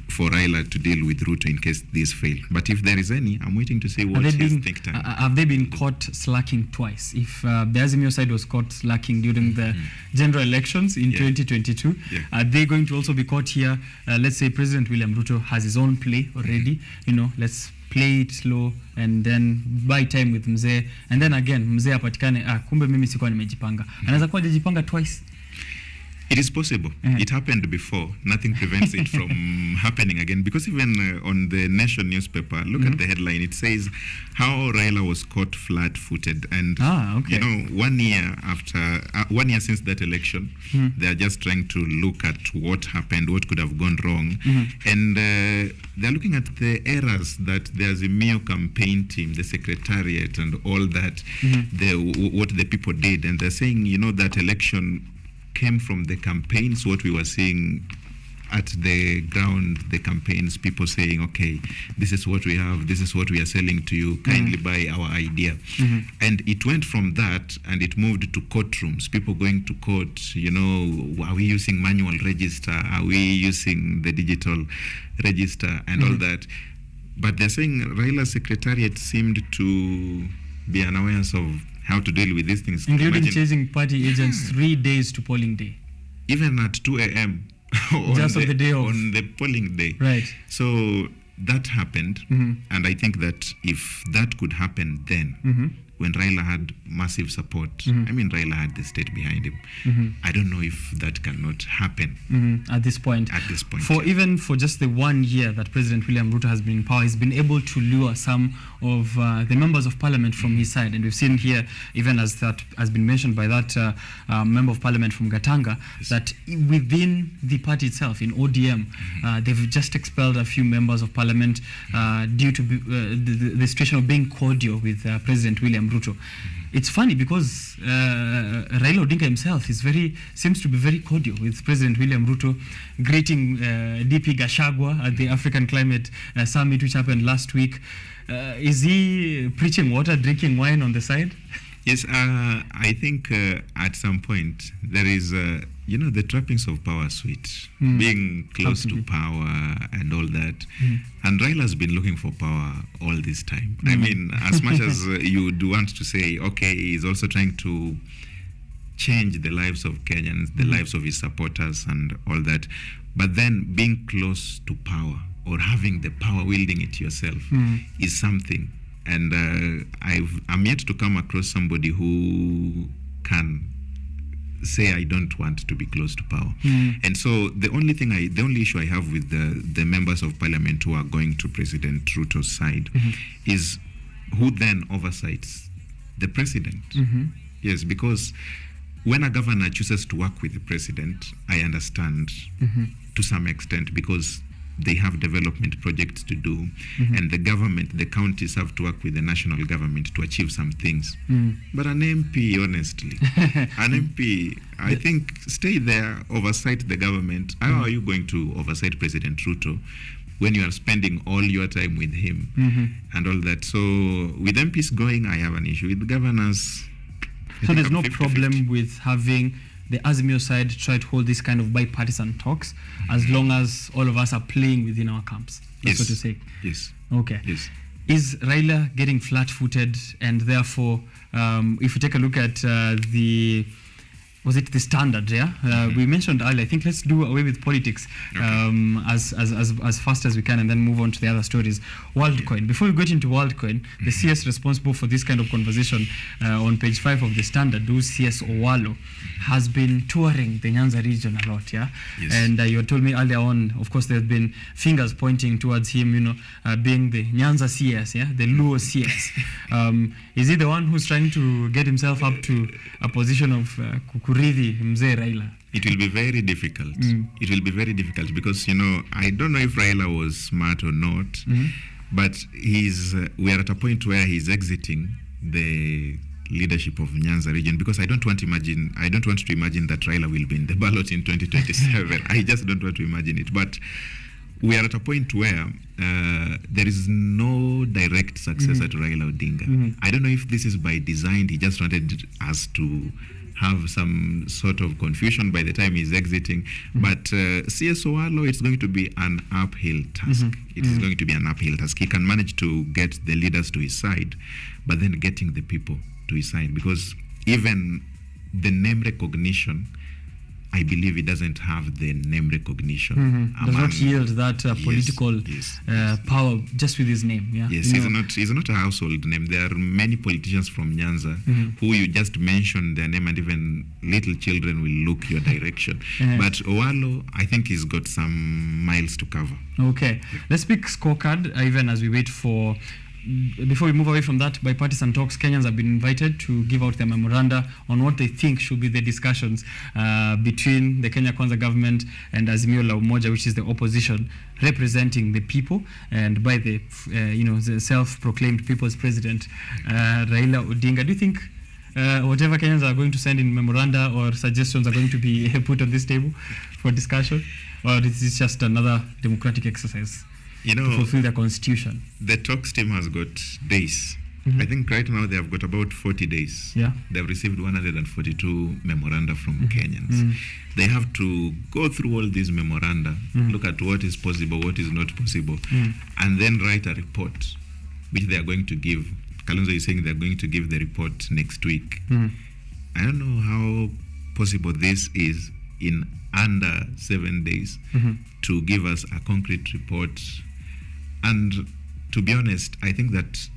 for Raila to deal with Ruto in case this fail. But if there is any, I'm waiting to see what his think tank. Have they been caught slacking twice? If the Azimio side was caught slacking during the general elections in 2022, are they going to also be caught here? Let's say President William Ruto has his own play already. Let's play it slow and then buy time with mzee, and then again mzee apatikane kumbe mimi sikuwa nimejipanga. Anaweza kuwa hajajipanga twice. It is possible. It happened before. Nothing prevents it from happening again. Because even on the Nation newspaper, look at the headline. It says how Raila was caught flat-footed. And 1 year after, 1 year since that election, they are just trying to look at what happened, what could have gone wrong, and they're looking at the errors that there's a mere campaign team, the secretariat, and all that, what the people did, and they're saying, that election came from the campaigns, what we were seeing at the ground, the campaigns, people saying, okay, this is what we have, this is what we are selling to you, kindly buy our idea. And it went from that and it moved to courtrooms, people going to court, are we using manual register, are we using the digital register and all that. But they're saying Raila's secretariat seemed to be unaware of how to deal with these things. Including chasing party agents 3 days to polling day. Even at 2 a.m. Just on the day of. On the polling day. Right. So that happened. And I think that if that could happen then, when Raila had massive support, I mean, Raila had the state behind him. I don't know if that cannot happen at this point. At this point. Even for just the 1 year that President William Ruto has been in power, he's been able to lure some of the members of parliament from his side. And we've seen here, even as that has been mentioned by that member of parliament from Gatanga, that within the party itself, in ODM, they've just expelled a few members of parliament due to the situation of being cordial with President William Ruto. It's funny because Raila Odinga himself seems to be very cordial with President William Ruto, greeting DP Gachagua at the African Climate Summit, which happened last week. Is he preaching water, drinking wine on the side? Yes, I think at some point there is, the trappings of power are sweet, being close to power and all that. And Raila has been looking for power all this time. I mean, as much as you do want to say, okay, he's also trying to change the lives of Kenyans, the lives of his supporters and all that. But then being close to power or having the power, wielding it yourself is something. And I'm yet to come across somebody who can say I don't want to be close to power. And so the only issue I have with the members of parliament who are going to President Ruto's side is who then oversights the president. Yes, because when a governor chooses to work with the president, I understand to some extent, because they have development projects to do, and the government, the counties have to work with the national government to achieve some things. But an MP, honestly, an MP, I think, stay there, oversight the government. How are you going to oversight President Ruto when you are spending all your time with him and all that? So with MPs going, I have an issue. With governors, so there's no problem with having the Azimio side try to hold this kind of bipartisan talks, as long as all of us are playing within our camps. That's what you say. Yes. Okay. Yes. Is Raila getting flat-footed, and therefore, if we take a look at the Standard? We mentioned earlier. I think let's do away with politics as fast as we can, and then move on to the other stories. WorldCoin. Before we get into WorldCoin, the CS responsible for this kind of conversation on page 5 of the Standard, who's CS Owalo, has been touring the Nyanza region a lot. Yes. And you had told me earlier on, of course, there have been fingers pointing towards him, being the Nyanza CS, the Luo CS. Is he the one who's trying to get himself up to a position of Kuridhi Mzee Raila? It will be very difficult. It will be very difficult because, I don't know if Raila was smart or not, but we are at a point where he's exiting the leadership of Nyanza region, because I don't want to imagine that Raila will be in the ballot in 2027. I just don't want to imagine it. But we are at a point where there is no direct successor to Raila Odinga. I don't know if this is by design. He just wanted us to have some sort of confusion by the time he's exiting. But CS Owalo, it's going to be an uphill task. It is going to be an uphill task. He can manage to get the leaders to his side, but then getting the people to his side, because even the name recognition, I believe he doesn't have the name recognition. Does not yield that political power just with his name. Yeah. Yes, he's not a household name. There are many politicians from Nyanza who you just mention their name and even little children will look your direction. But Owalo, I think he's got some miles to cover. Okay, let's pick scorecard even as we wait for. Before we move away from that, bipartisan talks, Kenyans have been invited to give out their memoranda on what they think should be the discussions between the Kenya Kwanza government and Azimio la Umoja, which is the opposition representing the people, and by the the self-proclaimed people's president, Raila Odinga. Do you think whatever Kenyans are going to send in memoranda or suggestions are going to be put on this table for discussion, or is this just another democratic exercise? To fulfill their constitution? The talks team has got days. I think right now they have got about 40 days. Yeah. They've received 142 memoranda from Kenyans. They have to go through all these memoranda, look at what is possible, what is not possible, and then write a report, which they are going to give. Kalonzo is saying they're going to give the report next week. I don't know how possible this is in under 7 days to give us a concrete report. And to be honest, I think that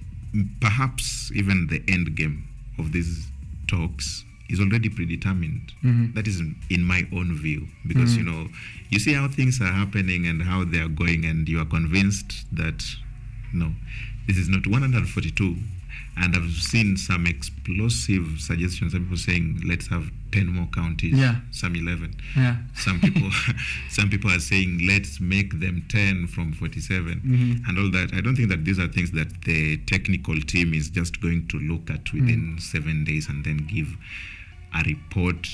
perhaps even the end game of these talks is already predetermined. That is in my own view, because you see how things are happening and how they are going, and you are convinced that no, this is not 142. And I've seen some explosive suggestions. Some people saying let's have 10 more counties. Some 11. Some people are saying let's make them 10 from 47 and all that. I don't think that these are things that the technical team is just going to look at within 7 days and then give a report.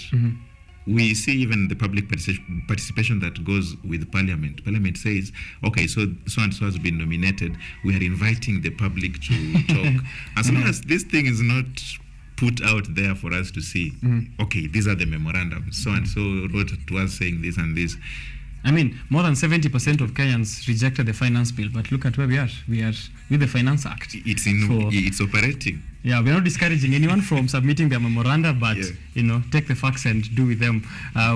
We see even the public participation that goes with Parliament. Parliament says, okay, so and so has been nominated. We are inviting the public to talk. As long as this thing is not put out there for us to see, okay, these are the memorandums. So and so wrote to us saying this and this. I mean, more than 70% of Kenyans rejected the finance bill, but look at where we are. We are with the Finance Act. It's operating. Yeah, we're not discouraging anyone from submitting their memoranda, but take the facts and do with them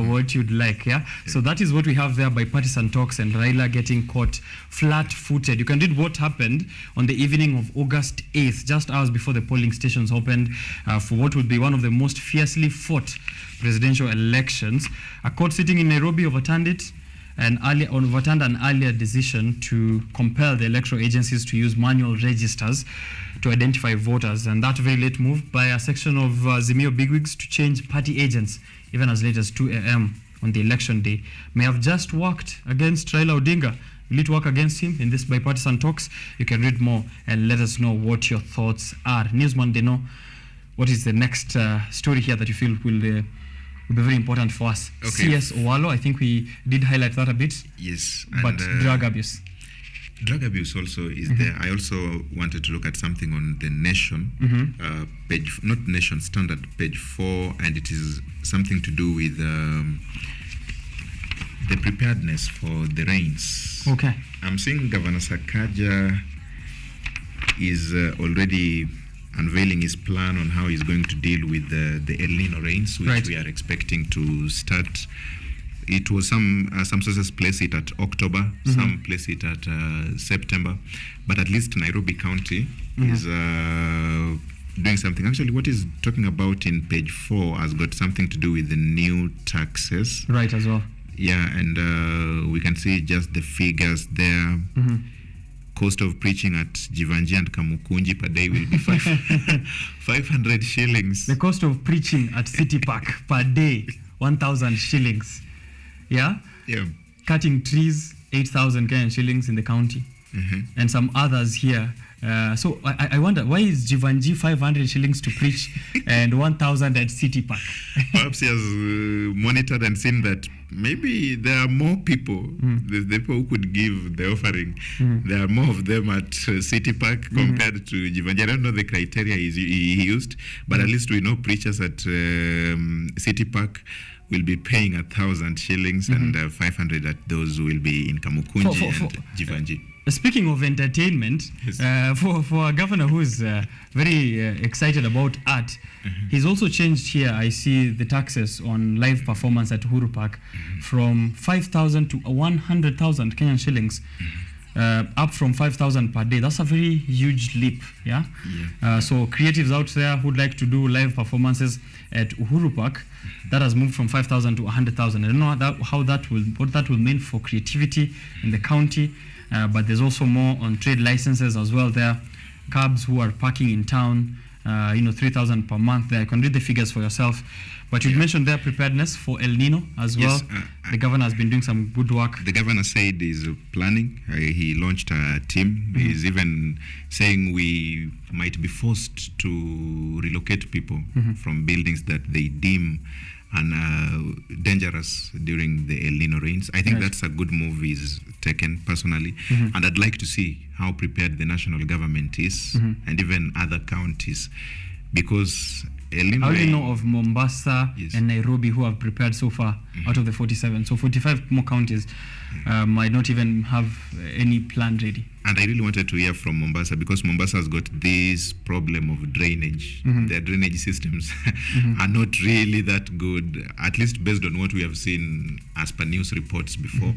what you'd like. So that is what we have there, bipartisan talks and Raila getting caught flat-footed. You can read what happened on the evening of August 8th, just hours before the polling stations opened for what would be one of the most fiercely fought presidential elections. A court sitting in Nairobi overturned an earlier decision to compel the electoral agencies to use manual registers to identify voters, and that very late move by a section of Azimio bigwigs to change party agents even as late as 2 a.m. on the election day may have just worked against Raila Odinga. Will it work against him in this bipartisan talks? You can read more and let us know what your thoughts are. Newsman Deno, what is the next story here that you feel will be very important for us? Okay. CS Owalo, I think we did highlight that a bit. Yes. But drug abuse. Drug abuse also is there. I also wanted to look at something on the Nation, page, not Nation, Standard, page 4, and it is something to do with the preparedness for the rains. Okay. I'm seeing Governor Sakaja is already unveiling his plan on how he's going to deal with the El Nino rains, which we are expecting to start. It was some sources place it at October, some place it at September, but at least Nairobi County is doing something. Actually, what he's talking about in page 4 has got something to do with the new taxes. Right, as well. Yeah, and we can see just the figures there. Cost of preaching at Jivanji and Kamukunji per day will be 500 shillings. The cost of preaching at City Park per day, 1,000 shillings. Yeah? Yeah. Cutting trees, 8,000 Kenyan shillings in the county. and some others here. So I wonder, why is Jivanji 500 shillings to preach and 1,000 at City Park? Perhaps he has monitored and seen that maybe there are more people, the people who could give the offering, there are more of them at City Park compared to Jivanji. I don't know the criteria he used, but at least we know preachers at City Park will be paying 1,000 shillings and 500 at those who will be in Kamukunji and Jivanji. Speaking of entertainment, for a governor who is very excited about art, he's also changed here. I see the taxes on live performance at Uhuru Park from 5,000 to 100,000 Kenyan shillings, up from 5,000 per day. That's a very huge leap, yeah? So creatives out there who'd like to do live performances at Uhuru Park, that has moved from 5,000 to 100,000. I don't know what that will mean for creativity in the county. But there's also more on trade licenses as well there. Cabs who are parking in town, 3,000 per month there. You can read the figures for yourself. But you mentioned their preparedness for El Nino as well. The governor has been doing some good work. The governor said he's planning. He launched a team. He's even saying we might be forced to relocate people from buildings that they deem and dangerous during the El Nino rains. I think that's a good move he's taken personally, and I'd like to see how prepared the national government is and even other counties, because El Nino. How do you know of Mombasa and Nairobi who have prepared so far out of the 47? So 45 more counties might not even have any plan ready. And I really wanted to hear from Mombasa, because Mombasa has got this problem of drainage. Their drainage systems are not really that good, at least based on what we have seen as per news reports before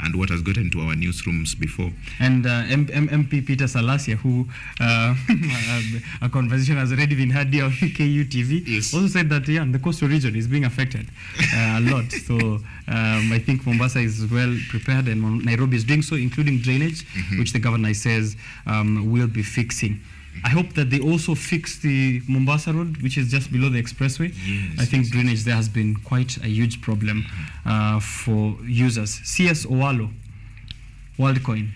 and what has gotten to our newsrooms before. And MP Peter Salasia, who a conversation has already been had here on KU TV, also said that the coastal region is being affected a lot. So I think Mombasa is well prepared, and Nairobi is doing so, including drainage, which the governor says will be fixing. I hope that they also fix the Mombasa Road, which is just below the expressway. I think drainage there has been quite a huge problem for users. CS Owalo, WorldCoin.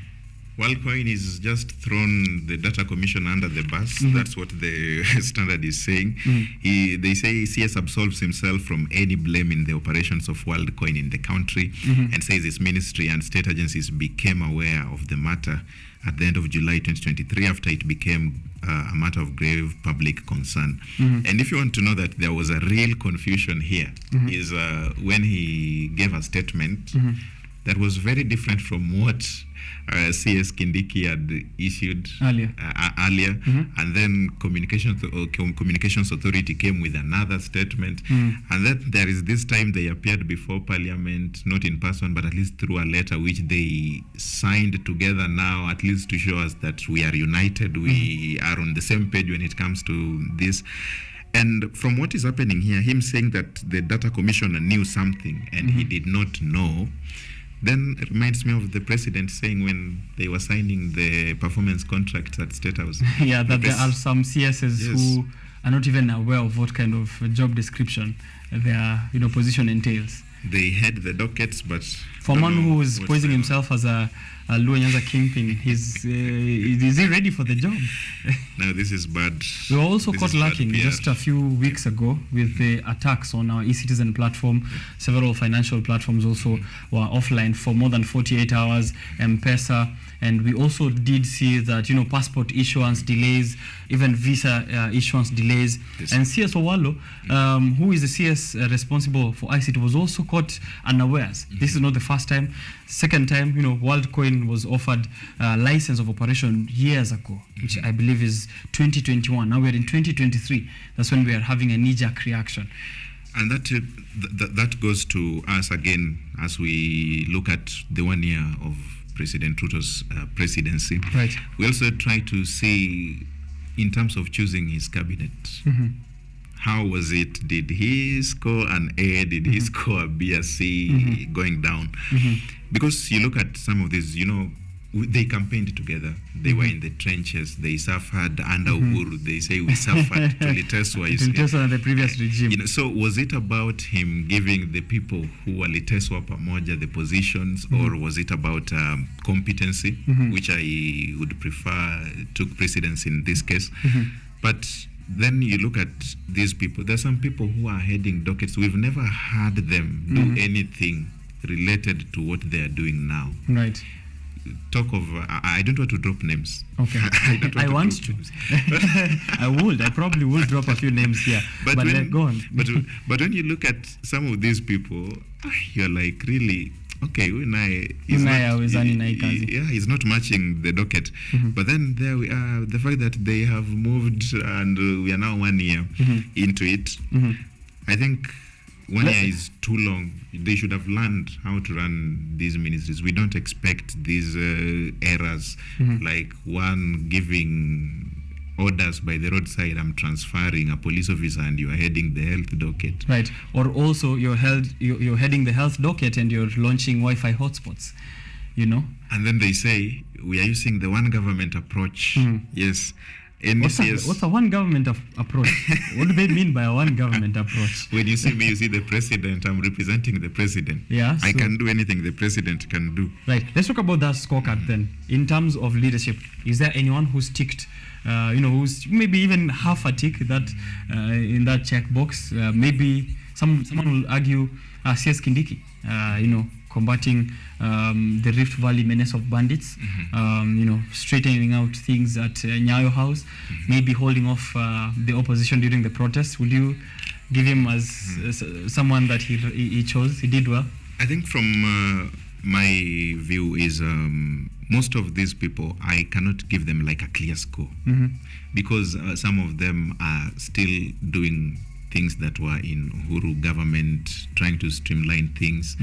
WorldCoin is just thrown the data commission under the bus. That's what the standard is saying. They say CS absolves himself from any blame in the operations of WorldCoin in the country, and says his ministry and state agencies became aware of the matter at the end of July 2023 after it became a matter of grave public concern. And if you want to know that there was a real confusion here, is when he gave a statement that was very different from what CS Kindiki had issued earlier. And then Communications Authority came with another statement. And then there is this time they appeared before Parliament, not in person, but at least through a letter which they signed together now, at least to show us that we are united, we are on the same page when it comes to this. And from what is happening here, him saying that the data commissioner knew something and he did not know, then it reminds me of the president saying when they were signing the performance contracts at State House. That there are some CSs who are not even aware of what kind of job description their position entails. They had the dockets, but for one who is posing himself as a Luo Nyanza kingpin, is he ready for the job? No, this is bad. We were also caught lacking just a few weeks ago with the attacks on our eCitizen platform. Several financial platforms also were offline for more than 48 hours, M-Pesa, and we also did see that, passport issuance delays, even visa issuance delays. And CS Owalo, who is the CS responsible for ICT, was also caught unawares. This is not the first time. Second time, WorldCoin was offered a license of operation years ago, which I believe is 2021. Now we're in 2023. That's when we are having a knee-jerk reaction. And that goes to us again as we look at the 1 year of President Ruto's presidency. Right. We also try to see, in terms of choosing his cabinet, how was it? Did he score an A? Did he score a B, a C, going down? Because you look at some of these, they campaigned together. They were in the trenches. They suffered under Uhuru. They say we suffered to Liteswa. Liteswa, the previous regime. You know, so was it about him giving the people who were Liteswa pamoja the positions, or was it about competency, which I would prefer took precedence in this case? But then you look at these people. There are some people who are heading dockets. We've never had them do anything related to what they are doing now. Right. Talk of I don't want to drop names. Okay. I want to. I probably will drop a few names here. But when, go on. But when you look at some of these people, you're like, really, okay, he's not matching the docket. But then there we are, the fact that they have moved and we are now 1 year into it. I think 1 year is too long. They should have learned how to run these ministries. We don't expect these errors, like one giving orders by the roadside, I'm transferring a police officer and you are heading the health docket. Right. Or also you're heading the health docket and you're launching Wi-Fi hotspots, you know? And then they say, we are using the one government approach. Yes. What's a one government approach? What do they mean by a one government approach? When you see me, you see the president. I'm representing the president. Yeah, I can do anything the president can do. Right. Let's talk about that scorecard then. In terms of leadership, is there anyone who's ticked, who's maybe even half a tick that in that checkbox? Maybe someone will argue CS Kindiki, combating the Rift Valley menace of bandits, straightening out things at Nyayo House, maybe holding off the opposition during the protests. Will you give him as someone that he chose? He did well. I think from my view is most of these people, I cannot give them like a clear score because some of them are still doing things that were in Uhuru government, trying to streamline things.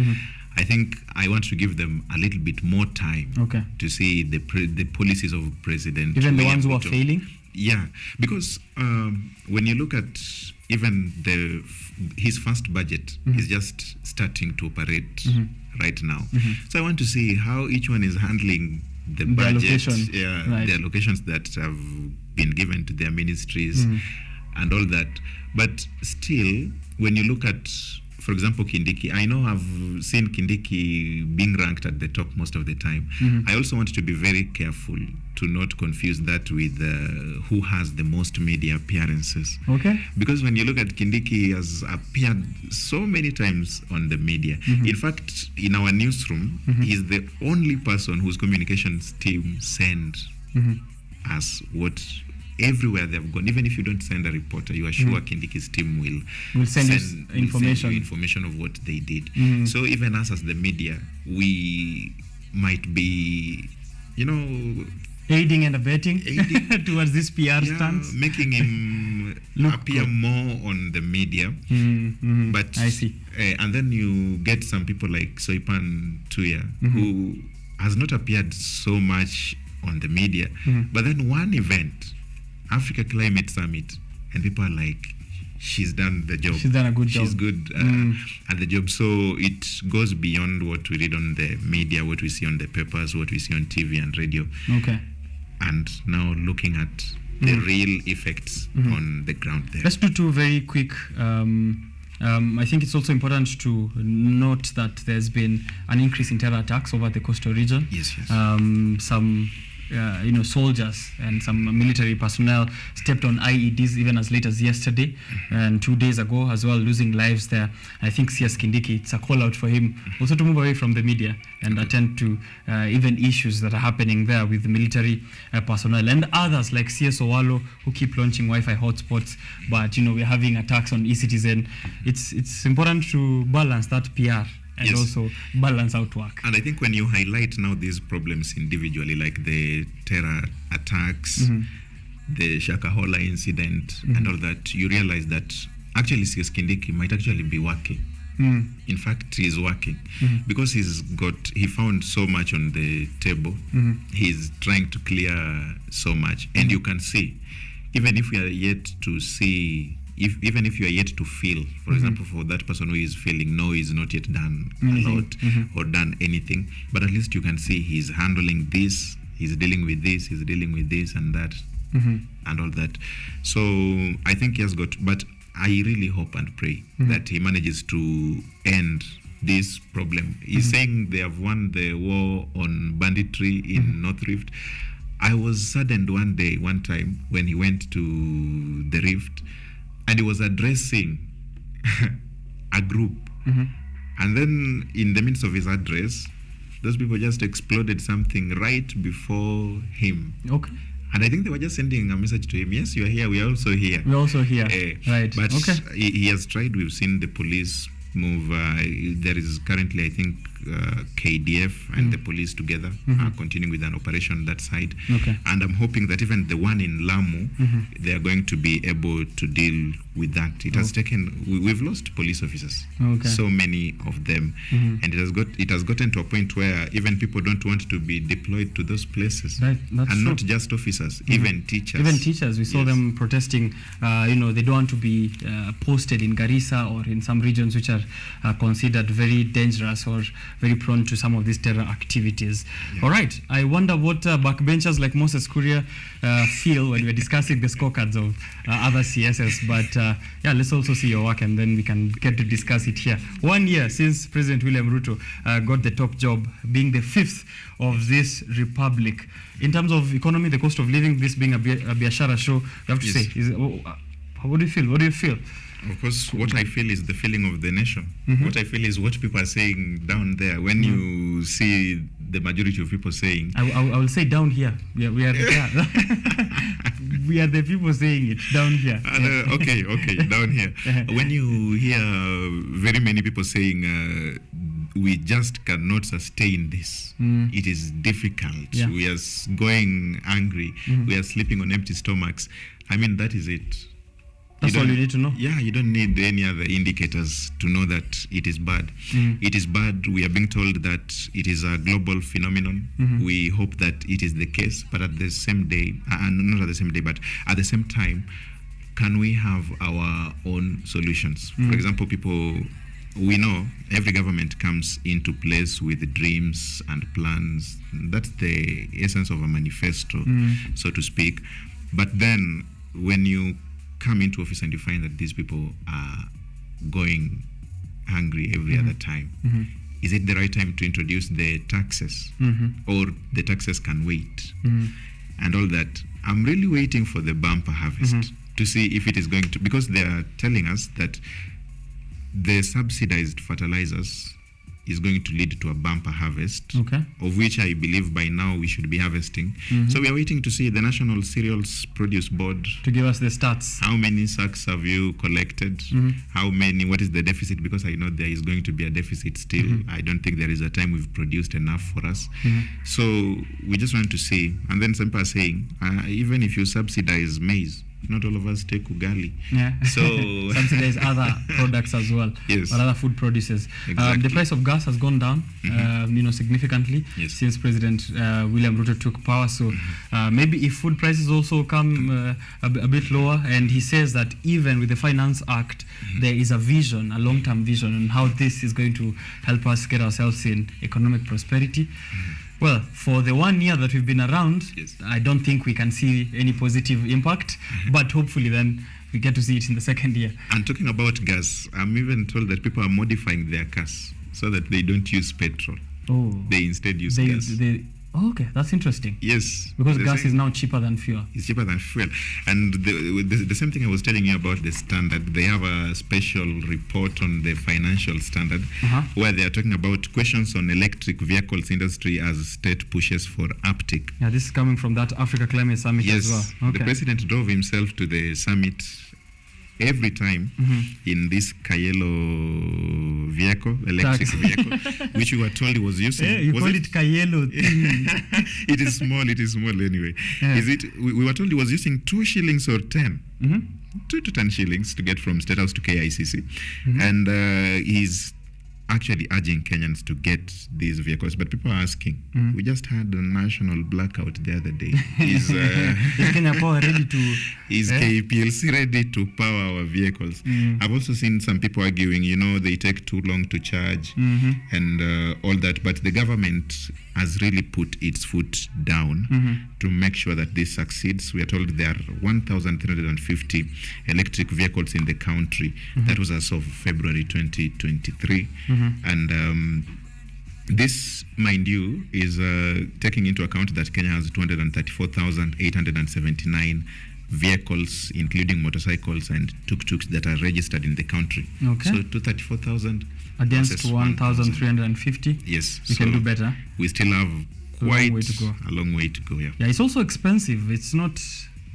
I think I want to give them a little bit more time to see the policies of President. Even the ones who are failing? Yeah, because when you look at even his first budget is just starting to operate right now. So I want to see how each one is handling the budget, the allocations that have been given to their ministries and all that. But still, when you look at, for example, Kindiki, I know I've seen Kindiki being ranked at the top most of the time. I also want to be very careful to not confuse that with who has the most media appearances. Okay. Because when you look at Kindiki, he has appeared so many times on the media. In fact, in our newsroom, he's the only person whose communications team send us what everywhere they've gone. Even if you don't send a reporter, you are sure Kindiki's team will send you information of what they did. So even us as the media, we might be, aiding and abetting towards this PR stance, making him appear more on the media. But I see. And then you get some people like Soipan Tuya, who has not appeared so much on the media. But then one event, Africa Climate Summit, and people are like, she's done the job. She's done a good job. She's good at the job. So it goes beyond what we read on the media, what we see on the papers, what we see on TV and radio. Okay. And now looking at the real effects on the ground there. Let's do two very quick. I think it's also important to note that there's been an increase in terror attacks over the coastal region. Yes. Some soldiers and some military personnel stepped on IEDs even as late as yesterday and 2 days ago as well, losing lives there. I think CS Kindiki, it's a call out for him also to move away from the media and attend to even issues that are happening there with the military personnel and others like CS Owalo who keep launching Wi-Fi hotspots, but we're having attacks on eCitizen. It's important to balance that PR and also balance out work. And I think when you highlight now these problems individually, like the terror attacks, the Shakahola incident, and all that, you realize that actually CS Kindiki might actually be working. In fact, he's working because he found so much on the table. He's trying to clear so much, and you can see, even if we are yet to see even if you are yet to feel, for example, for that person who is feeling no, he's not yet done a lot or done anything, but at least you can see he's handling this, he's dealing with this, he's dealing with this and that, and all that. So I think he has got, but I really hope and pray that he manages to end this problem. He's saying they have won the war on banditry in North Rift. I was saddened one time when he went to the Rift and he was addressing a group. And then in the midst of his address, those people just exploded something right before him. Okay. And I think they were just sending a message to him. Yes, you are here. We are also here. We're also here. Right. But okay. he has tried. We've seen the police move. There is currently, I think, KDF and the police together are continuing with an operation on that side. Okay. And I'm hoping that even the one in Lamu, they are going to be able to deal with that. It has taken. We've lost police officers. Okay. So many of them, and it has gotten to a point where even people don't want to be deployed to those places. Right. That's and true. not just officers, even teachers. Even teachers, we saw them protesting. They don't want to be posted in Garissa or in some regions which are considered very dangerous or very prone to some of these terror activities. All right. I wonder what backbenchers like Moses Kuria feel when we're discussing the scorecards of other CSS. But let's also see your work and then we can get to discuss it here. 1 year since President William Ruto got the top job, being the 5th of this republic. In terms of economy, the cost of living, this being a Biashara show, you have to say, what do you feel? What do you feel? Of course, what I feel is the feeling of the nation. What I feel is what people are saying down there. When you see the majority of people saying... I will say down here. We are we are the people saying it down here. Okay, down here. When you hear very many people saying... we just cannot sustain this. It is difficult. We are going angry. We are sleeping on empty stomachs. I mean, that is it. That's all you need to know. Yeah, you don't need any other indicators to know that it is bad. It is bad. We are being told that it is a global phenomenon. We hope that it is the case, but at the same day, not at the same day, but at the same time, can we have our own solutions? For example, we know every government comes into place with dreams and plans. That's the essence of a manifesto, so to speak. But then when you come into office and you find that these people are going hungry every other time, is it the right time to introduce the taxes? Or the taxes can wait? And all that. I'm really waiting for the bumper harvest to see if it is going to, because they are telling us that the subsidized fertilizers is going to lead to a bumper harvest, of which I believe by now we should be harvesting. So we are waiting to see the National Cereals Produce Board to give us the stats. How many sacks have you collected? How many? What is the deficit? Because I know there is going to be a deficit still. I don't think there is a time we've produced enough for us. So we just want to see. And then some people are saying, even if you subsidize maize, not all of us take ugali. So subsidize other products as well, or other food produces. The price of gas has gone down, significantly since President William Ruto took power. So maybe if food prices also come a bit lower, and he says that even with the Finance Act, there is a vision, a long-term vision on how this is going to help us get ourselves in economic prosperity. Well, for the 1 year that we've been around, I don't think we can see any positive impact, but hopefully then we get to see it in the second year. And talking about gas, I'm even told that people are modifying their cars so that they don't use petrol. They instead use gas. Okay, that's interesting. Yes. Because gas is now cheaper than fuel. It's cheaper than fuel. And the same thing I was telling you about the standard, they have a special report on the financial standard where they are talking about questions on electric vehicles industry as state pushes for uptake. Yeah, this is coming from that Africa Climate Summit as well. The president drove himself to the summit every time in this Kayelo vehicle, electric vehicle, which we were told he was using. You call it Kayelo. It is small anyway. Is it? We were told he was using 2 shillings or 10. 2 to 10 shillings to get from State House to KICC. And he's actually urging Kenyans to get these vehicles, but people are asking. We just had a national blackout the other day. Is Kenya Power ready to? Is KPLC ready to power our vehicles? I've also seen some people arguing, they take too long to charge and all that, but the government has really put its foot down to make sure that this succeeds. We are told there are 1,350 electric vehicles in the country. That was as of February 2023. And this, mind you, is taking into account that Kenya has 234,879 vehicles, including motorcycles and tuk-tuks that are registered in the country. Okay. So 234,000 against 1,350. Yes. We can do better. We still have quite a long way to go. Yeah. Yeah, it's also expensive. It's not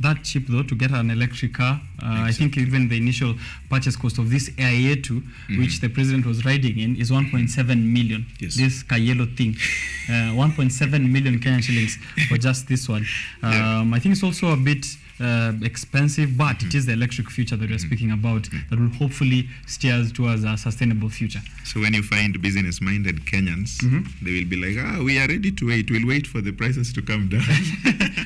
that cheap though to get an electric car. I think even the initial purchase cost of this Air2, which the president was riding in, is 1.7 million. Yes. This Kayelo thing, 1.7 million Kenyan shillings for just this one. I think it's also a bit expensive, but it is the electric future that we're speaking about that will hopefully steer us towards a sustainable future. So when you find business-minded Kenyans, they will be like, we are ready to wait. We'll wait for the prices to come down.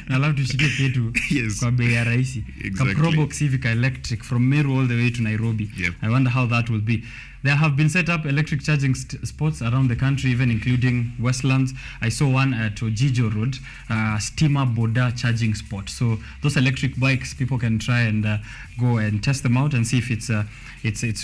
I love to shike ketu kwa bei ya rahisi. Exactly. Ka Probox Civic electric from Meru all the way to Nairobi. Yep. I wonder how that will be. There have been set up electric charging spots around the country, even including Westlands. I saw one at Ojijo Road, steamer Boda charging spot. So those electric bikes, people can try and go and test them out and see if it's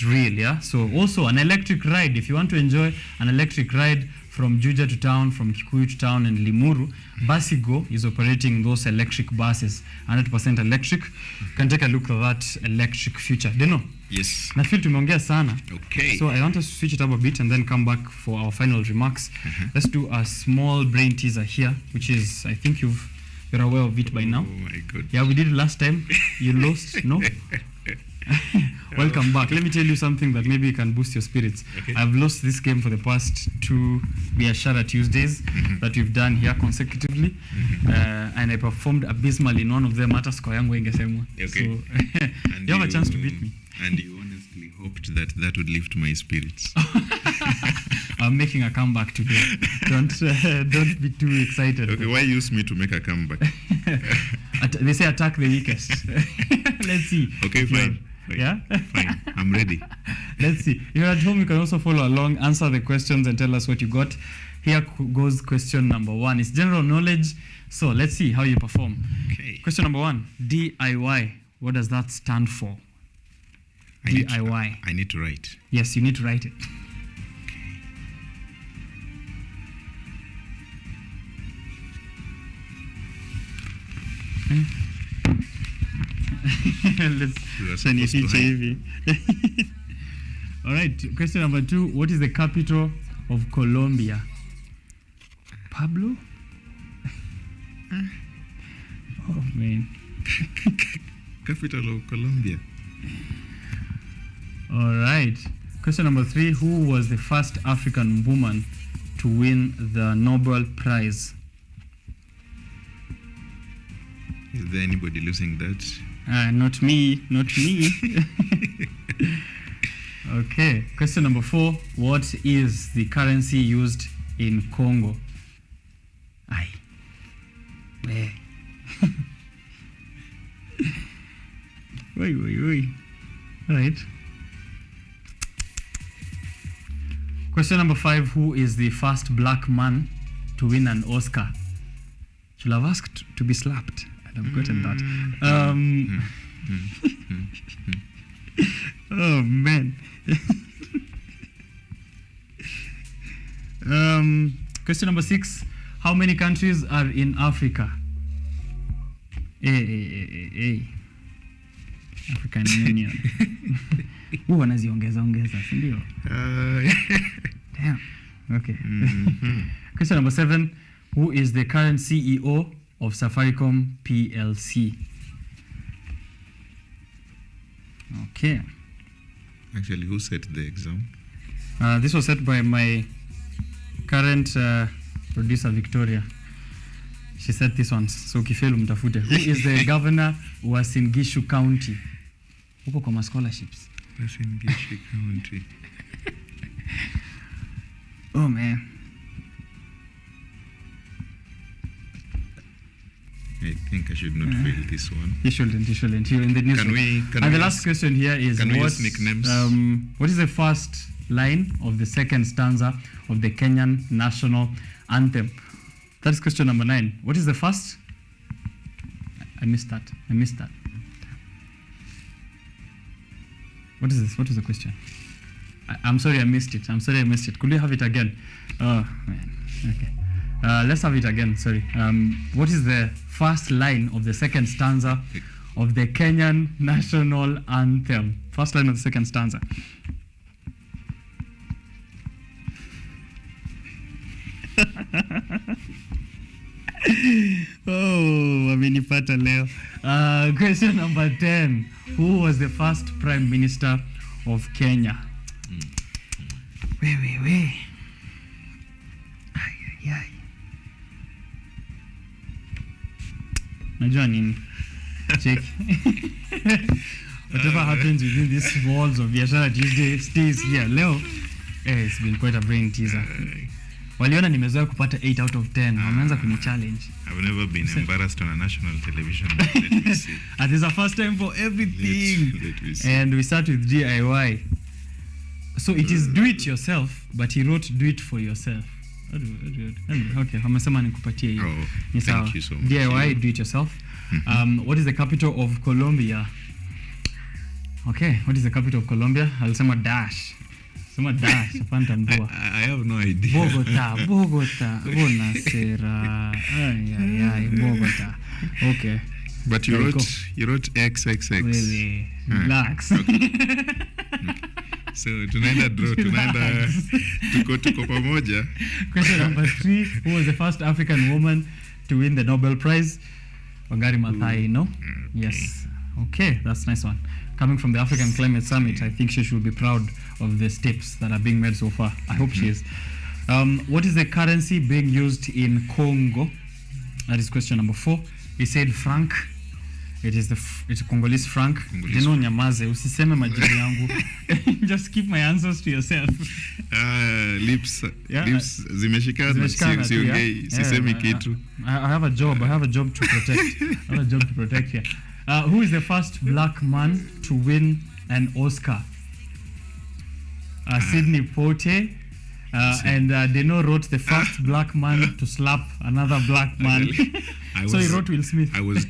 real. Yeah. So also an electric ride. If you want to enjoy an electric ride from Juja to town, from Kikuyu to town, and Limuru, Basigo is operating those electric buses, 100% electric. You can take a look at that electric future. Deno? Yes. Na feel tumeongea sana. Okay. So I want us to switch it up a bit and then come back for our final remarks. Let's do a small brain teaser here, which is, I think you're aware of it by now. Oh my goodness. Yeah, we did it last time. You lost, no? Welcome back. Let me tell you something that maybe can boost your spirits. Okay. I've lost this game for the past 2 Biashara Tuesdays that we've done here consecutively, and I performed abysmally in one of them. Hata score yangu ingesemwa. Okay. So you have a chance to beat me. And you honestly hoped that would lift my spirits. I'm making a comeback today. Don't be too excited. Okay, why use me to make a comeback? They say attack the weakest. Let's see. Okay, fine. Yeah? Fine. I'm ready. Let's see. If you're at home, you can also follow along, answer the questions, and tell us what you got. Here goes question number 1. It's general knowledge. So let's see how you perform. Okay. Question number 1. DIY. What does that stand for? DIY. I need to write. Yes, you need to write it. Let's all right, question number 2. What is the capital of Colombia? Pablo? Oh man. Capital of Colombia. All right. Question number 3. Who was the first African woman to win the Nobel Prize? Is there anybody losing that? Not me. Not me. Okay. Question number 4. What is the currency used in Congo? Aye. Where? Oi. All right. Question number 5. Who is the first black man to win an Oscar? Should have asked to be slapped. I'd have gotten that. Oh man. Question number 6. How many countries are in Africa? African Union. Wanaziongeza si ndio? Damn. Okay. Question number 7. Who is the current CEO of Safaricom PLC? Okay. Actually, who set the exam? This was set by my current producer, Victoria. She set this one. So ukifelu mtafute. Who is the governor wa Singishu County? Huko kwa scholarships. Singishu County. Oh man. I think I should not fail this one. You shouldn't. You're in the news. Can we And the last question here is can we use nicknames? What is the first line of the second stanza of the Kenyan national anthem? That is question number 9. What is the first? I missed that. What is this? What was the question? I'm sorry I missed it. Could we have it again? Oh man. Okay. Let's have it again. Sorry. What is the first line of the second stanza of the Kenyan national anthem? First line of the second stanza. Oh, amenipata leo. Question number 10. Who was the first prime minister of Kenya? Wait. Ay. Najua nini? Check. Whatever happens within these walls of Biashara Tuesday stays here. Leo, it's been quite a brain teaser. Waliona nimezoea kupata 8 out of 10. Wameanza kuni challenge. I've never been embarrassed on a national television. Let me see. And there's a first time for everything. Let me see. And we start with DIY. So it is do it yourself, but he wrote do it for yourself. Okay, wamesema nikupatie hiyo. Ni sawa. Thank you so much. DIY, do it yourself. What is the capital of Colombia? Okay, what is the capital of Colombia? Alisema dash. Sema dash, apanta mbua. I have no idea. Bogota. Bonasera. Ay, Bogota. Okay. But you wrote XXX. Really? Relax. So tunaenda draw, tuko pamoja. Question number 3. Who was the first African woman to win the Nobel Prize? Wangari Maathai, no? Yes. Okay, that's a nice one. Coming from the African Climate Summit, I think she should be proud of the steps that are being made so far. I hope she is. What is the currency being used in Congo? That is question number 4. We said franc. It's Congolese franc. Deno nyamaze, usiseme majibu yangu. Just keep my answers to yourself. Lips zimeshikana, sisemi kitu. I have a job to protect. Here. Who is the first black man to win an Oscar? Sidney Poitier. And Deno wrote the first black man to slap another black man. So he wrote Will Smith. I was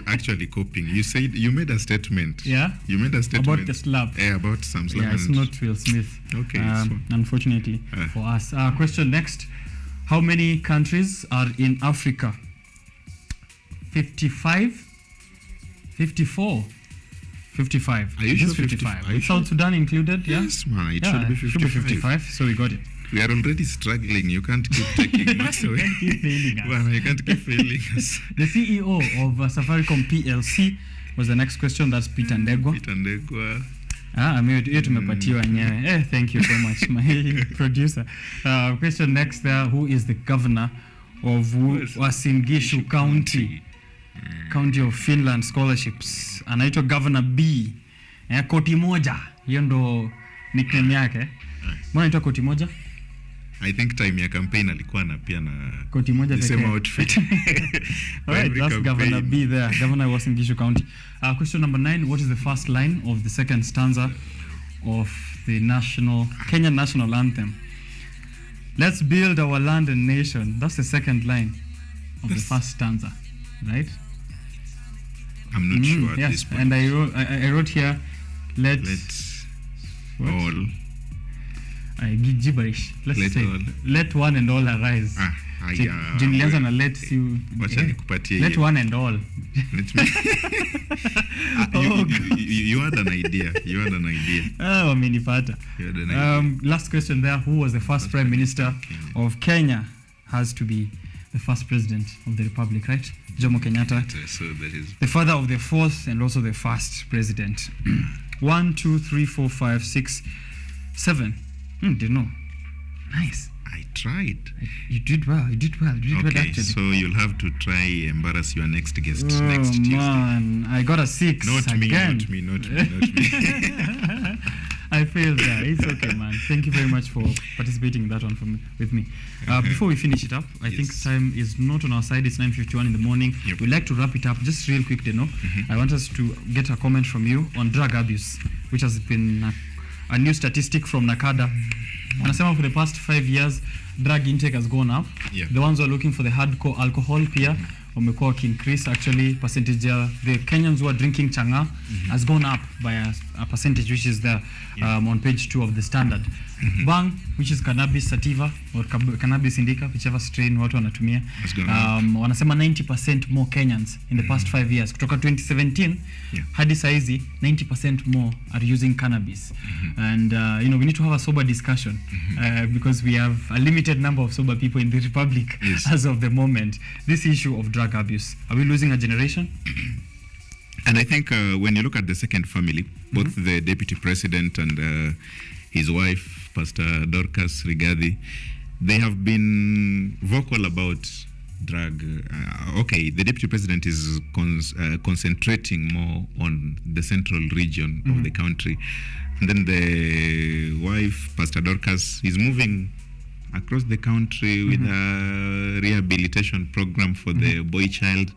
actually copying. You made a statement. Yeah? You made a statement. About the slap. Yeah, about some slap. Yeah, it's not Will Smith. Okay. Unfortunately for us. Question next. How many countries are in Africa? 55? 54? 55. Are you sure 55? Is South Sudan included? Yes, man. It should be 55. Should be 55. So we got it. We are already struggling. You can't keep taking marks away. You can't keep failing us. Well, you can't keep failing us. The CEO of Safaricom PLC was the next question. That's Peter Ndegwa. Hiyo tumepatiwa nyewe. Thank you so much, my producer. Question next there. Who is the governor of Uasin Gishu County? County of Finland scholarships. Anaitwa Governor B. Koti moja. Hiyo ndo nickname yake. Mbona anaitwa koti moja? I think time ya campaign alikuwa na pia na koti moja the same outfit. Alright, that's campaign. Governor B there. Governor of Uasin Gishu County. Question number 9. What is the first line of the second stanza of the Kenyan national anthem? Let's build our land and nation. That's the second line of the first stanza, right? I'm not sure at this point. And I wrote here, let's all. Gibberish. Let's say, let one and all arise. Nilianza na let you. Let one and all. You had an idea. Wamenipata. Last question there. Who was the first prime minister of Kenya? Has to be the first president of the republic, right? Jomo Kenyatta. So that is the father of the fourth and also the first president. 1, 2, 3, 4, 5, 6, 7. Didn't know. Nice. I tried. You did well. Okay, so you'll have to try embarrass your next guest next Tuesday. Man, I got a 6 not again. Me. I failed there. It's okay, man. Thank you very much for participating in that one with me. Before we finish it up, I think time is not on our side. It's 9:51 in the morning. Yep. We'd like to wrap it up just real quick, Deno. I want us to get a comment from you on drug abuse, which has been a new statistic from NACADA. Wanasema for the past 5 years, drug intake has gone up. Yeah. The ones who are looking for the hardcore alcohol pia wamekuwa increase. Actually, percentage the Kenyans who are drinking changa has gone up by a percentage, which is there on page 2 of the standard. Bang, which is cannabis sativa or cannabis indica, whichever strain watu wanatumia, wanasema 90% more Kenyans in the past 5 years. Kutoka 2017 hadi saizi 90% more are using cannabis. And we need to have a sober discussion because we have a limited number of sober people in the republic as of the moment. This issue of drug abuse, are we losing a generation? And I think when you look at the second family, both the deputy president and his wife, Pastor Dorcas Rigathi, they have been vocal about drug. Okay, the deputy president is concentrating more on the central region of the country. And then the wife, Pastor Dorcas, is moving across the country with a rehabilitation program for the boy child.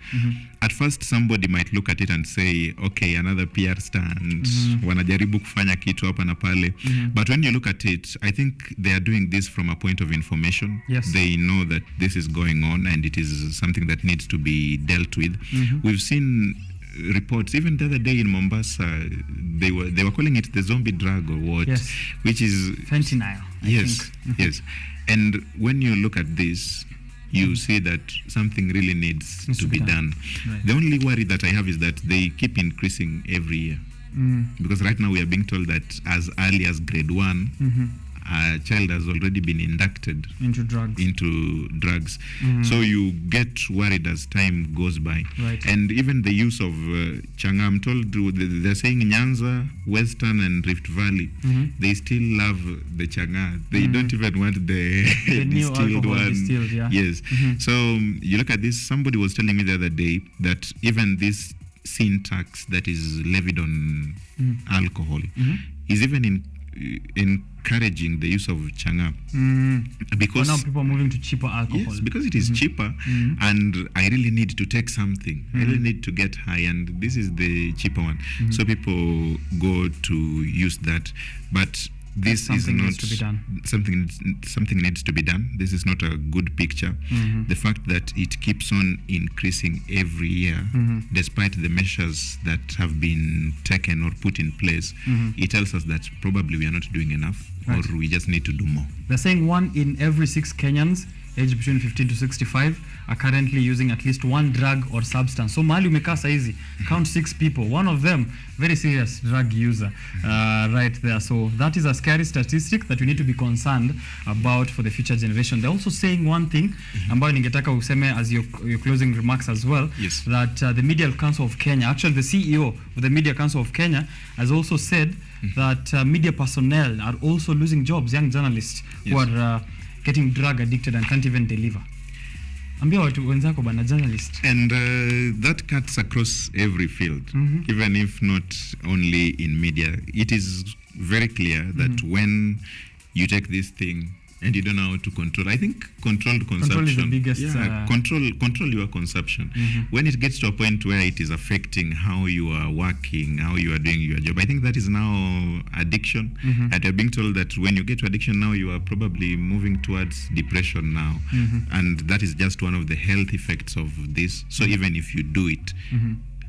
At first, somebody might look at it and say, okay, another PR stand, wanajaribu kufanya kitu hapa na pale. But when you look at it, I think they are doing this from a point of information. Yes. They know that this is going on and it is something that needs to be dealt with. We've seen reports even the other day in Mombasa, they were calling it the zombie drug or what, which is fentanyl. I think. Yes. And when you look at this, you see that something really needs to be done. Right. The only worry that I have is that they keep increasing every year. Because right now we are being told that as early as grade 1, a child has already been inducted into drugs. So you get worried as time goes by. Right. And even the use of changa, I'm told they're saying Nyanza, Western and Rift Valley, they still love the changa. They don't even want the distilled one. Distilled, Yes. So you look at this, somebody was telling me the other day that even this sin tax that is levied on alcohol is even encouraging the use of changa, because now people are moving to cheaper alcohol. Yes, because it is cheaper, and I really need to take something. I really need to get high, and this is the cheaper one. So people go to use that, but this something is not needs to be done. Something needs to be done. This is not a good picture. The fact that it keeps on increasing every year, despite the measures that have been taken or put in place, it tells us that probably we are not doing enough, or we just need to do more. They're saying 1 in every 6 Kenyans aged between 15 to 65 are currently using at least one drug or substance. So mahali umekaa saizi, count 6 people, one of them very serious drug user right there. So that is a scary statistic that we need to be concerned about for the future generation. They're also saying one thing ambayo ningetaka useme as your closing remarks as well, that the Media Council of Kenya, actually the CEO of the Media Council of Kenya has also said that media personnel are also losing jobs, young journalists who are getting drug addicted and can't even deliver. Ambia watu wenzako bana journalist. And that cuts across every field, even if not only in media. It is very clear that when you take this thing and you don't know how to control, I think controlled consumption. Control is the biggest. Control your consumption. When it gets to a point where it is affecting how you are working, how you are doing your job, I think that is now addiction. And you're being told that when you get to addiction now, you are probably moving towards depression now. And that is just one of the health effects of this. So even if you do it,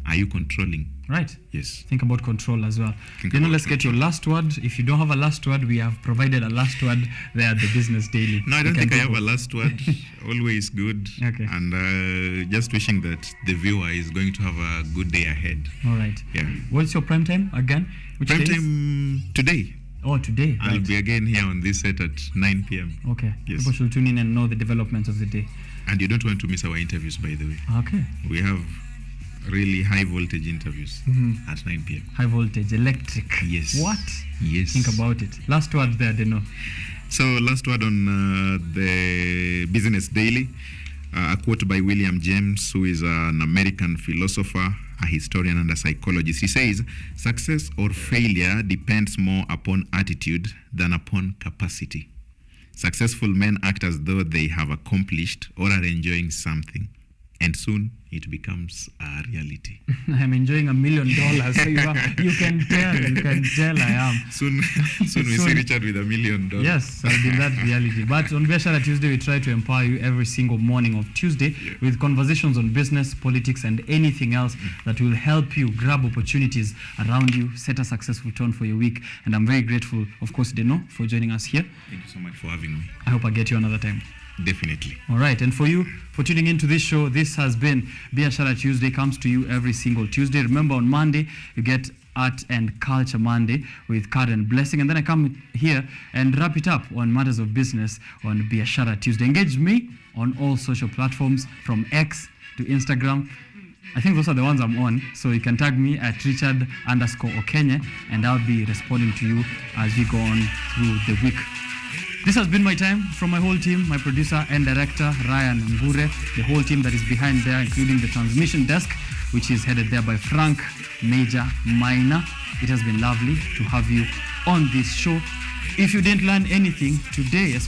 are you controlling? Right. Yes. Think about control as well. Let's get your last word. If you don't have a last word, we have provided a last word there at the Business Daily. No, I don't think I have a last word. Always good. Okay. And just wishing that the viewer is going to have a good day ahead. All right. Yeah. What's your prime time again? Which prime days? Time today. Oh, today. I'll be again here on this set at 9 p.m. Okay. Yes. People should tune in and know the developments of the day. And you don't want to miss our interviews, by the way. Okay. We have really high voltage interviews at 9 p.m. High voltage, electric. Yes. What? Yes. Think about it. Last word there, Deno. So last word on the Business Daily. a quote by William James, who is an American philosopher, a historian, and a psychologist. He says, success or failure depends more upon attitude than upon capacity. Successful men act as though they have accomplished or are enjoying something, and soon it becomes a reality. I'm enjoying $1 million, so you can tell I am. Soon we see Richard with $1 million. Yes, I'll be in that reality. But on Biashara Tuesday, we try to empower you every single morning of Tuesday with conversations on business, politics, and anything else that will help you grab opportunities around you, set a successful tone for your week. And I'm very grateful, of course, Deno, for joining us here. Thank you so much for having me. I hope I get you another time. Definitely. All right, and for you, for tuning into this show, this has been Biashara Tuesday, comes to you every single Tuesday. Remember, on Monday, you get Art and Culture Monday with Karen Blessing, and then I come here and wrap it up on matters of business on Biashara Tuesday. Engage me on all social platforms, from X to Instagram. I think those are the ones I'm on, so you can tag me at Richard_OKENYE, and I'll be responding to you as we go on through the week. This has been my time from my whole team, my producer and director, Ryan Ngure, the whole team that is behind there, including the transmission desk, which is headed there by Frank Major Minor. It has been lovely to have you on this show. If you didn't learn anything today,